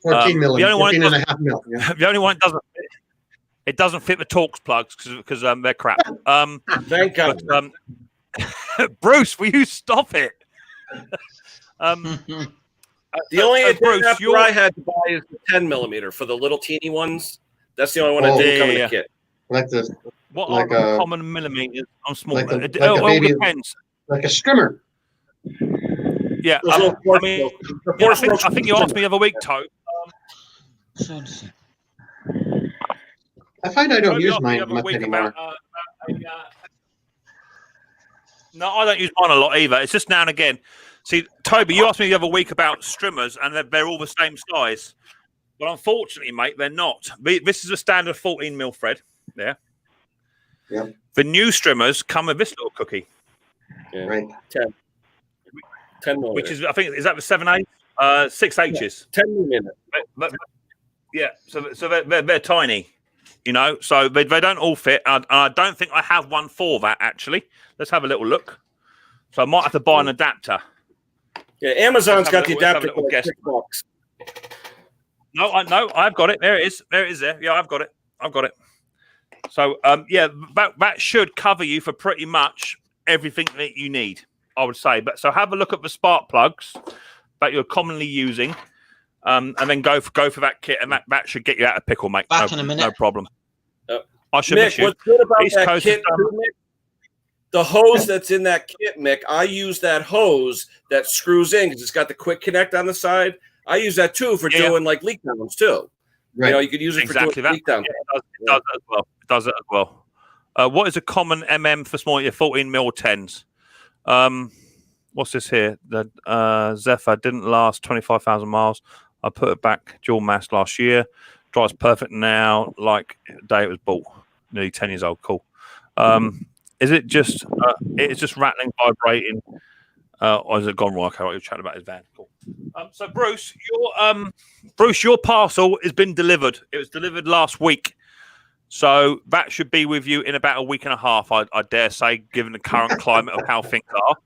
14 mil, the only 14 and a half mil. Yeah. The only one it doesn't fit the Torx plugs because they're crap. Thank God. But, Bruce, will you stop it? The only adapter I had to buy is the 10 millimeter for the little teeny ones. That's the only one I didn't come in the kit. Like the are the common millimeters on small? Like it all depends. Like a strimmer. Yeah, I think you asked me the other week, Toad. I find I don't use mine much anymore. No, I don't use mine a lot either. It's just now and again. See, Toby, you asked me the other week about strimmers, and they're all the same size. But unfortunately, mate, they're not. This is a standard 14 mil thread. Yeah. Yeah. The new strimmers come with this little cookie. Yeah. Right. 10 millimeter. Which is, I think, is that the 7/8? 6/8s. 10 millimeter. Yeah. So they're tiny. You know, so they don't all fit. And I don't think I have one for that, actually. Let's have a little look. So I might have to buy an adapter. Yeah, Amazon's got the adapter for guess. $6. No, I've got it. There it is. There. Yeah, I've got it. So, that should cover you for pretty much everything that you need, I would say. But so have a look at the spark plugs that you're commonly using. And then go for that kit, and that should get you out of pickle, mate. Back in a minute. No problem. I should Mick, miss you. what's good about East that Coast kit, too, Mick? The hose that's in that kit, Mick, I use that hose that screws in because it's got the quick connect on the side. I use that too for doing like leak downs too. Right. You know, you could use it for doing leak downs. Yeah, it does that as well. It does that as well. What is a common MM for small 14 mil 10s? What's this here? The Zephyr didn't last 25,000 miles. I put it back dual mass last year. Drives perfect now, like the day it was bought. Nearly 10 years old. Cool. Is it just it's just rattling, vibrating, or has it gone wrong? Okay, you're chatting about his van. Cool. So Bruce, your parcel has been delivered. It was delivered last week, so that should be with you in about a week and a half. I dare say, given the current climate of how things are.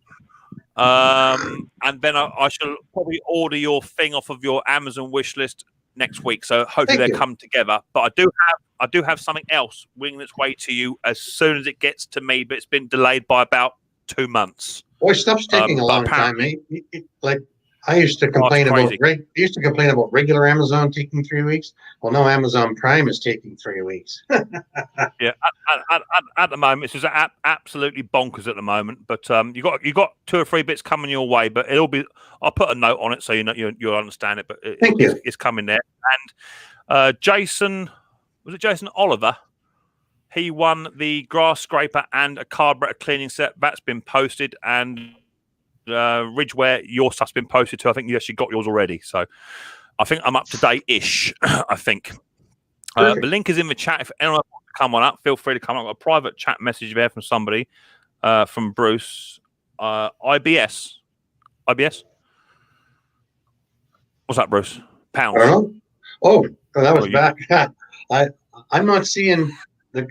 And then I shall probably order your thing off of your Amazon wish list next week. So hopefully they come together. But I do have something else winging its way to you as soon as it gets to me. But it's been delayed by about 2 months. Boy, stuff's taking a long time, mate. Like I used to complain about crazy. regular Amazon taking 3 weeks. Well, now Amazon Prime is taking 3 weeks. Yeah, at the moment, it's just absolutely bonkers at the moment. But you got 2 or 3 bits coming your way. But it'll be. I'll put a note on it so you'll understand it. But it's coming there. And Jason, was it Jason Oliver? He won the grass scraper and a carburetor cleaning set. That's been posted. And Ridgeware, your stuff's been posted too. I think you actually got yours already. So I think I'm up to date-ish. I think. The link is in the chat. If anyone wants to come on up, feel free to come up. I've got a private chat message there from somebody, from Bruce. IBS. What's that, Bruce? Pounds. I don't know. Oh, that was back. I'm not seeing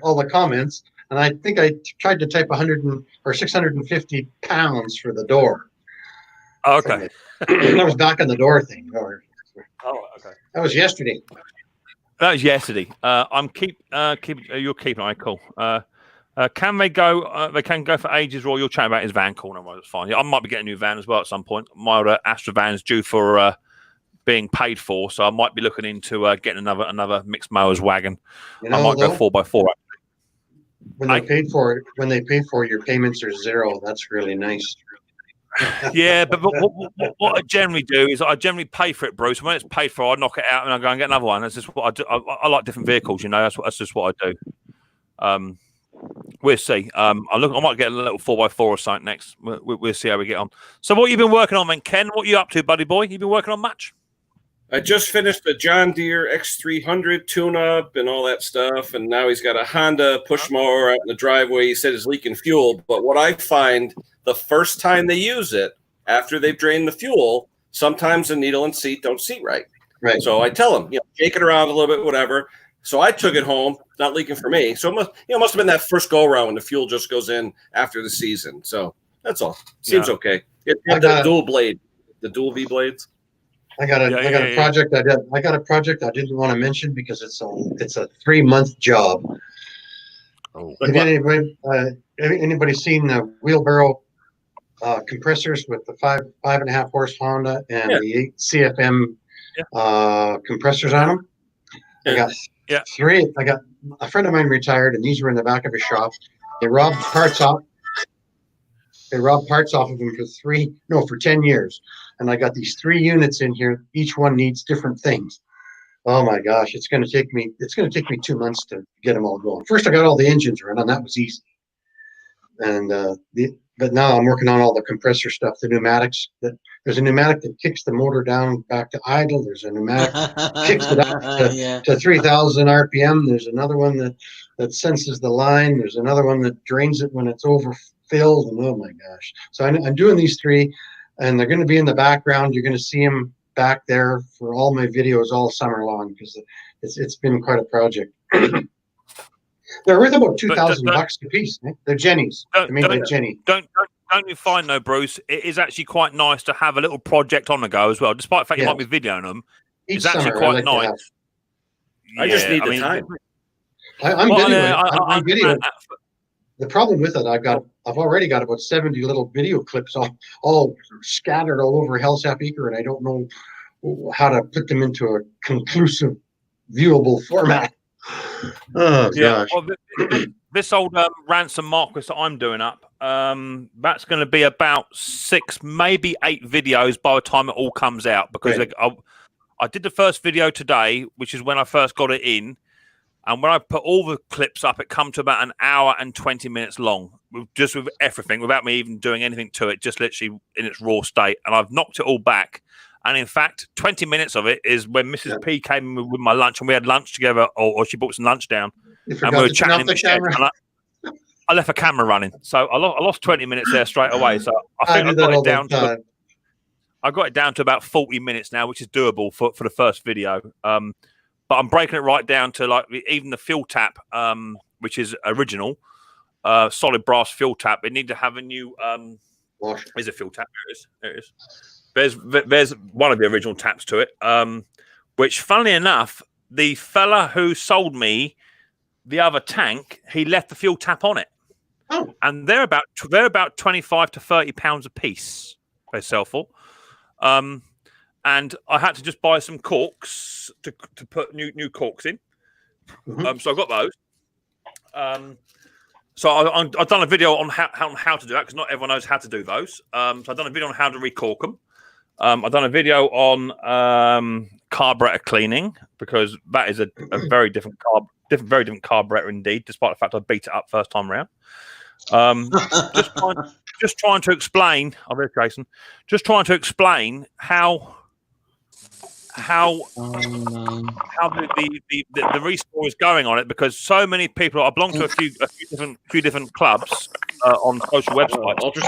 all the comments, and I think I tried to type 650 pounds for the door. Oh, okay. That was back on the door thing. Oh, okay. That was yesterday. That was yesterday. I'm you're keeping eye cool. Can they go? They can go for ages. Roy, you're chatting about his van. Cool, no, that's fine. Yeah, I might be getting a new van as well at some point. My old Astra van's due for being paid for, so I might be looking into getting another mixed mowers wagon. I might go 4x4. When they paid for it, your payments are 0. That's really nice. Yeah, but what I generally do is I generally pay for it, Bruce. When it's paid for, I knock it out and I go and get another one. That's just what I do. I like different vehicles, That's just what I do. We'll see. I might get a little 4x4 or something next. We'll see how we get on. So, what you been working on, then, Ken? What are you up to, buddy boy? You been working on much? I just finished the John Deere X300 tune-up and all that stuff, and now he's got a Honda push mower out in the driveway. He said it's leaking fuel, but what I find the first time they use it, after they've drained the fuel, sometimes the needle and seat don't seat right. Right. So I tell them, shake it around a little bit, whatever. So I took it home, not leaking for me. So it must have been that first go-around when the fuel just goes in after the season. So that's all. Seems okay. It had the dual blade, the dual V blades. I got a project I did. I got a project I didn't want to mention because it's a 3-month job. Oh, have anybody seen the wheelbarrow compressors with the 5.5 horse Honda and the 8 CFM compressors on them? I got 3. I got a friend of mine retired, and these were in the back of his shop. They robbed parts off. They robbed parts off of them for 10 years. And I got these 3 units in here. Each one needs different things. Oh my gosh, it's going to take me 2 months to get them all going. First, I got all the engines running. That was easy. And but now I'm working on all the compressor stuff, the pneumatics. There's a pneumatic that kicks the motor down back to idle. There's a pneumatic that kicks it up to 3,000 RPM. There's another one that senses the line. There's another one that drains it when it's overfilled. And oh my gosh! So I'm doing these 3. And they're going to be in the background. You're going to see them back there for all my videos all summer long because it's been quite a project. They're worth about $2,000 a piece. Eh? They're Jennies. Jenny. Don't you find though, Bruce? It is actually quite nice to have a little project on the go as well. Despite the fact you might be videoing them, it's actually quite nice. I just need the time. I'm videoing. The problem with it, I've already got about 70 little video clips all scattered all over Hellsap Acre, and I don't know how to put them into a conclusive, viewable format. Oh gosh! Well, this old Ransom Marquis that I'm doing up, that's going to be about 6, maybe 8 videos by the time it all comes out because I did the first video today, which is when I first got it in. And when I put all the clips up, it come to about 1 hour and 20 minutes long, just with everything, without me even doing anything to it, just literally in its raw state. And I've knocked it all back. And in fact, 20 minutes of it is when Mrs. P came with my lunch, and we had lunch together, or she brought some lunch down, and we were chatting in the shed. I left a camera running, so I lost 20 minutes there straight away. So I think I got it down to about 40 minutes now, which is doable for the first video. But I'm breaking it right down to even the fuel tap, which is original, solid brass fuel tap. It need to have a new. Is a fuel tap? There it is. There's one of the original taps to it. Which, funnily enough, the fella who sold me the other tank, he left the fuel tap on it. Oh. And they're about 25 to 30 pounds a piece. They sell for. And I had to just buy some corks to put new corks in. So I got those. So I've done a video on how to do that because not everyone knows how to do those. So I've done a video on how to recork them. I've done a video on carburetor cleaning because that is a very different very different carburetor indeed, despite the fact I beat it up first time round. Just trying to explain. I'm with Jason. Just trying to explain how the restore is going on it because so many people. I belong to a few different clubs on social websites,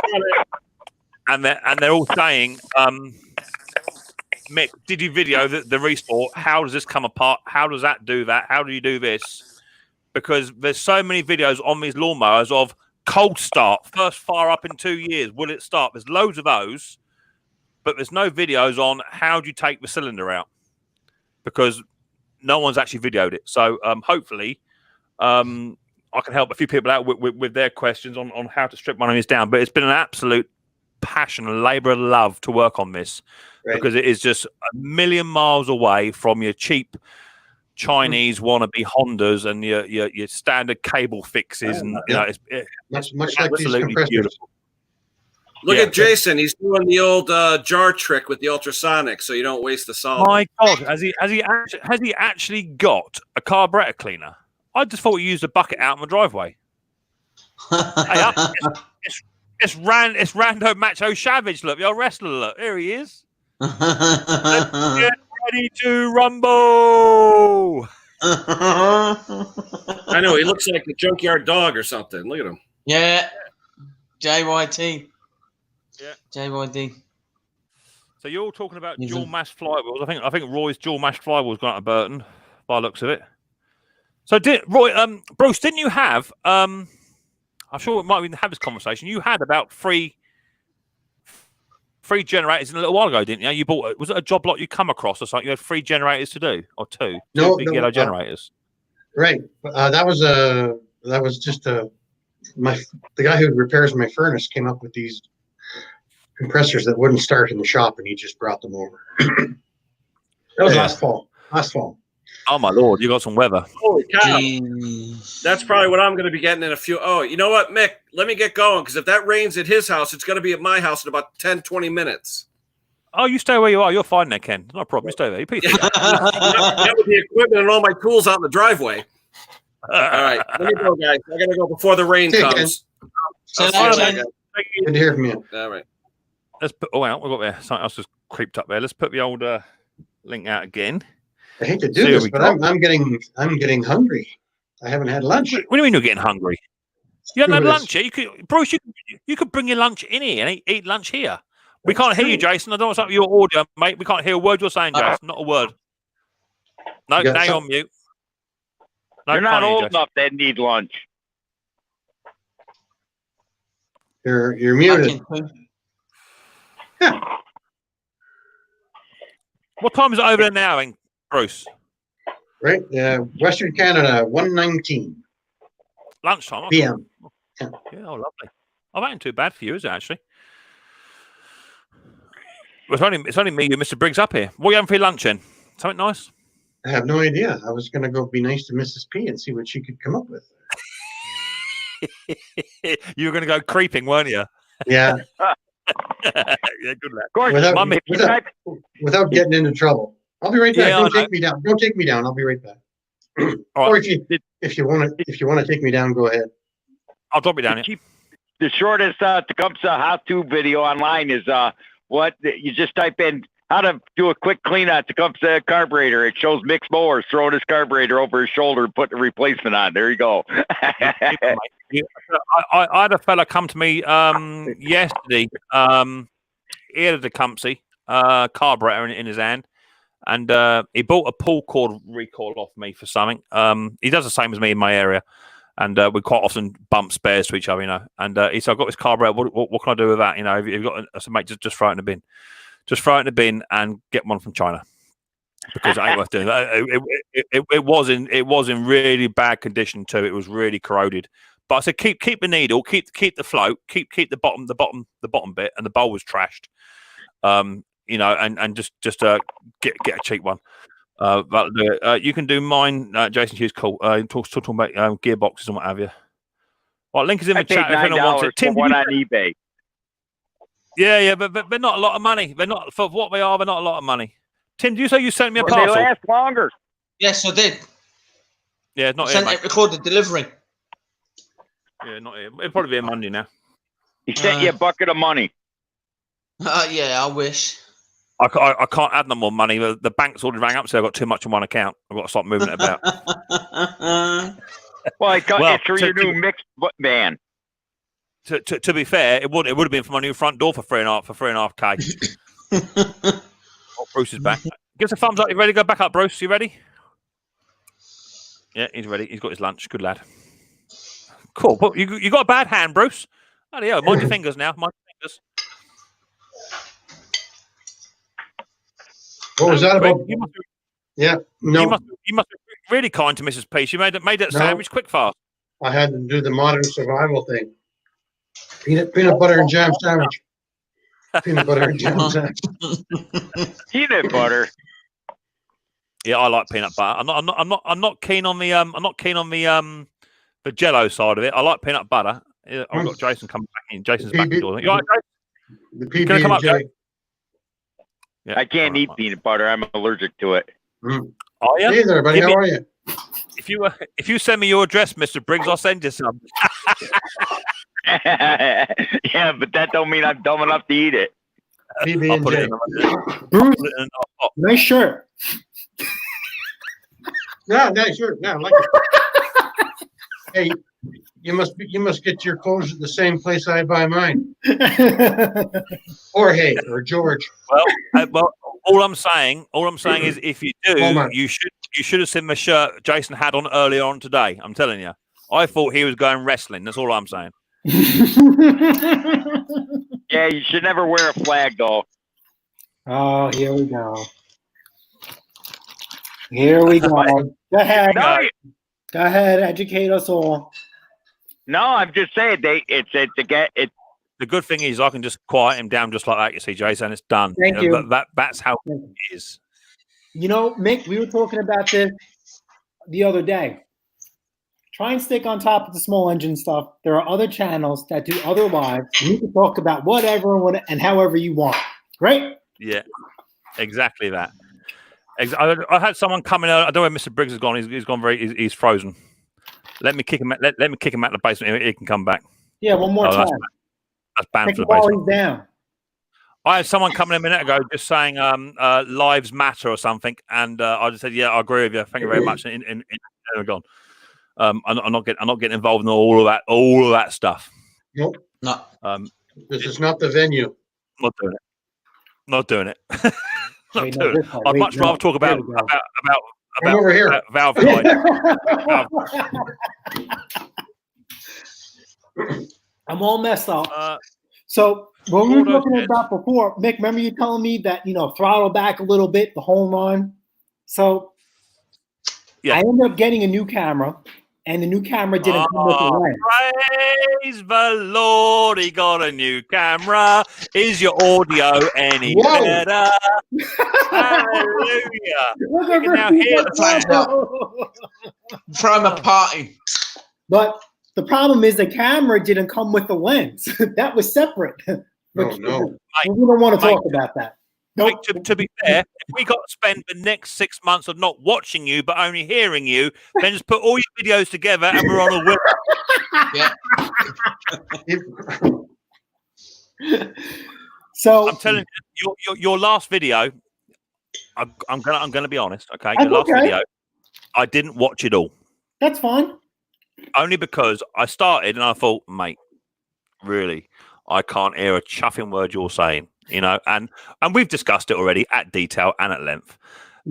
and they're all saying, Mick, did you video the restore? How does this come apart? How does that do that? How do you do this? Because there's so many videos on these lawnmowers of cold start, first fire up in 2 years. Will it start? There's loads of those. But there's no videos on how do you take the cylinder out because no one's actually videoed it. So hopefully I can help a few people out with their questions on how to strip one of these down. But it's been an absolute passion, a labour of love to work on this because it is just a million miles away from your cheap Chinese wannabe Hondas and your standard cable fixes. And you know, it's much like these compressors. Beautiful. Look at Jason. He's doing the old jar trick with the ultrasonic, so you don't waste the solvent. My God, has he actually got a carburetor cleaner? I just thought he used a bucket out in the driveway. Hey, it's Rando Macho Savage. Look, the old wrestler. Look, here he is. Let's get ready to rumble. I know he looks like the junkyard dog or something. Look at him. Yeah, JYT. Yeah. JYD. So you're all talking about dual mash flywheels. I think Roy's dual mash flywheels gone out of Burton by the looks of it. So Bruce, didn't you have I'm sure we might even have this conversation. You had about three generators a little while ago, didn't you? You bought was it a job lot you come across or something? You had 3 generators to do or two big yellow generators. Right. That was just the guy who repairs my furnace came up with these compressors that wouldn't start in the shop, and he just brought them over. That was last fall. Oh my Lord, you got some weather. Holy cow! That's probably what I'm going to be getting in a few. Oh, you know what, Mick? Let me get going because if that rains at his house, it's going to be at my house in about 10-20 minutes. Oh, you stay where you are. You're fine there, Ken. No problem. You stay there. You peace. That with the equipment and all my tools out in the driveway. All right, let me go, guys. I got to go before the rain comes. Good to hear from you. All right. Let's put. Oh, well, we've got there. Something else just creeped up there. Let's put the old link out again. I hate to do this, but I'm getting hungry. I haven't had lunch. What do you mean you're getting hungry? You haven't had lunch yet? You could, Bruce. You could bring your lunch in here and eat lunch here. We can't hear you, Jason. I don't know what's up with your audio, mate. We can't hear a word you're saying, Jason. Not a word. No, now you're on mute. No, you're not old enough to need lunch. You're muted. Yeah. What time is it over there now, Bruce? Right, Western Canada, 1:19. Lunchtime. PM. Yeah, oh, lovely. Oh, that ain't too bad for you, is it, actually? It's only me and Mr. Briggs up here. What are you having for your lunch, then? Something nice? I have no idea. I was going to go be nice to Mrs. P and see what she could come up with. You were going to go creeping, weren't you? Yeah. Yeah, good luck. Of course, without getting into trouble. I'll be right back. Don't take me down. Don't take me down. I'll be right back. Or if you want to take me down, go ahead. I'll drop you down. The shortest Tecumseh how-to video online is what you just type in how to do a quick clean on Tecumseh carburetor. It shows Mick's Mowers throwing his carburetor over his shoulder and putting a replacement on. There you go. I had a fella come to me yesterday. He had a Tecumseh carburetor in his hand, and he bought a pull cord recoil off me for something. He does the same as me in my area, and we quite often bump spares to each other, you know. And he said, "I've got this carburetor. What can I do with that? You know, if you've got," I said, "Mate, just throw it in the bin. Just throw it in the bin and get one from China." Because it ain't worth doing that. It was in really bad condition too. It was really corroded. But I said, keep the needle, keep the float, keep the bottom bit, and the bowl was trashed. you know, and just get a cheap one. But you can do mine, Jason Hughes. Cool. Talking about gearboxes and what have you. Well, link is in the chat if anyone wants it. Tim, for one on eBay. Yeah, but they're not a lot of money. They're not for what they are. They're not a lot of money. Tim, do you say you sent me a They parcel? last longer. Yes, I did. Yeah, not here, Sent mate. it recorded delivery. Yeah, not here. It'll probably be a Monday now. He sent you a bucket of money. Yeah, I wish. I can't add no more money. The bank's already rang up, so I've got too much on one account. I've got to start moving it about. Well, it's for your new mixed van. To be fair, it would have been for my new front door for 3.5K. Oh, Bruce is back. Give us a thumbs up. You ready to go back up, Bruce? You ready? Yeah, he's ready. He's got his lunch. Good lad. Cool. But you got a bad hand, Bruce. Oh, yeah. Mind your fingers now. Mind your fingers. What was that about? You must be really kind to Mrs. Peace. You made that sandwich quick fast. I had to do the modern survival thing. Peanut butter and jam sandwich. Peanut butter and jam sandwich. Peanut butter. Yeah, I like peanut butter. I'm not keen on the Jello side of it. I like peanut butter. Yeah, I've got Jason coming back in. Jason's back in the door. You all right, Jason? The PB Gonna come up, J. Yeah, I can't eat peanut butter. I'm allergic to it. Oh yeah. Hey there, buddy. How are you? If you send me your address, Mr. Briggs, I'll send you some. Yeah, but that don't mean I'm dumb enough to eat it. PB and J. Bruce, nice shirt. Yeah, nice shirt. Yeah, I like it. Hey, you must get your clothes at the same place I buy mine. Jorge or George. Well, all I'm saying is, if you do, you should have seen the shirt Jason had on earlier on today. I'm telling you, I thought he was going wrestling. That's all I'm saying. Yeah, you should never wear a flag, though. Oh, here we go. Here we go. Go ahead. Go ahead. Educate us all. No, I'm just saying it's The good thing is I can just quiet him down just like that. You see, Jason, it's done. Thank you. That's how it is. You know, Mick, we were talking about this the other day. Try and stick on top of the small engine stuff. There are other channels that do other lives. You can talk about whatever and however you want. Right? Yeah, exactly that. I had someone coming out. I don't know where Mr. Briggs has gone. He's gone he's frozen. Let me kick him. Let me kick him out of the basement. He can come back. Yeah, one more time. That's banned for the basement. Down. I had someone coming a minute ago just saying lives matter or something, and I just said, yeah, I agree with you. Thank you very much. And they're gone. I'm not getting involved in all of that stuff. Nope. No. This is not the venue. Not doing it. I'd much rather talk about over here. Valve. I'm all messed up. So what we were talking about before, Mick, remember you telling me that, throttle back a little bit, the whole nine? So I ended up getting a new camera, and the new camera didn't come with the lens. Praise the Lord, he got a new camera. Is your audio any better? Hallelujah. You can now hear the from a party. But the problem is the camera didn't come with the lens. That was separate. No. We don't want to talk about that. Nope. To be fair, if we got to spend the next 6 months of not watching you but only hearing you, then just put all your videos together and we're on a winner. Yeah. So I'm telling you, your last video. I'm gonna be honest. Okay, your last video, I didn't watch it all. That's fine. Only because I started and I thought, mate, really, I can't hear a chuffing word you're saying. And we've discussed it already at detail and at length.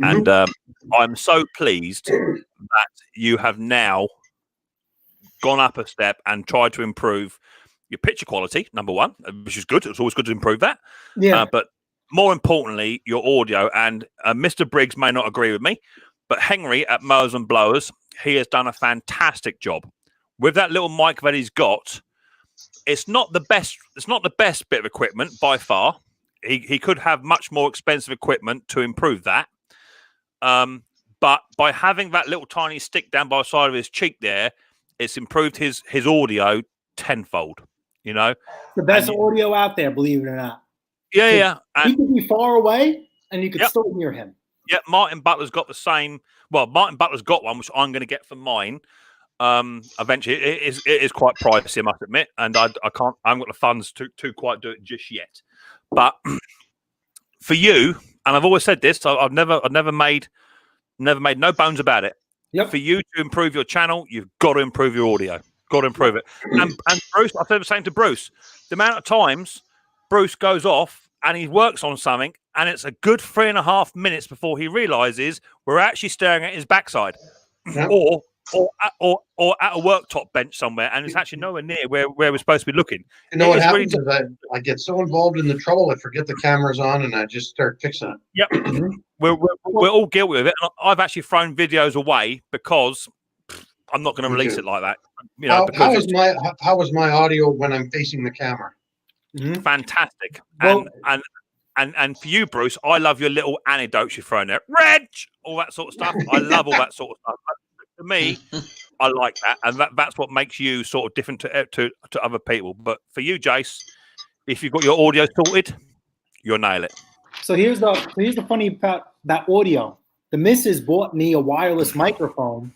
And I'm so pleased that you have now gone up a step and tried to improve your picture quality, number one, which is good. It's always good to improve that. Yeah. But more importantly, your audio. And Mr. Briggs may not agree with me, but Henry at Mowers and Blowers, he has done a fantastic job. With that little mic that he's got, it's not the best bit of equipment by far. he could have much more expensive equipment to improve that. But by having that little tiny stick down by the side of his cheek there, it's improved his audio tenfold. You know, the best audio out there, believe it or not. Yeah. He could be far away, and you could still hear him. Yeah, Martin Butler's got the same. Well, Martin Butler's got one, which I'm going to get for mine. Eventually, it is quite pricey, I must admit, and I haven't got the funds to quite do it just yet. But for you, and I've always said this, so I've never made no bones about it. Yep. For you to improve your channel, you've got to improve your audio. Got to improve it. And Bruce, I said the same to Bruce. The amount of times Bruce goes off and he works on something, and it's a good 3.5 minutes before he realizes we're actually staring at his backside, or at a worktop bench somewhere, and it's actually nowhere near where we're supposed to be looking. You know what happens is I get so involved in the trouble, I forget the camera's on, and I just start fixing it. Yep. We're all guilty of it. And I've actually thrown videos away because I'm not going to release it like that. You know, how was my audio when I'm facing the camera? Fantastic. And for you, Bruce, I love your little anecdotes you throw in there. Reg! All that sort of stuff. I love all that sort of stuff. But to me, I like that. And that's what makes you sort of different to other people. But for you, Jace, if you've got your audio sorted, you'll nail it. So here's the funny part about audio. The missus bought me a wireless microphone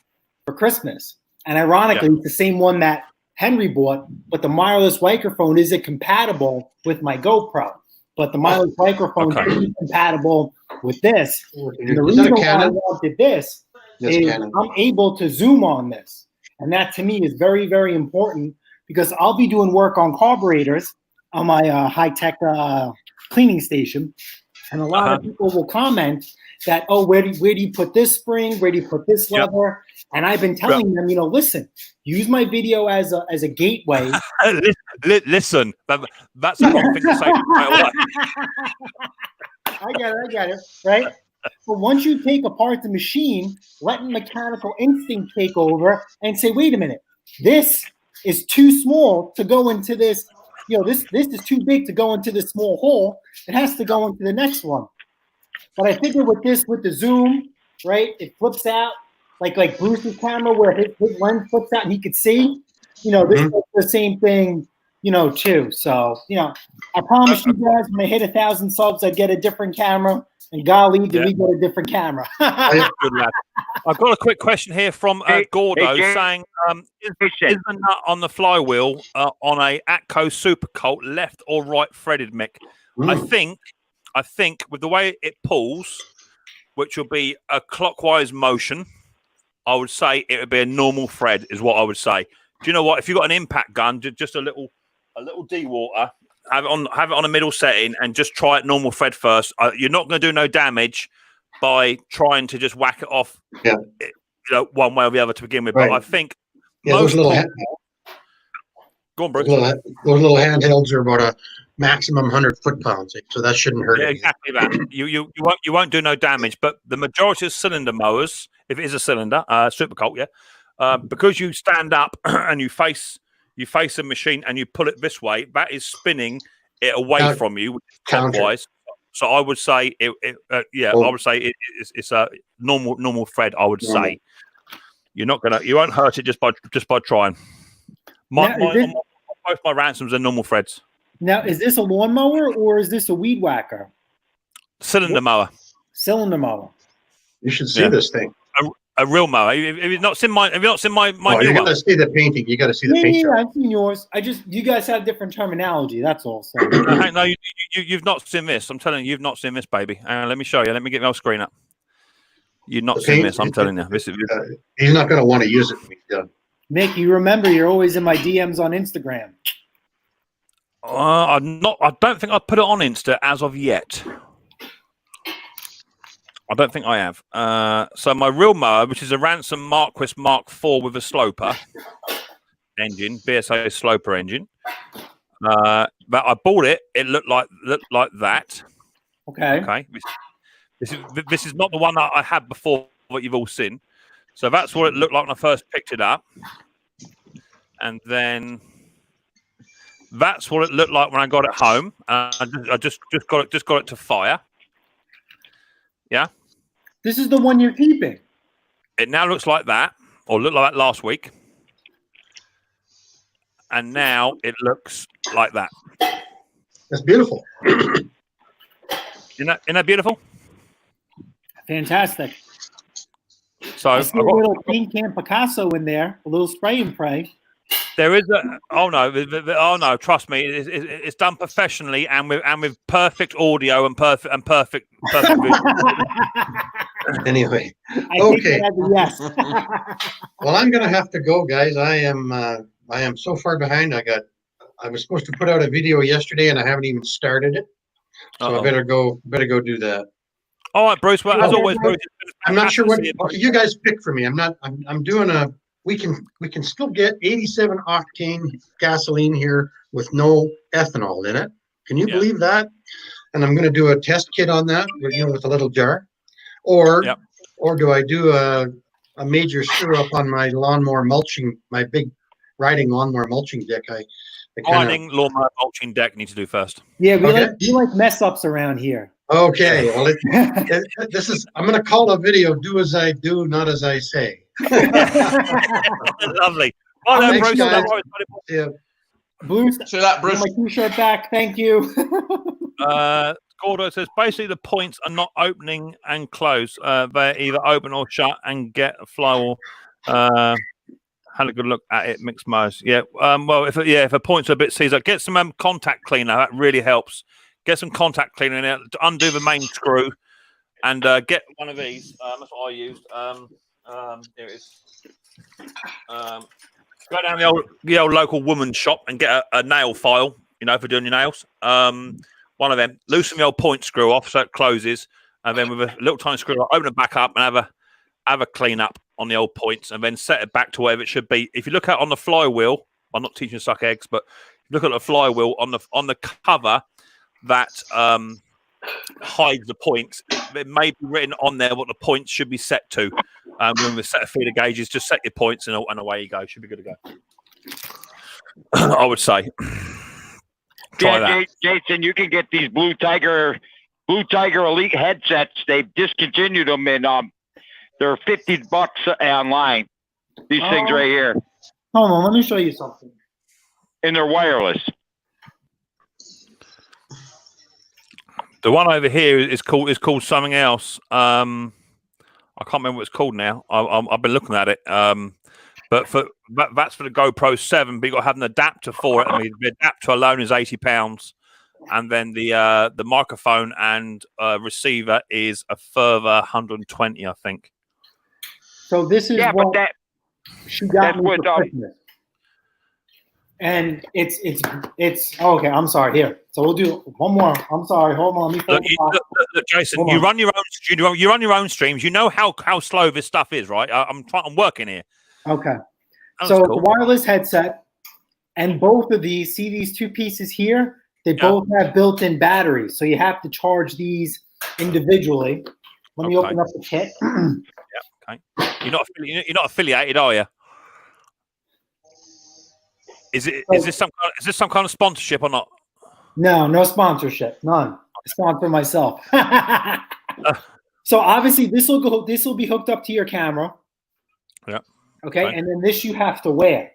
for Christmas. And ironically, it's the same one that Henry bought, but the wireless microphone isn't compatible with my GoPro. But the wireless microphone is compatible with this. And the reason why I wanted this is I'm able to zoom on this. And that to me is very, very important because I'll be doing work on carburetors on my high-tech cleaning station. And a lot of people will comment that, oh, where do you put this spring? Where do you put this lever? And I've been telling them, listen, use my video as a gateway. Listen, that's the wrong thing to say. I get it, right? But once you take apart the machine, let mechanical instinct take over and say, wait a minute, this is too small to go into this. This is too big to go into this small hole. It has to go into the next one. But I figure with the zoom, right, it flips out like Bruce's camera where his lens flips out and he could see. This is the same thing, too. So, I promise you guys, when I hit 1,000 subs, I get a different camera. And golly, we get a different camera. Good lad. I've got a quick question here from Gordo saying, is the nut on the flywheel on a Atco Super Colt left or right threaded, Mick? I think with the way it pulls, which will be a clockwise motion, I would say it would be a normal thread, is what I would say. Do you know what? If you've got an impact gun, just a little dewater, have it on a middle setting and just try it normal thread first. You're not going to do no damage by trying to just whack it off one way or the other to begin with. But I think those little go on, Bruce. Those little handhelds are about a maximum 100 foot-pounds, so that shouldn't hurt. Yeah, exactly that. You won't do no damage. But the majority of cylinder mowers, if it is a cylinder, Super Colt, because you stand up and you face a machine and you pull it this way, that is spinning it away from you clockwise. So I would say I would say it's a normal thread. I would say you won't hurt it just by trying. Both my ransoms are normal threads. Now, is this a lawnmower or is this a weed whacker? Cylinder mower. Cylinder mower. You should see this thing. A real mower. Have you not seen my new one? You got to see the painting. You got to see the paint. Yeah, I've seen yours. You guys have different terminology. That's all. So. No, you've not seen this. I'm telling you, you've not seen this, baby. Let me show you. Let me get my screen up. You've not seen this. I'm telling you. He's not going to want to use it when he's done. Mick, you remember you're always in my DMs on Instagram. I'm not. I don't think I've put it on Insta as of yet. I don't think I have. So my real mower, which is a Ransom Marquis Mark IV with a sloper engine, BSA sloper engine. But I bought it. It looked like that. Okay. This is not the one that I had before that you've all seen. So that's what it looked like when I first picked it up. And then That's what it looked like when I got it home. I just got it to fire. Yeah. This is the one you're keeping. It now looks like that, or looked like that last week, and now it looks like that. That's beautiful. Isn't that beautiful? Fantastic. So I see a little paint can Picasso in there, a little spray and pray. There is a oh no, trust me, it's done professionally and with perfect audio and perfect visual. Anyway, okay. Yes. Well, I'm gonna have to go, guys. I am so far behind. I was supposed to put out a video yesterday and I haven't even started it. So I better go do that. All right, Bruce. Well, as always, Bruce, I'm not sure what you guys pick for me. I'm doing a. We can still get 87 octane gasoline here with no ethanol in it. Can you believe that? And I'm going to do a test kit on that, with a little jar, or do I do a major screw up on my lawnmower mulching, my big riding lawnmower mulching deck? Riding lawnmower mulching deck needs to do first. Yeah, we like mess ups around here. Okay, well, this is. I'm going to call a video. Do as I do, not as I say. Lovely. Thanks, Bruce. guys. Yeah. Bruce, so that Bruce. My t-shirt back. Thank you. Gordo says basically the points are not opening and close. They're either open or shut and get a flow. Had a good look at it, mixed Mowers. Yeah. Well, if a points are a bit seized up, get some contact cleaner. That really helps. Get some contact cleaner in there to undo the main screw, and get one of these. That's what I used. Here it is. Go down the old local woman's shop and get a nail file. For doing your nails. One of them. Loosen the old point screw off so it closes, and then with a little tiny screw, open it back up and have a clean up on the old points, and then set it back to wherever it should be. If you look at on the flywheel, I'm not teaching you to suck eggs, but look at the flywheel on the cover that hides the points. It may be written on there what the points should be set to. When we set a feeder gauges, just set your points and away you go. Should be good to go. I would say. Try that. Jason, you can get these Blue Tiger Elite headsets. They've discontinued them, and they're $50 online. These things right here. Hold on, let me show you something. And they're wireless. The one over here is called something else. I can't remember what it's called now. I've been looking at it. But that's for the GoPro 7. But you got to have an adapter for it. I mean, the adapter alone is £80, and then the microphone and receiver is a further 120, I think. So this is what she got me for Christmas. And it's okay. I'm sorry. Here, so we'll do one more. I'm sorry. Hold on. Look, Jason, you run your own streams. You know how slow this stuff is, right? I'm working here. Okay. So cool. It's a wireless headset, and both of these. See these two pieces here? They both have built-in batteries, so you have to charge these individually. Let me open up the kit. Okay. You're not affiliated, are you? Is this some kind of sponsorship or not? No sponsorship, none. I sponsor myself. So obviously this will be hooked up to your camera. Yeah. Okay, and then this you have to wear.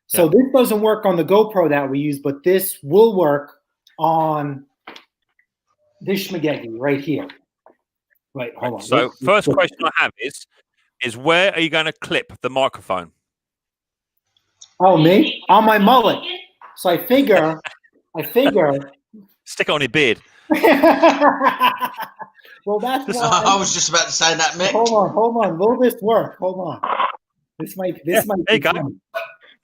So this doesn't work on the GoPro that we use, but this will work on this schmagegi right here. Right, hold on. So first question I have is where are you going to clip the microphone? Oh, me? On my mullet. So I figure. Stick it on your beard. Well, that's why. I was just about to say that, Mick. Hold on. Will this work? Hold on. This might. There you go.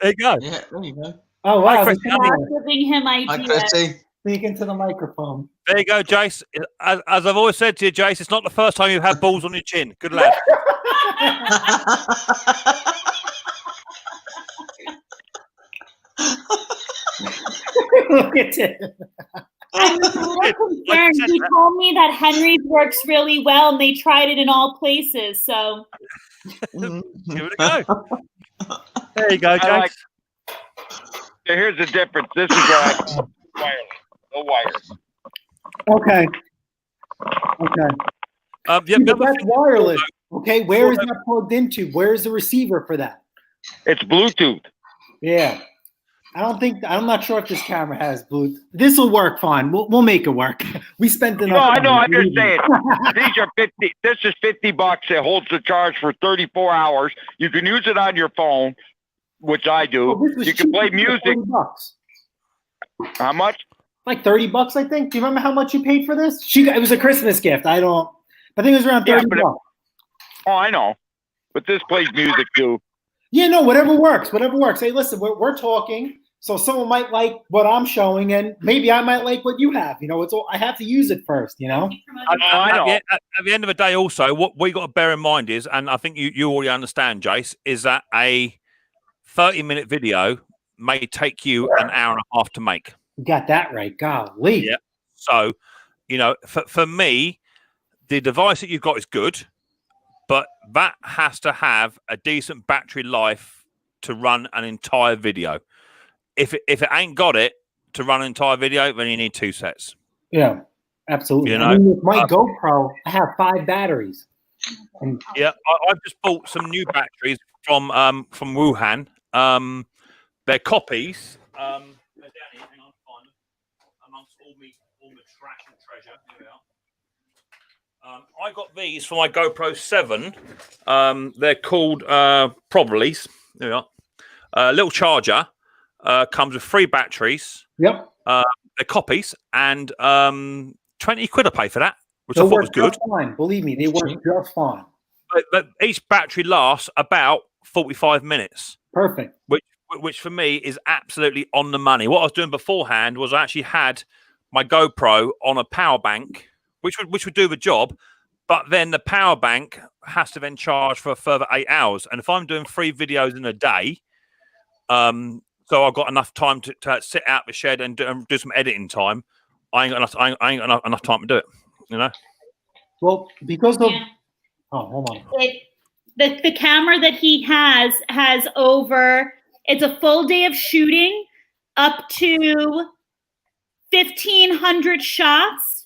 There you go. Yeah, there you go. Oh wow! Giving him ideas. Speaking to the microphone. There you go, Jace. As I've always said to you, Jace, it's not the first time you've had balls on your chin. Good lad. Look at it. I was a little concerned. He told me that Henry's works really well, and they tried it in all places. So give it a go. There you go, Jace. here's the difference. This is what wireless, no wires. Okay. Yeah, See, but that's wireless. Okay, where is that plugged into? Where's the receiver for that? It's Bluetooth. Yeah. I'm not sure if this camera has Bluetooth. This will work fine. We'll make it work. We spent enough. No, I know. I understand. These are 50. This is $50. It holds the charge for 34 hours. You can use it on your phone, which I do. You can play music. $30. How much? Like $30, I think. Do you remember how much you paid for this? It was a Christmas gift. I think it was around $30. Oh, I know. But this plays music too. Yeah, no, whatever works. Hey, listen, we're talking, so someone might like what I'm showing, and maybe I might like what you have. It's all I have to use it first. I know. At the end of the day, also, what we got to bear in mind is, and I think you already understand, Jace, is that a 30-minute video may take you an hour and a half to make. You got that right, golly. Yeah. So, for me, the device that you've got is good. But that has to have a decent battery life to run an entire video. If it ain't got it to run an entire video, then you need 2 sets. Yeah, absolutely. With my GoPro, I have 5 batteries. Yeah, I've just bought some new batteries from Wuhan. They're copies. They're down here. Hang on, find them amongst all my trash and treasure. Here we are. I got these for my GoPro 7. They're called Probablys. There we are. Little charger. Comes with 3 batteries. Yep. They're copies, and 20 quid I pay for that, which They I thought was good. Fine. Believe me, they work just fine. But each battery lasts about 45 minutes. Perfect. Which for me is absolutely on the money. What I was doing beforehand was I actually had my GoPro on a power bank, which would do the job, but then the power bank has to then charge for a further 8 hours. And if I'm doing 3 videos in a day, so I've got enough time to sit out the shed and do some editing time, I ain't got enough time to do it. Well, because of hold on. The camera that he has over. It's a full day of shooting, up to 1,500 shots.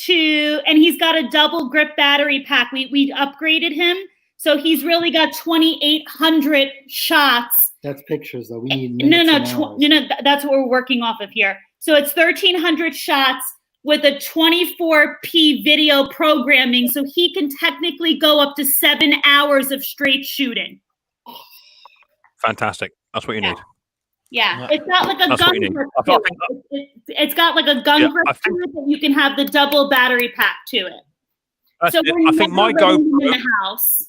And he's got a double grip battery pack. We upgraded him, so he's really got 2,800 shots. That's pictures though. We need no. That's what we're working off of here. So it's 1,300 shots with a 24p video programming, so he can technically go up to 7 hours of straight shooting. Fantastic. That's what you need. Yeah, it's got like a gun grip to it. It's got like a gun grip to it that you can have the double battery pack to it. So I think my GoPro in the house.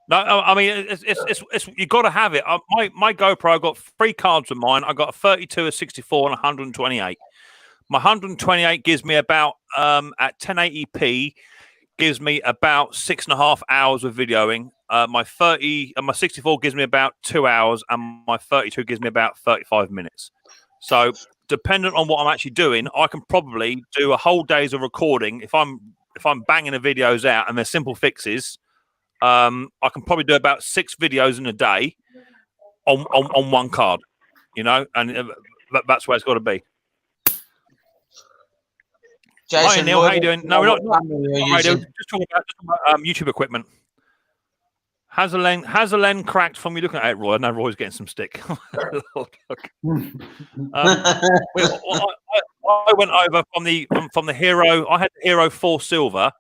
No, I mean it's you got to have it. My GoPro, I got 3 cards of mine. I got a 32, a 64, and 128. My 128 gives me about at 1080p gives me about 6.5 hours of videoing. My 64 gives me about 2 hours, and my 32 gives me about 35 minutes. So, dependent on what I'm actually doing, I can probably do a whole day's of recording. If I'm banging the videos out and they're simple fixes, I can probably do about 6 videos in a day on one card. And that's where it's got to be. Jason, hi Neil, how you doing? No, we're not. Just talking about YouTube equipment. Has the lens cracked from you looking at it, Roy? I know Roy's getting some stick. I went over from the Hero. I had the Hero 4 Silver,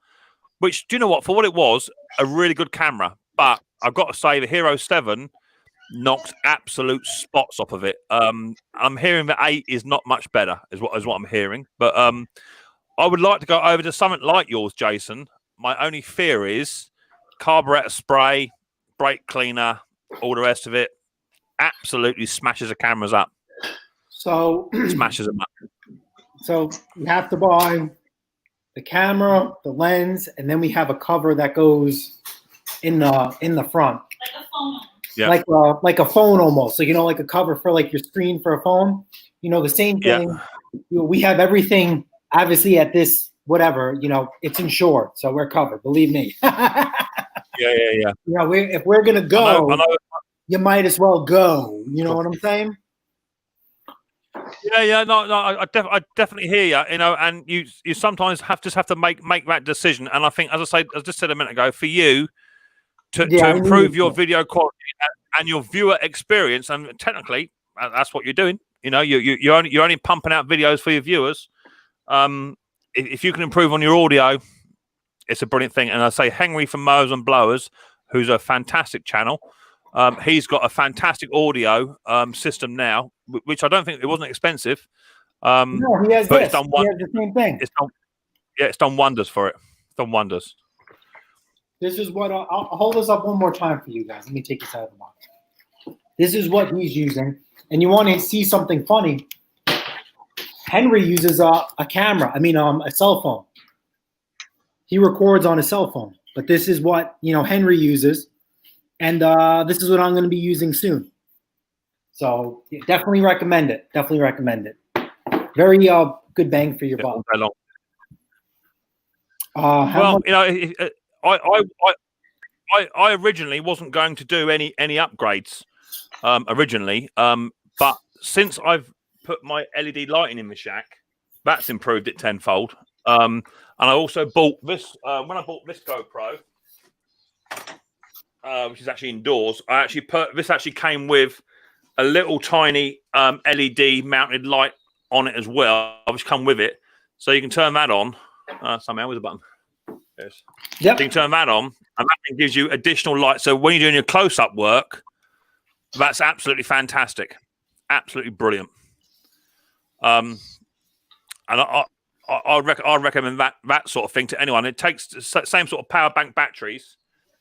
which, do you know what? For what it was, a really good camera. But I've got to say, the Hero 7 knocked absolute spots off of it. I'm hearing that 8 is not much better, is what I'm hearing. But I would like to go over to something like yours, Jason. My only fear is carburetor spray, brake cleaner, all the rest of it absolutely smashes the cameras up. So smashes them up. So you have to buy the camera, the lens, and then we have a cover that goes in the front. Like a phone. Yeah. Like a phone almost. So like a cover for like your screen for a phone. The same thing. Yeah. We have everything obviously at this whatever, it's insured, so we're covered. Believe me. Yeah. If we're gonna go, I know. You might as well go. You know what I'm saying? Yeah. No. I definitely hear you. You know, and you sometimes have to make that decision. And I think, as I just said a minute ago, for you to improve your video quality and your viewer experience, and technically that's what you're doing. You know, you're only pumping out videos for your viewers. If you can improve on your audio, it's a brilliant thing. And I say Henry from Mowers and Blowers, who's a fantastic channel. He's got a fantastic audio system now, which I don't think it wasn't expensive. No, he has but this. He has the same thing. It's done wonders for it. It's done wonders. This is what I'll hold this up one more time for you guys. Let me take this out of the box. This is what he's using, and you want to see something funny. Henry uses a camera. I mean, a cell phone. He records on a cell phone, but this is what Henry uses, and this is what I'm going to be using soon. So yeah, definitely recommend it. Definitely recommend it. Very good bang for your buck. Well, I originally wasn't going to do any upgrades originally, but since I've put my LED lighting in the shack, that's improved it tenfold. And I also bought this when I bought this GoPro, which is actually indoors. This actually came with a little tiny LED mounted light on it as well, which come with it, so you can turn that on. Somehow, with a button. Yes. Yep. So you can turn that on, and that gives you additional light. So when you're doing your close-up work, that's absolutely fantastic, absolutely brilliant. And I recommend that sort of thing to anyone. It takes the same sort of power bank batteries,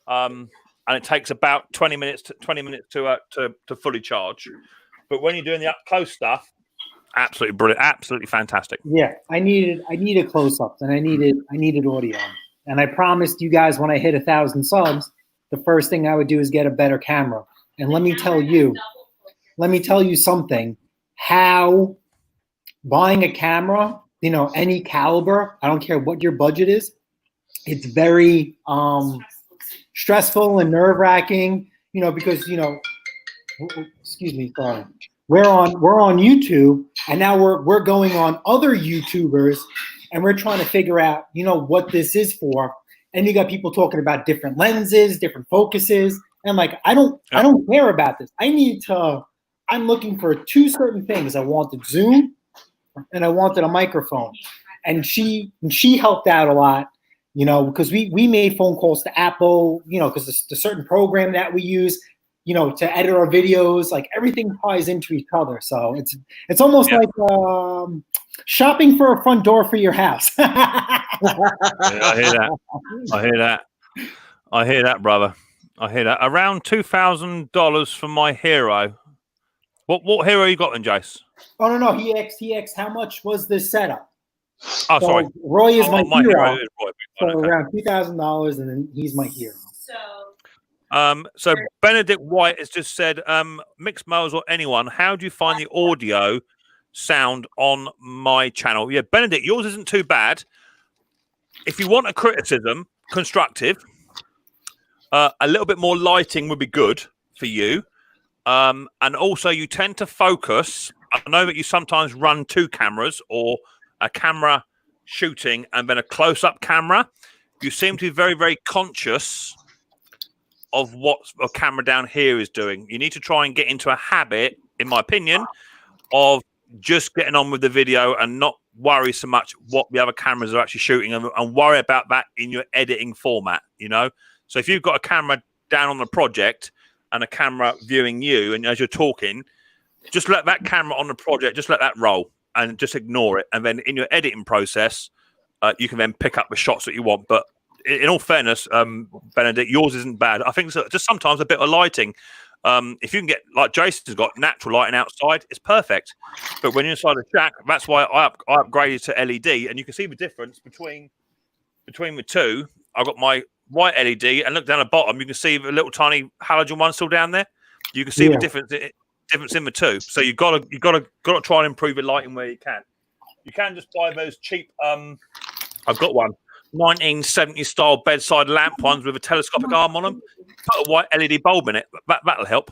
and it takes about 20 minutes to fully charge. But when you're doing the up close stuff, absolutely brilliant, absolutely fantastic. Yeah, I needed close-ups, and I needed audio. And I promised you guys when I hit 1,000 subs, the first thing I would do is get a better camera. And let me tell you something. How buying a camera, any caliber, I don't care what your budget is, it's very stressful and nerve-wracking, because excuse me, sorry. We're on YouTube, and now we're going on other YouTubers, and we're trying to figure out, what this is for. And you got people talking about different lenses, different focuses, and like I don't care about this. I'm looking for two certain things. I wanted zoom, and I wanted a microphone, and she helped out a lot, because we made phone calls to Apple, because the certain program that we use, to edit our videos, like everything ties into each other. So it's almost like shopping for a front door for your house. I hear that, brother. I hear that. Around $2,000 for my hero. What hero you got then, Jace? Oh no, he asked how much was this setup? Oh, sorry. Roy is my hero. Is Roy. So around $2,000, and then he's my hero. So Benedict White has just said, Mixed Mowers or anyone, how do you find the audio sound on my channel? Yeah, Benedict, yours isn't too bad. If you want a criticism, constructive, a little bit more lighting would be good for you. And also you tend to focus. I know that you sometimes run two cameras, or a camera shooting and then a close-up camera. You seem to be very, very conscious of what a camera down here is doing. You need to try and get into a habit, in my opinion, of just getting on with the video and not worry so much what the other cameras are actually shooting, and worry about that in your editing format, So if you've got a camera down on the project and a camera viewing you, and as you're talking, just let that camera on the project, just let that roll and just ignore it. And then in your editing process, you can then pick up the shots that you want. But in all fairness, Benedict, yours isn't bad. I think it's just sometimes a bit of lighting. If you can get, like Jason's got, natural lighting outside, it's perfect. But when you're inside a shack, that's why I upgraded to LED, and you can see the difference between the two. I've got my white LED, and look down the bottom, you can see the little tiny halogen one still down there. You can see the difference in the two. So you got to try and improve your lighting where you can. You can just buy those cheap. I've got one. 1970s style bedside lamp ones with a telescopic arm on them. Put a white LED bulb in it. That'll help.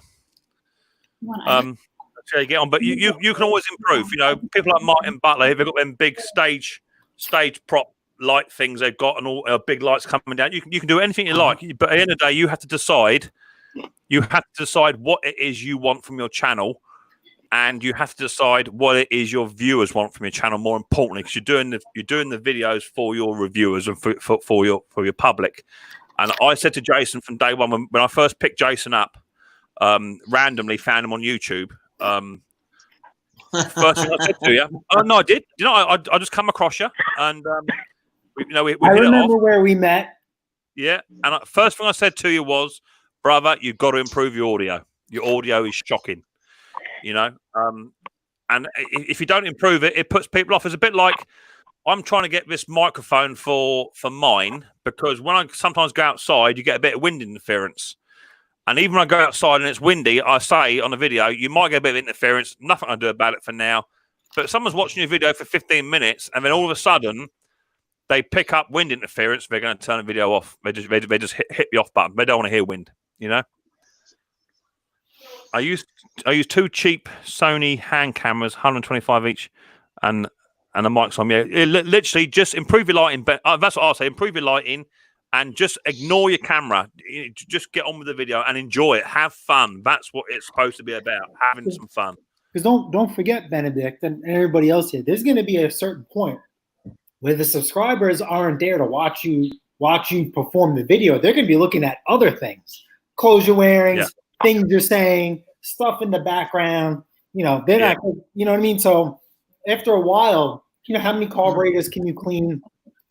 see how you get on. But you can always improve. You know, people like Martin Butler, they've got them big stage prop light things they've got, and all big lights coming down. You can do anything you like, but at the end of the day, you have to decide. You have to decide what it is you want from your channel, and you have to decide what it is your viewers want from your channel. More importantly, because you're doing the videos for your reviewers and for your public. And I said to Jason from day one when I first picked Jason up, randomly found him on YouTube. First thing I said to you, oh no, I did. You know, I just come across you, and we I hit it off. remember where we met. Yeah, and first thing I said to you was, brother, you've got to improve your audio. Your audio is shocking. You know, and if you don't improve it, it puts people off. It's a bit like I'm trying to get this microphone for mine, because when I sometimes go outside, you get a bit of wind interference. And even when I go outside and it's windy, I say on the video, you might get a bit of interference. Nothing I can do about it for now. But someone's watching your video for 15 minutes, and then all of a sudden, they pick up wind interference. They're going to turn the video off. They just hit the off button. They don't want to hear wind. You know. I use 2 cheap Sony hand cameras, 125 each, and the mics on. Yeah, literally just improve your lighting. But that's what I'll say. Improve your lighting, and just ignore your camera. Just get on with the video and enjoy it. Have fun. That's what it's supposed to be about. Having some fun. Because don't forget, Benedict and everybody else here. There's going to be a certain point where the subscribers aren't there to watch you perform the video. They're going to be looking at other things, clothes you're wearing, things you're saying, stuff in the background. You know, they're not. You know what I mean? So after a while, you know, how many carburetors can you clean?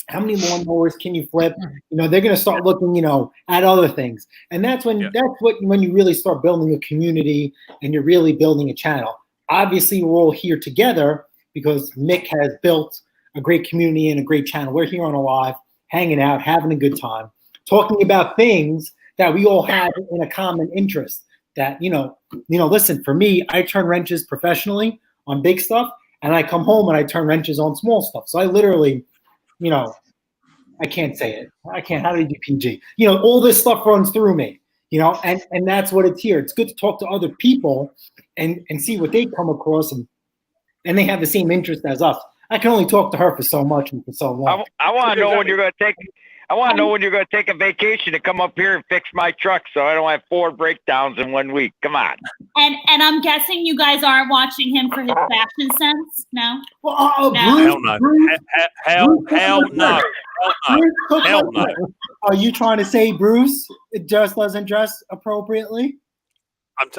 How many lawnmowers can you flip? You know, they're going to start looking, you know, at other things, and that's when you really start building a community and you're really building a channel. Obviously, we're all here together because Mick has built a great community and a great channel. We're here on a live, hanging out, having a good time, talking about things that we all have in a common interest. That you know. Listen, for me, I turn wrenches professionally on big stuff, and I come home and I turn wrenches on small stuff. So I literally. You know, I can't say it. I can't. How do you do PG? You know, all this stuff runs through me, you know, and that's what it's here. It's good to talk to other people and see what they come across, and they have the same interest as us. I can only talk to her for so much and for so long. I want to know when you're going to take. I want to know when you're going to take a vacation to come up here and fix my truck, so I don't have 4 breakdowns in 1 week. Come on. And I'm guessing you guys aren't watching him for his fashion sense. No. Well, no. Hell no. Hell no. Are you trying to say Bruce just doesn't dress appropriately?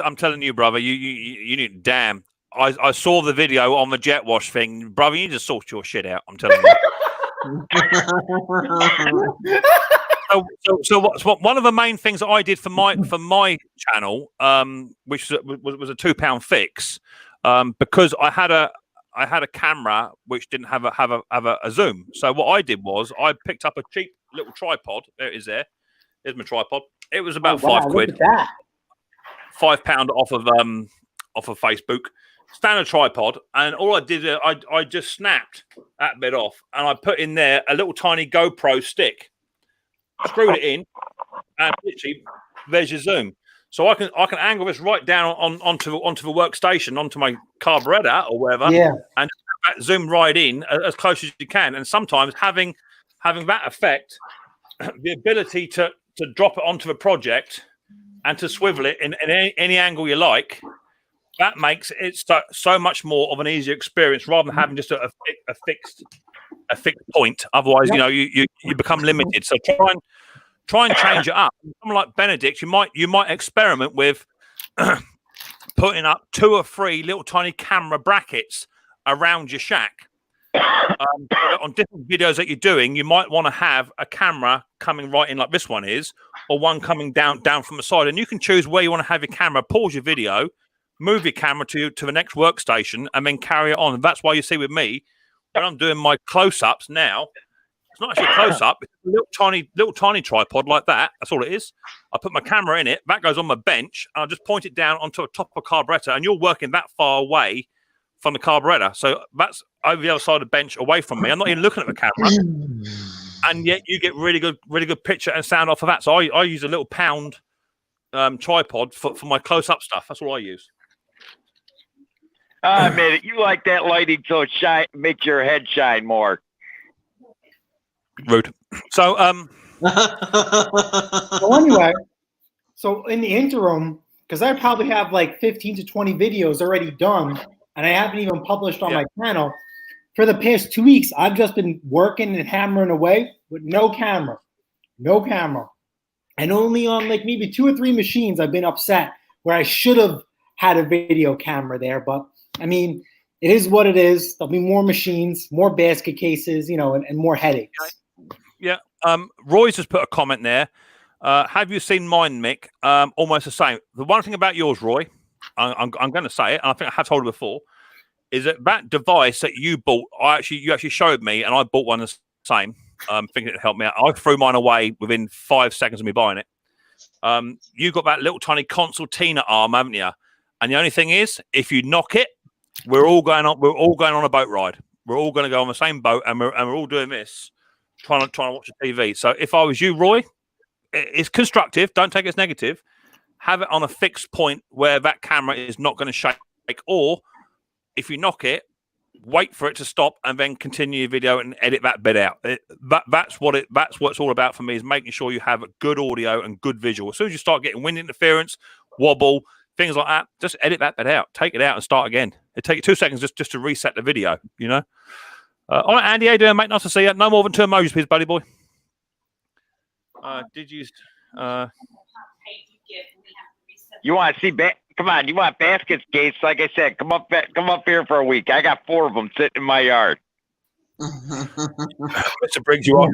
I'm telling you, brother. You need. Damn. I saw the video on the jet wash thing, brother. You need to sort your shit out. I'm telling you. So one of the main things that I did for my channel, which was a £2 fix, because I had a camera which didn't have a zoom. So what I did was I picked up a cheap little tripod. There it is. There's my tripod. It was about £5. £5 off of Facebook. Standard tripod, and all I did, I just snapped that bit off, and I put in there a little tiny GoPro stick, screwed it in, and literally there's your zoom. So I can angle this right down onto the workstation, onto my carburetor or whatever, and zoom right in as close as you can. And sometimes having that effect, the ability to drop it onto the project and to swivel it in any angle you like. That makes it so much more of an easier experience rather than having just a fixed point. Otherwise, you know, you become limited. So try and change it up. Someone like Benedict, you might experiment with putting up 2 or 3 little tiny camera brackets around your shack. On different videos that you're doing, you might want to have a camera coming right in like this one is, or one coming down from the side, and you can choose where you want to have your camera. Pause your video. Move your camera to the next workstation and then carry it on. And that's why you see with me, when I'm doing my close-ups now, it's not actually a close-up, it's a little tiny tripod like that. That's all it is. I put my camera in it, that goes on my bench, and I just point it down onto the top of a carburetor, and you're working that far away from the carburetor. So that's over the other side of the bench away from me. I'm not even looking at the camera. And yet you get really good picture and sound off of that. So I use a little pound tripod for my close-up stuff. That's all I use. I admit it. You like that lighting so it makes your head shine more. Rude. So, So anyway, so in the interim, because I probably have like 15 to 20 videos already done, and I haven't even published on my channel. For the past 2 weeks, I've just been working and hammering away with no camera, and only on like maybe 2 or 3 machines I've been upset where I should have had a video camera there. But I mean, it is what it is. There'll be more machines, more basket cases, and more headaches. Yeah. Roy's just put a comment there. Have you seen mine, Mick? Almost the same. The one thing about yours, Roy, I'm going to say it, and I think I have told it before, is that device that you bought, you actually showed me, and I bought one the same, thinking it'd help me out. I threw mine away within 5 seconds of me buying it. You got that little tiny concertina arm, haven't you? And the only thing is, if you knock it, we're all going on a boat ride. We're all going to go on the same boat, and we're all doing this, trying to watch the TV. So if I was you, Roy, it's constructive. Don't take it as negative. Have it on a fixed point where that camera is not going to shake, or if you knock it, wait for it to stop and then continue your video and edit that bit out. That's what it's all about for me, is making sure you have good audio and good visual. As soon as you start getting wind interference, wobble, things like that, just edit that bit out. Take it out and start again. It takes you 2 seconds just to reset the video, All right, Andy, how you doing, mate? Nice to see you. No more than 2 emojis, please, buddy boy. Did you... You want to see? Come on, you want basket case? Like I said, come up here for a week. I got 4 of them sitting in my yard. Mr. Briggs, you are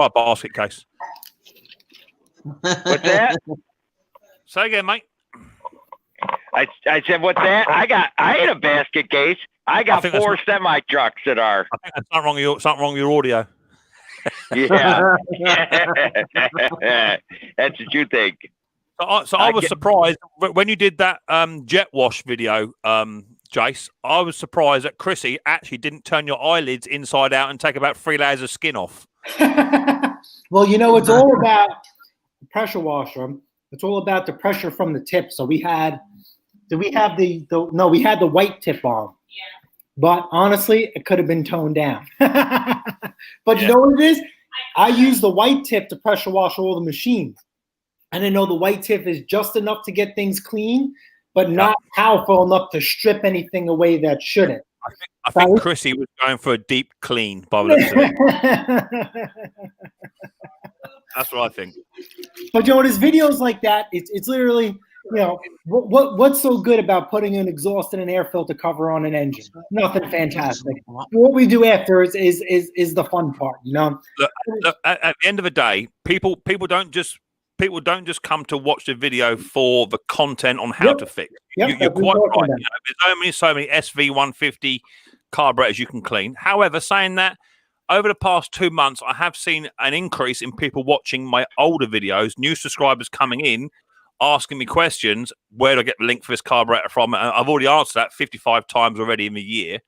a basket case. What's that? Say again, mate. I said, what's that? I ain't a basket case. I got 4 semi trucks that are. I think that's something wrong with your audio. Yeah. That's what you think. So I was surprised when you did that jet wash video, Jace. I was surprised that Chrissy actually didn't turn your eyelids inside out and take about 3 layers of skin off. Well, it's all about the pressure washer. It's all about the pressure from the tip. So we had the white tip on. Yeah. But honestly, it could have been toned down. But you know what it is? I use the white tip to pressure wash all the machines. And I know the white tip is just enough to get things clean, but not powerful enough to strip anything away that shouldn't. I think Chrissy was going for a deep clean by the looks of it. That's what I think. But there's videos like that. It's literally, what's so good about putting an exhaust and an air filter cover on an engine? Nothing fantastic. What we do after is the fun part, Look, at the end of the day, people don't just come to watch the video for the content on how to fix. You're quite right. There's so many SV150 carburetors you can clean. However, saying that, over the past 2 months, I have seen an increase in people watching my older videos, new subscribers coming in, asking me questions. Where do I get the link for this carburetor from? And I've already answered that 55 times already in the year.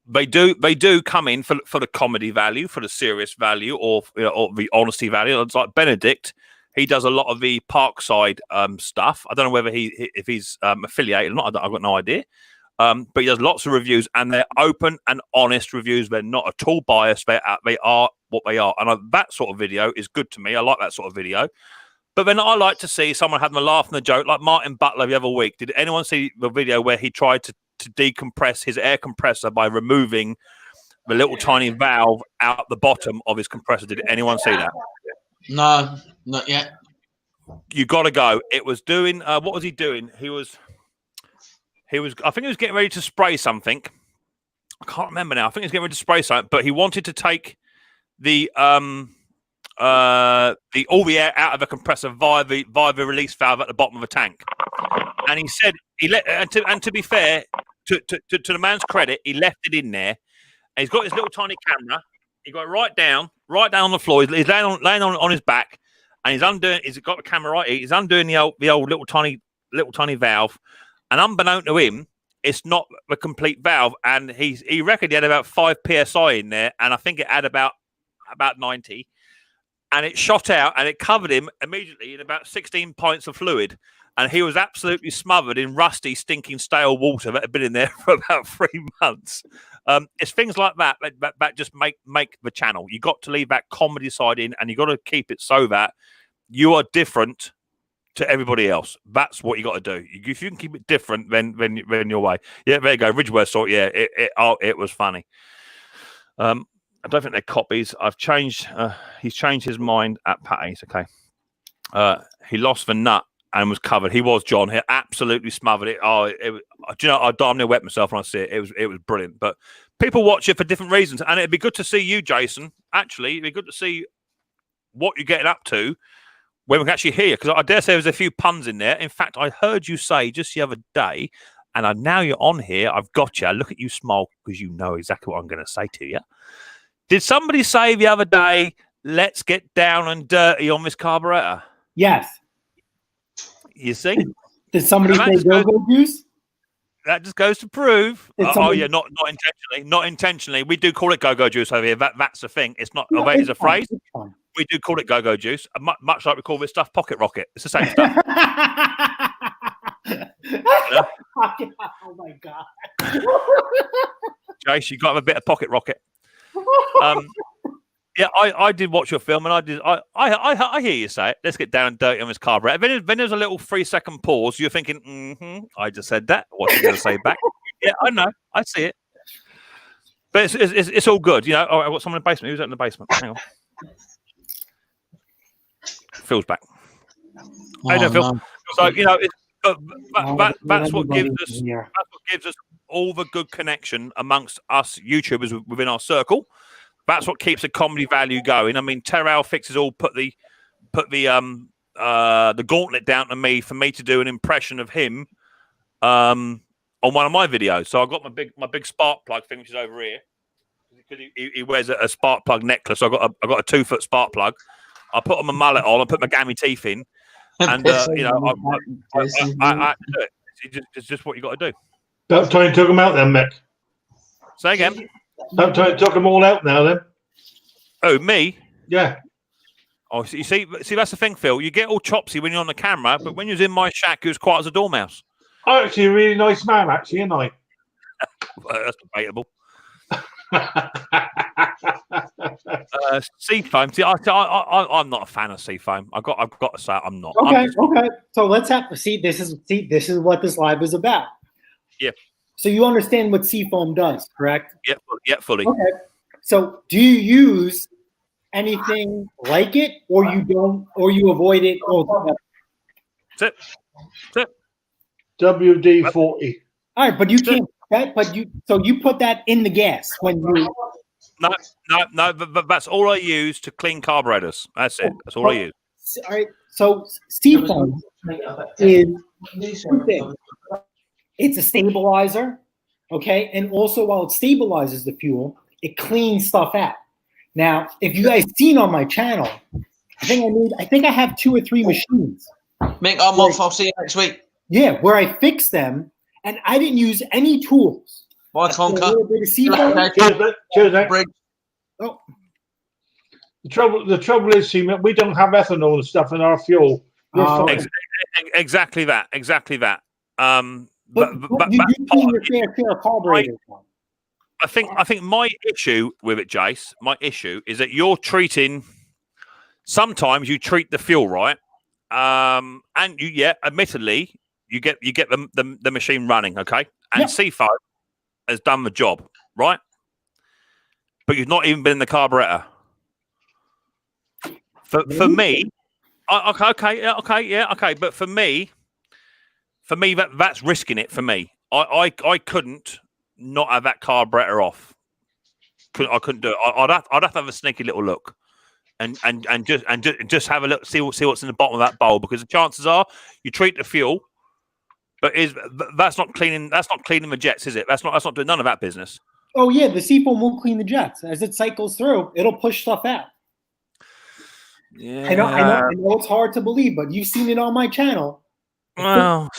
They do come in for the comedy value, for the serious value, or the honesty value. It's like Benedict. He does a lot of the Parkside stuff. I don't know whether if he's affiliated or not. I've got no idea. But he does lots of reviews, and they're open and honest reviews. They're not at all biased. They are what they are. And that sort of video is good to me. I like that sort of video. But then I like to see someone having a laugh and a joke, like Martin Butler the other week. Did anyone see the video where he tried to decompress his air compressor by removing the little tiny valve out the bottom of his compressor? Did anyone see that? No, not yet. You got to go. It was doing. What was he doing? He was. I think he was getting ready to spray something. I can't remember now. I think he was getting ready to spray something, but he wanted to take the all the air out of the compressor via the release valve at the bottom of the tank. And he said and to be fair, to the man's credit, he left it in there. And he's got his little tiny camera. He got it right down on the floor. He's laying on his back, and he's got the camera right here. He's undoing the old little tiny valve. And unbeknown to him, it's not the complete valve. And he reckoned he had about 5 psi in there, and I think it had about 90. And it shot out, and it covered him immediately in about 16 pints of fluid. and he was absolutely smothered in rusty, stinking, stale water that had been in there for about 3 months. It's things like that that just make the channel. You got to leave that comedy side in, and you got to keep it so that you are different to everybody else. That's what you got to do. If you can keep it different, then your way. Yeah, there you go. Ridgeworth thought, yeah, it was funny. I don't think they're copies. I've changed. He's changed his mind at Patty's. Okay. He lost the nut and was covered. He was John. He absolutely smothered it. Do you know? I damn near wet myself when I see it. It was brilliant. But people watch it for different reasons, and it'd be good to see you, Jason. Actually, it'd be good to see what you're getting up to when we can actually hear you, because I dare say there's a few puns in there. In fact, I heard you say just the other day, and now you're on here, I've got you. I look at you, smile, because you know exactly what I'm going to say to you. Did somebody say the other day, let's get down and dirty on this carburetor? Yes. You see? Did somebody say go-go juice? That just goes to prove. Oh yeah, not intentionally. Not intentionally. We do call it go-go juice over here. That's the thing. It's not. No, it's a phrase. We do call it go-go juice, much like we call this stuff pocket rocket. It's the same stuff. Oh my god, Jace, you got to have a bit of pocket rocket. Yeah, I did watch your film, and I hear you say it. Let's get down and dirty on this carburetor. Then there's a little 3-second pause. You're thinking, I just said that. What's he going to say back? Yeah, I know. I see it. But it's all good. You know, all right, I've got someone in the basement. Who's out in the basement? Hang on. Phil's back. Hey, no, Phil. So, you know, that's what gives us. That's what gives us all the good connection amongst us YouTubers within our circle. That's what keeps the comedy value going. I mean, Terrell Fixes all put the gauntlet down to me for me to do an impression of him on one of my videos. So I got my big spark plug thing, which is over here, because he wears a spark plug necklace. So I got a 2-foot spark plug. I put on my mullet on. I put my gammy teeth in, and you know, I do it. It's just what you got to do. Don't try and talk them out, then, Mick. Say again. Don't try and talk them all out now, then. Oh, me? Yeah. Oh, you see, that's the thing, Phil. You get all chopsy when you're on the camera, but when you're in my shack, you're as quiet as a dormouse. I'm actually a really nice man, actually, aren't I? Well, that's debatable. Seafoam. See, I'm not a fan of seafoam. I've got to say I'm not. Okay. So let's see. This is what this live is about. Yeah. So you understand what seafoam does, correct? Yeah, fully. Okay. So do you use anything like it, or you don't, or you avoid it altogether? That's it. WD-40. All right, but you can't. So you put that in the gas when you. No. But that's all I use to clean carburetors. That's it. That's all I use. All right. So seafoam is two things. It's a stabilizer, okay, and also while it stabilizes the fuel, it cleans stuff out. Now, if you guys seen on my channel, I think I have 2 or 3 machines. Mick, I'm off. I'll see you next week. Yeah, where I fix them, and I didn't use any tools. Bye, Tonka. Cheers, Mick. Oh. The trouble is, see, we don't have ethanol and stuff in our fuel. Exactly that. But you clean your fair share of carburetors. I think my issue with it, Jace, is that you're treating. Sometimes you treat the fuel right, and admittedly, you get the machine running, okay, and Seafoam has done the job, right? But you've not even been in the carburetor. For me, okay. But for me, that's risking it. For me, I couldn't not have that carburetor off. I couldn't do it. I'd have to have a sneaky little look, and just have a look, see what's in the bottom of that bowl, because the chances are you treat the fuel, but that's not cleaning the jets, is it? That's not doing none of that business. Oh yeah, the seafoam won't clean the jets. As it cycles through, it'll push stuff out. Yeah, I know it's hard to believe, but you've seen it on my channel. Well,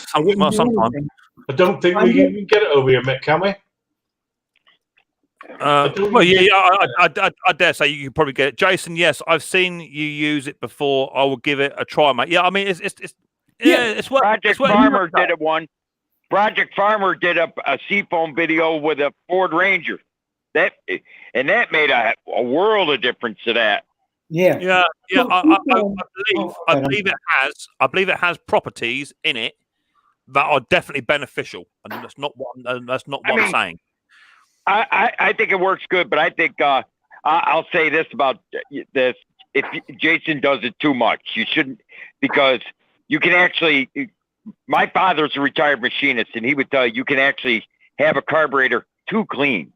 sometimes. I don't think we can get it over here, Mick, can we? I dare say you can probably get it. Jason, yes, I've seen you use it before. I will give it a try, mate. Yeah, I mean, it's Yeah, it's what Project Farmer did it one. Project Farmer did a Seafoam video with a Ford Ranger. That made a world of difference to that. Yeah. Yeah. So, I believe it has properties in it that are definitely beneficial, and that's not what I'm saying. I think it works good, but I think I'll say this about this: if Jason does it too much, you shouldn't, because you can actually. My father's a retired machinist, and he would tell you can actually have a carburetor too clean.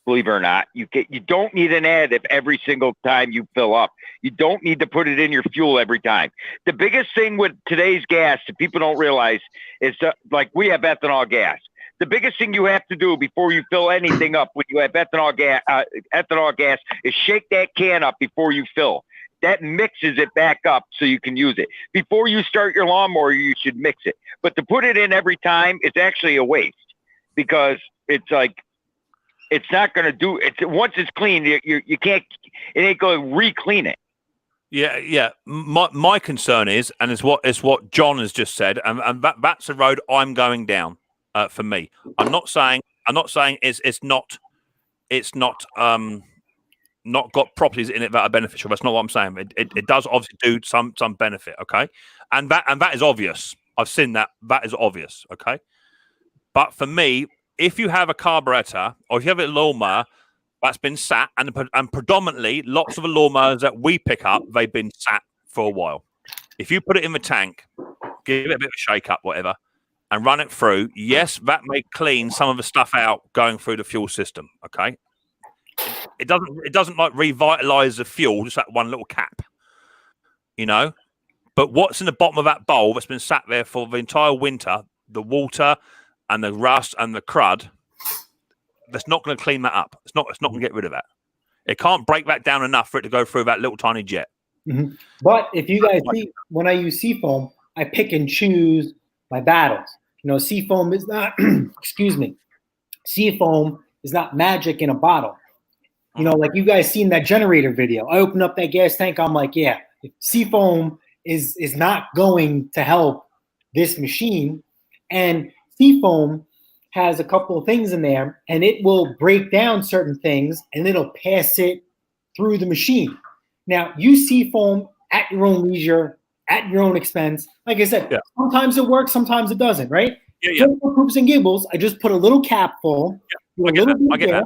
Believe it or not, you don't need an additive every single time you fill up. You don't need to put it in your fuel every time. The biggest thing with today's gas that people don't realize is like we have ethanol gas. The biggest thing you have to do before you fill anything up when you have ethanol gas is shake that can up before you fill. That mixes it back up so you can use it. Before you start your lawnmower, you should mix it. But to put it in every time, it's actually a waste, because it's like, it's not going to do it. Once it's clean, you can't, it ain't going to re-clean it. Yeah. My concern is, and it's what John has just said, and that's the road I'm going down for me. I'm not saying it's not got properties in it that are beneficial. That's not what I'm saying. It does obviously do some benefit, okay? And that is obvious. I've seen that. That is obvious, okay? But for me, if you have a carburetor or if you have a lawnmower that's been sat, and predominantly lots of the lawnmowers that we pick up, they've been sat for a while. If you put it in the tank, give it a bit of a shake up, whatever, and run it through, yes, that may clean some of the stuff out going through the fuel system, okay? It doesn't like revitalize the fuel, just that one little cap, you know. But what's in the bottom of that bowl that's been sat there for the entire winter, the water and the rust and the crud, that's not going to clean that up. It's not going to get rid of that. It can't break that down enough for it to go through that little tiny jet. Mm-hmm. But if you guys see, when I use Seafoam, I pick and choose my battles. You know, Seafoam is not, excuse me, Seafoam is not magic in a bottle. You know, like you guys seen that generator video. I opened up that gas tank. I'm like, yeah, Seafoam is not going to help this machine. And Seafoam has a couple of things in there, and it will break down certain things, and it'll pass it through the machine. Now, use Seafoam at your own leisure, at your own expense. Like I said, sometimes it works, sometimes it doesn't, right? Yeah. For poops and gibbles, I just put a little cap full. I get that.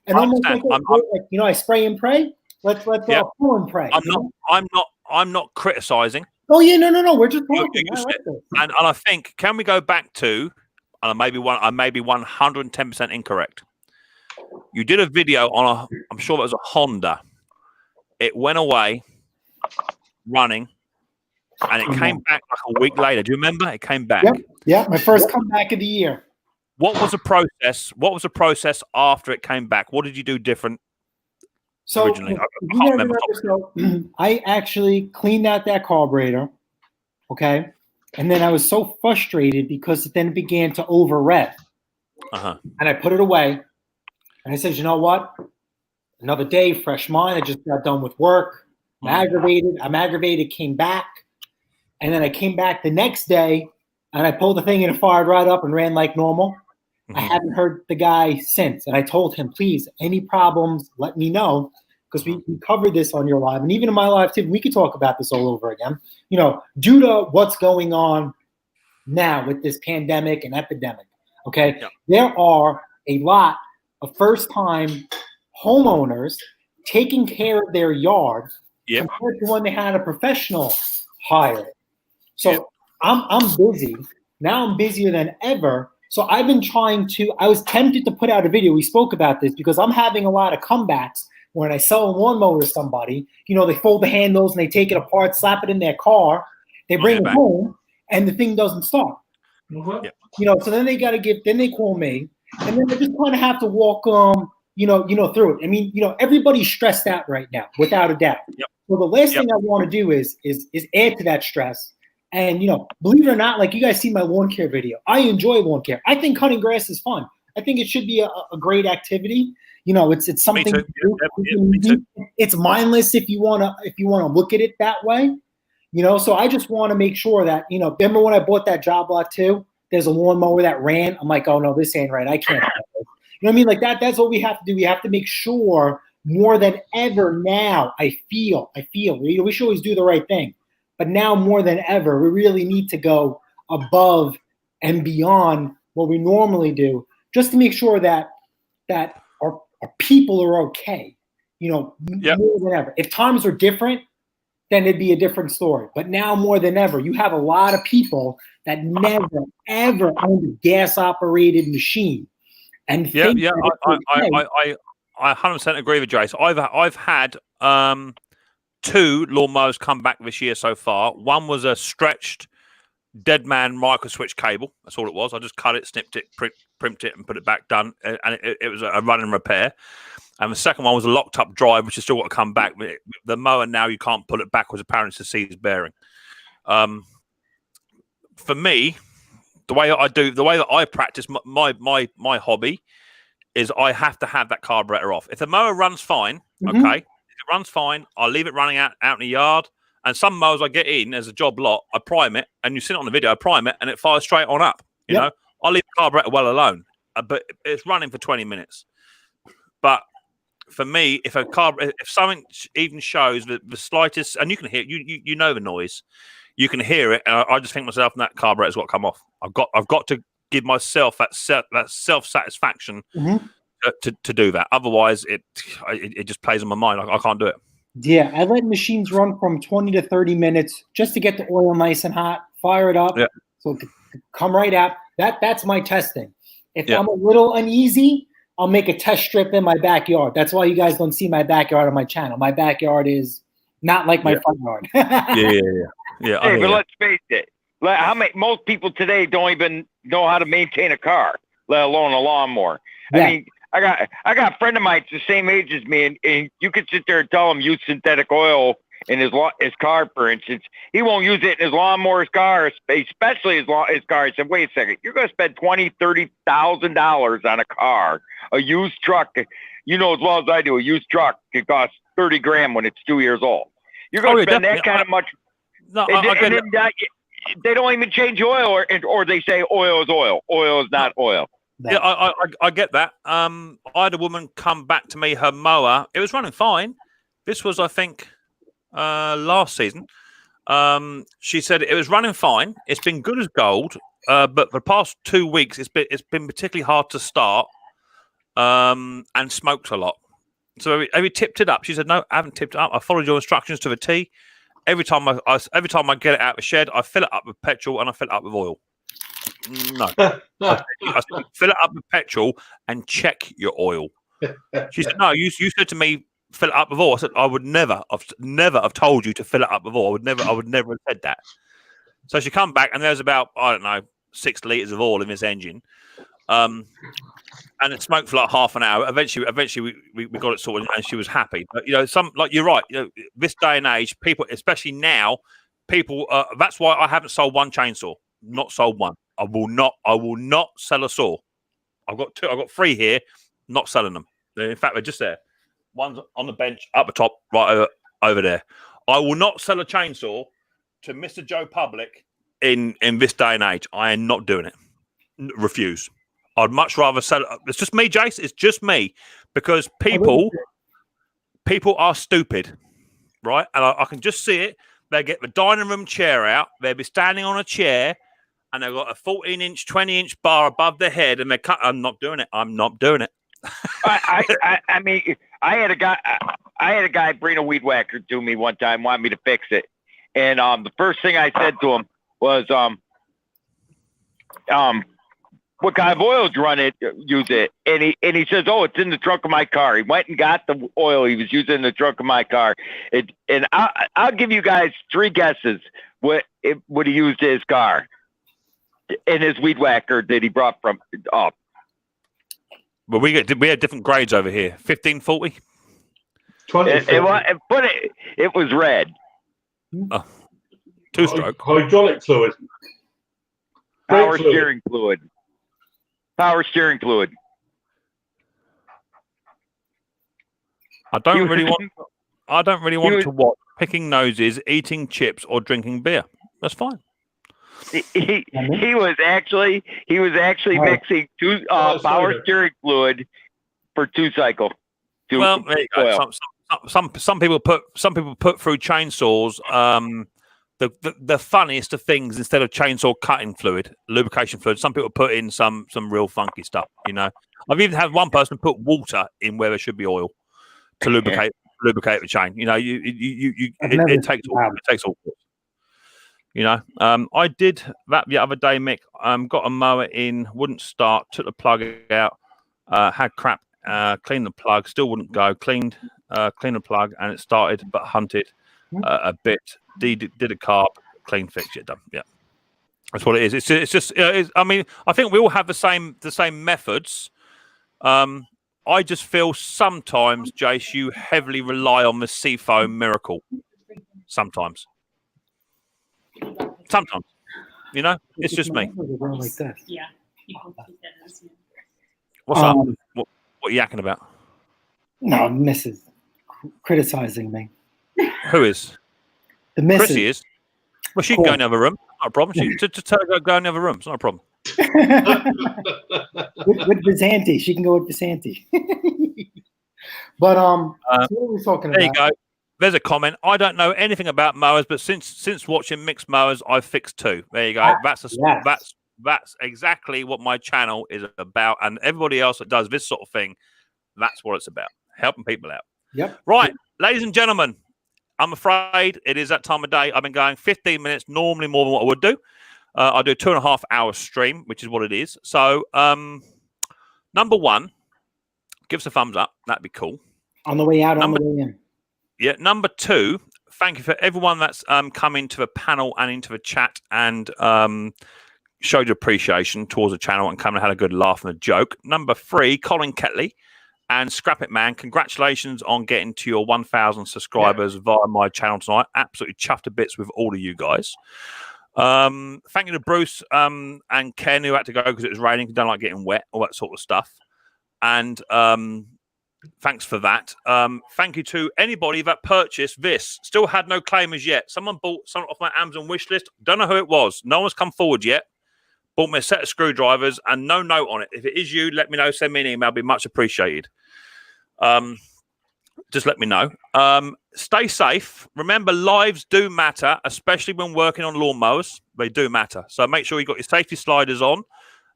And almost like, you know, I spray and pray. Let's pull and pray. I'm not criticizing. Oh yeah, no. We're just talking. And I think, can we go back to, and I may be 110% incorrect. You did a video on I'm sure it was a Honda. It went away running, and it came back like a week later. Do you remember? It came back. Yeah. My first comeback of the year. What was the process? What was the process after it came back? What did you do different? So originally, I can't remember. I actually cleaned out that carburetor, okay, and then I was so frustrated because it then began to over rev, and I put it away, and I said, you know what? Another day, fresh mind. I just got done with work. I'm aggravated. Came back, and then I came back the next day, and I pulled the thing and it fired right up and ran like normal. I haven't heard the guy since. And I told him, please, any problems, let me know. Because we covered this on your live. And even in my live too, we could talk about this all over again. You know, due to what's going on now with this pandemic and epidemic, okay? Yep. There are a lot of first-time homeowners taking care of their yard compared to when they had a professional hire. So I'm busy. Now I'm busier than ever. So I've been I was tempted to put out a video. We spoke about this because I'm having a lot of comebacks when I sell a lawnmower to somebody. You know, they fold the handles and they take it apart, slap it in their car. They bring it home and the thing doesn't start. You know, so then they call me, and then they just kind of have to walk through it. I mean, you know, everybody's stressed out right now, without a doubt. So the last thing I want to do is add to that stress. And, you know, believe it or not, like you guys see my lawn care video, I enjoy lawn care. I think cutting grass is fun. I think it should be a great activity. You know, it's something. Me too. Me too. It's mindless if you wanna look at it that way. So I just want to make sure that, remember when I bought that job lot too? There's a lawnmower that ran. I'm like, oh no, this ain't right. I can't. You know what I mean? Like that's what we have to do. We have to make sure more than ever now. I feel. We should always do the right thing, but now more than ever, we really need to go above and beyond what we normally do, just to make sure that our people are okay. More than ever. If times are different, then it'd be a different story. But now more than ever, you have a lot of people that never ever owned a gas-operated machine, and I 100% agree with Jace. I've had 2 lawnmowers come back this year so far. One was a stretched dead man micro switch cable. That's all it was. I just cut it, snipped it, primped it, and put it back done. And it was a run and repair. And the second one was a locked up drive, which has still got to come back. The mower now you can't pull it backwards. Apparently, it's a seized bearing. For me, the way that I practice my hobby is I have to have that carburetor off. If the mower runs fine, okay, if it runs fine, I'll leave it running out in the yard. And some mowers I get in as a job lot, I prime it, and you see it on the video, I prime it, and it fires straight on up. You know, I'll leave the carburetor well alone, but it's running for 20 minutes. But for me, if something even shows the slightest, and you can hear, you know the noise, you can hear it, and I just think to myself, that carburetor's got to come off. I've got to give myself that self satisfaction to do that. Otherwise, it just plays on my mind. I can't do it. Yeah, I let machines run from 20 to 30 minutes just to get the oil nice and hot, fire it up, so it could come right out. That's my testing. If I'm a little uneasy, I'll make a test strip in my backyard. That's why you guys don't see my backyard on my channel. My backyard is not like my front yard. Hey, but let's face it. Most people today don't even know how to maintain a car, let alone a lawnmower. I mean, I got a friend of mine the same age as me, and you could sit there and tell him use synthetic oil in his car, for instance. He won't use it in his lawnmower, his car, especially his car. I said, wait a second, you're going to spend $20,000-$30,000 on a car, a used truck. You know as well as I do, a used truck can cost $30,000 when it's 2 years old. You're going to spend that kind of much. No, they don't even change oil, or they say oil is oil. Oil is not oil. Yeah, I get that. I had a woman come back to me, her mower. It was running fine. This was, I think, last season. She said it was running fine. It's been good as gold, but for the past 2 weeks, it's been particularly hard to start, and smokes a lot. So have you tipped it up? She said, no, I haven't tipped it up. I followed your instructions to the T. Every time I get it out of the shed, I fill it up with petrol and I fill it up with oil. No. I fill it up with petrol and check your oil. She said, no, you said to me, fill it up with oil. I said, I would never have told you to fill it up with oil. I would never have said that. So she come back and there's about, I don't know, 6 litres of oil in this engine. And it smoked for like half an hour. Eventually we got it sorted and she was happy. But you're right. This day and age, people, especially now, that's why I haven't sold one chainsaw. Not sold one. I will not sell a saw. I've got 3 here, not selling them. In fact, they're just there. One's on the bench up the top, right over there. I will not sell a chainsaw to Mr. Joe Public in this day and age. I am not doing it. Refuse. I'd much rather sell it. It's just me, Jace. It's just me. Because people are stupid, right? And I can just see it. They get the dining room chair out. They'll be standing on a chair and they've got a 14-inch, 20-inch bar above their head and they cut. I'm not doing it. I'm not doing it. I mean, I had a guy bring a weed whacker to me one time, want me to fix it. And the first thing I said to him was, what kind of oil do you use it? And he says, oh, it's in the trunk of my car. He went and got the oil he was using in the trunk of my car. And I'll give you guys 3 guesses what he used in his car in his weed whacker that he brought from up. Well, we had different grades over here. 1540. 20. It was red. 2-stroke. Hydraulic fluid. Power steering fluid. Power steering fluid. I don't really want to watch picking noses, eating chips, or drinking beer. That's fine. He was actually mixing power steering fluid for 2-cycle. Well, there you go. Some people put through chainsaws the funniest of things instead of chainsaw cutting fluid, lubrication fluid. Some people put in some real funky stuff. You know, I've even had one person put water in where there should be oil to lubricate the chain. You know, it takes all. You know, I did that the other day, Mick. Got a mower in, wouldn't start, took the plug out, had crap, cleaned the plug, still wouldn't go, cleaned the plug, and it started, but hunted a bit, did a carb, clean fix, it done. Yeah, that's what it is. It's just, I mean, I think we all have the same methods. I just feel sometimes, Jace, you heavily rely on the Seafoam miracle. Sometimes, you know, it's just me. Like this. Yeah. What's up? What are you yakking about? No, Mrs. criticizing me. Who is? The Mrs. Chrissy is. Well, she can go in the other room. Not a problem. She just tell her to go in the other room. It's not a problem. with Visanti, she can go with Visanti. But so what are we talking about? There you go. There's a comment. I don't know anything about mowers, but since watching mixed mowers, I've fixed 2. There you go. That's exactly what my channel is about, and everybody else that does this sort of thing, that's what it's about. Helping people out. Yep. Right, ladies and gentlemen, I'm afraid it is that time of day. I've been going 15 minutes, normally more than what I would do. I do a 2.5 hour stream, which is what it is. So, number 1, give us a thumbs up. That'd be cool. On the way out, on the way in. Yeah. Number 2, thank you for everyone that's come into the panel and into the chat and showed your appreciation towards the channel and come and had a good laugh and a joke. Number 3, Colin Ketley and Scrap It Man, congratulations on getting to your 1,000 subscribers via my channel tonight. Absolutely chuffed to bits with all of you guys. Thank you to Bruce and Ken, who had to go because it was raining. Don't like getting wet, all that sort of stuff. And thanks for that. Thank you to anybody that purchased this. Still had no claim as yet. Someone bought something off my Amazon wish list. Don't know who it was. No one's come forward yet. Bought me a set of screwdrivers and no note on it. If it is you, let me know. Send me an email. It'd be much appreciated. Just let me know. Stay safe. Remember, lives do matter, especially when working on lawnmowers. They do matter. So make sure you've got your safety sliders on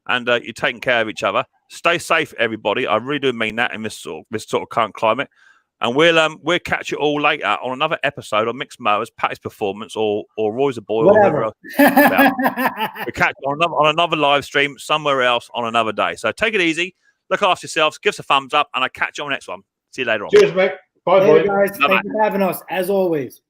and you're taking care of each other. Stay safe, everybody. I really do mean that in this sort of current climate. And we'll catch you all later on another episode of Mixed Mowers, Patty's Performance, or Roy's a Boy, or whatever else. We'll catch you on another live stream somewhere else on another day. So take it easy. Look after yourselves. Give us a thumbs up, and I'll catch you on the next one. See you later on. Cheers, mate. Bye, guys. Thank you for having us, as always.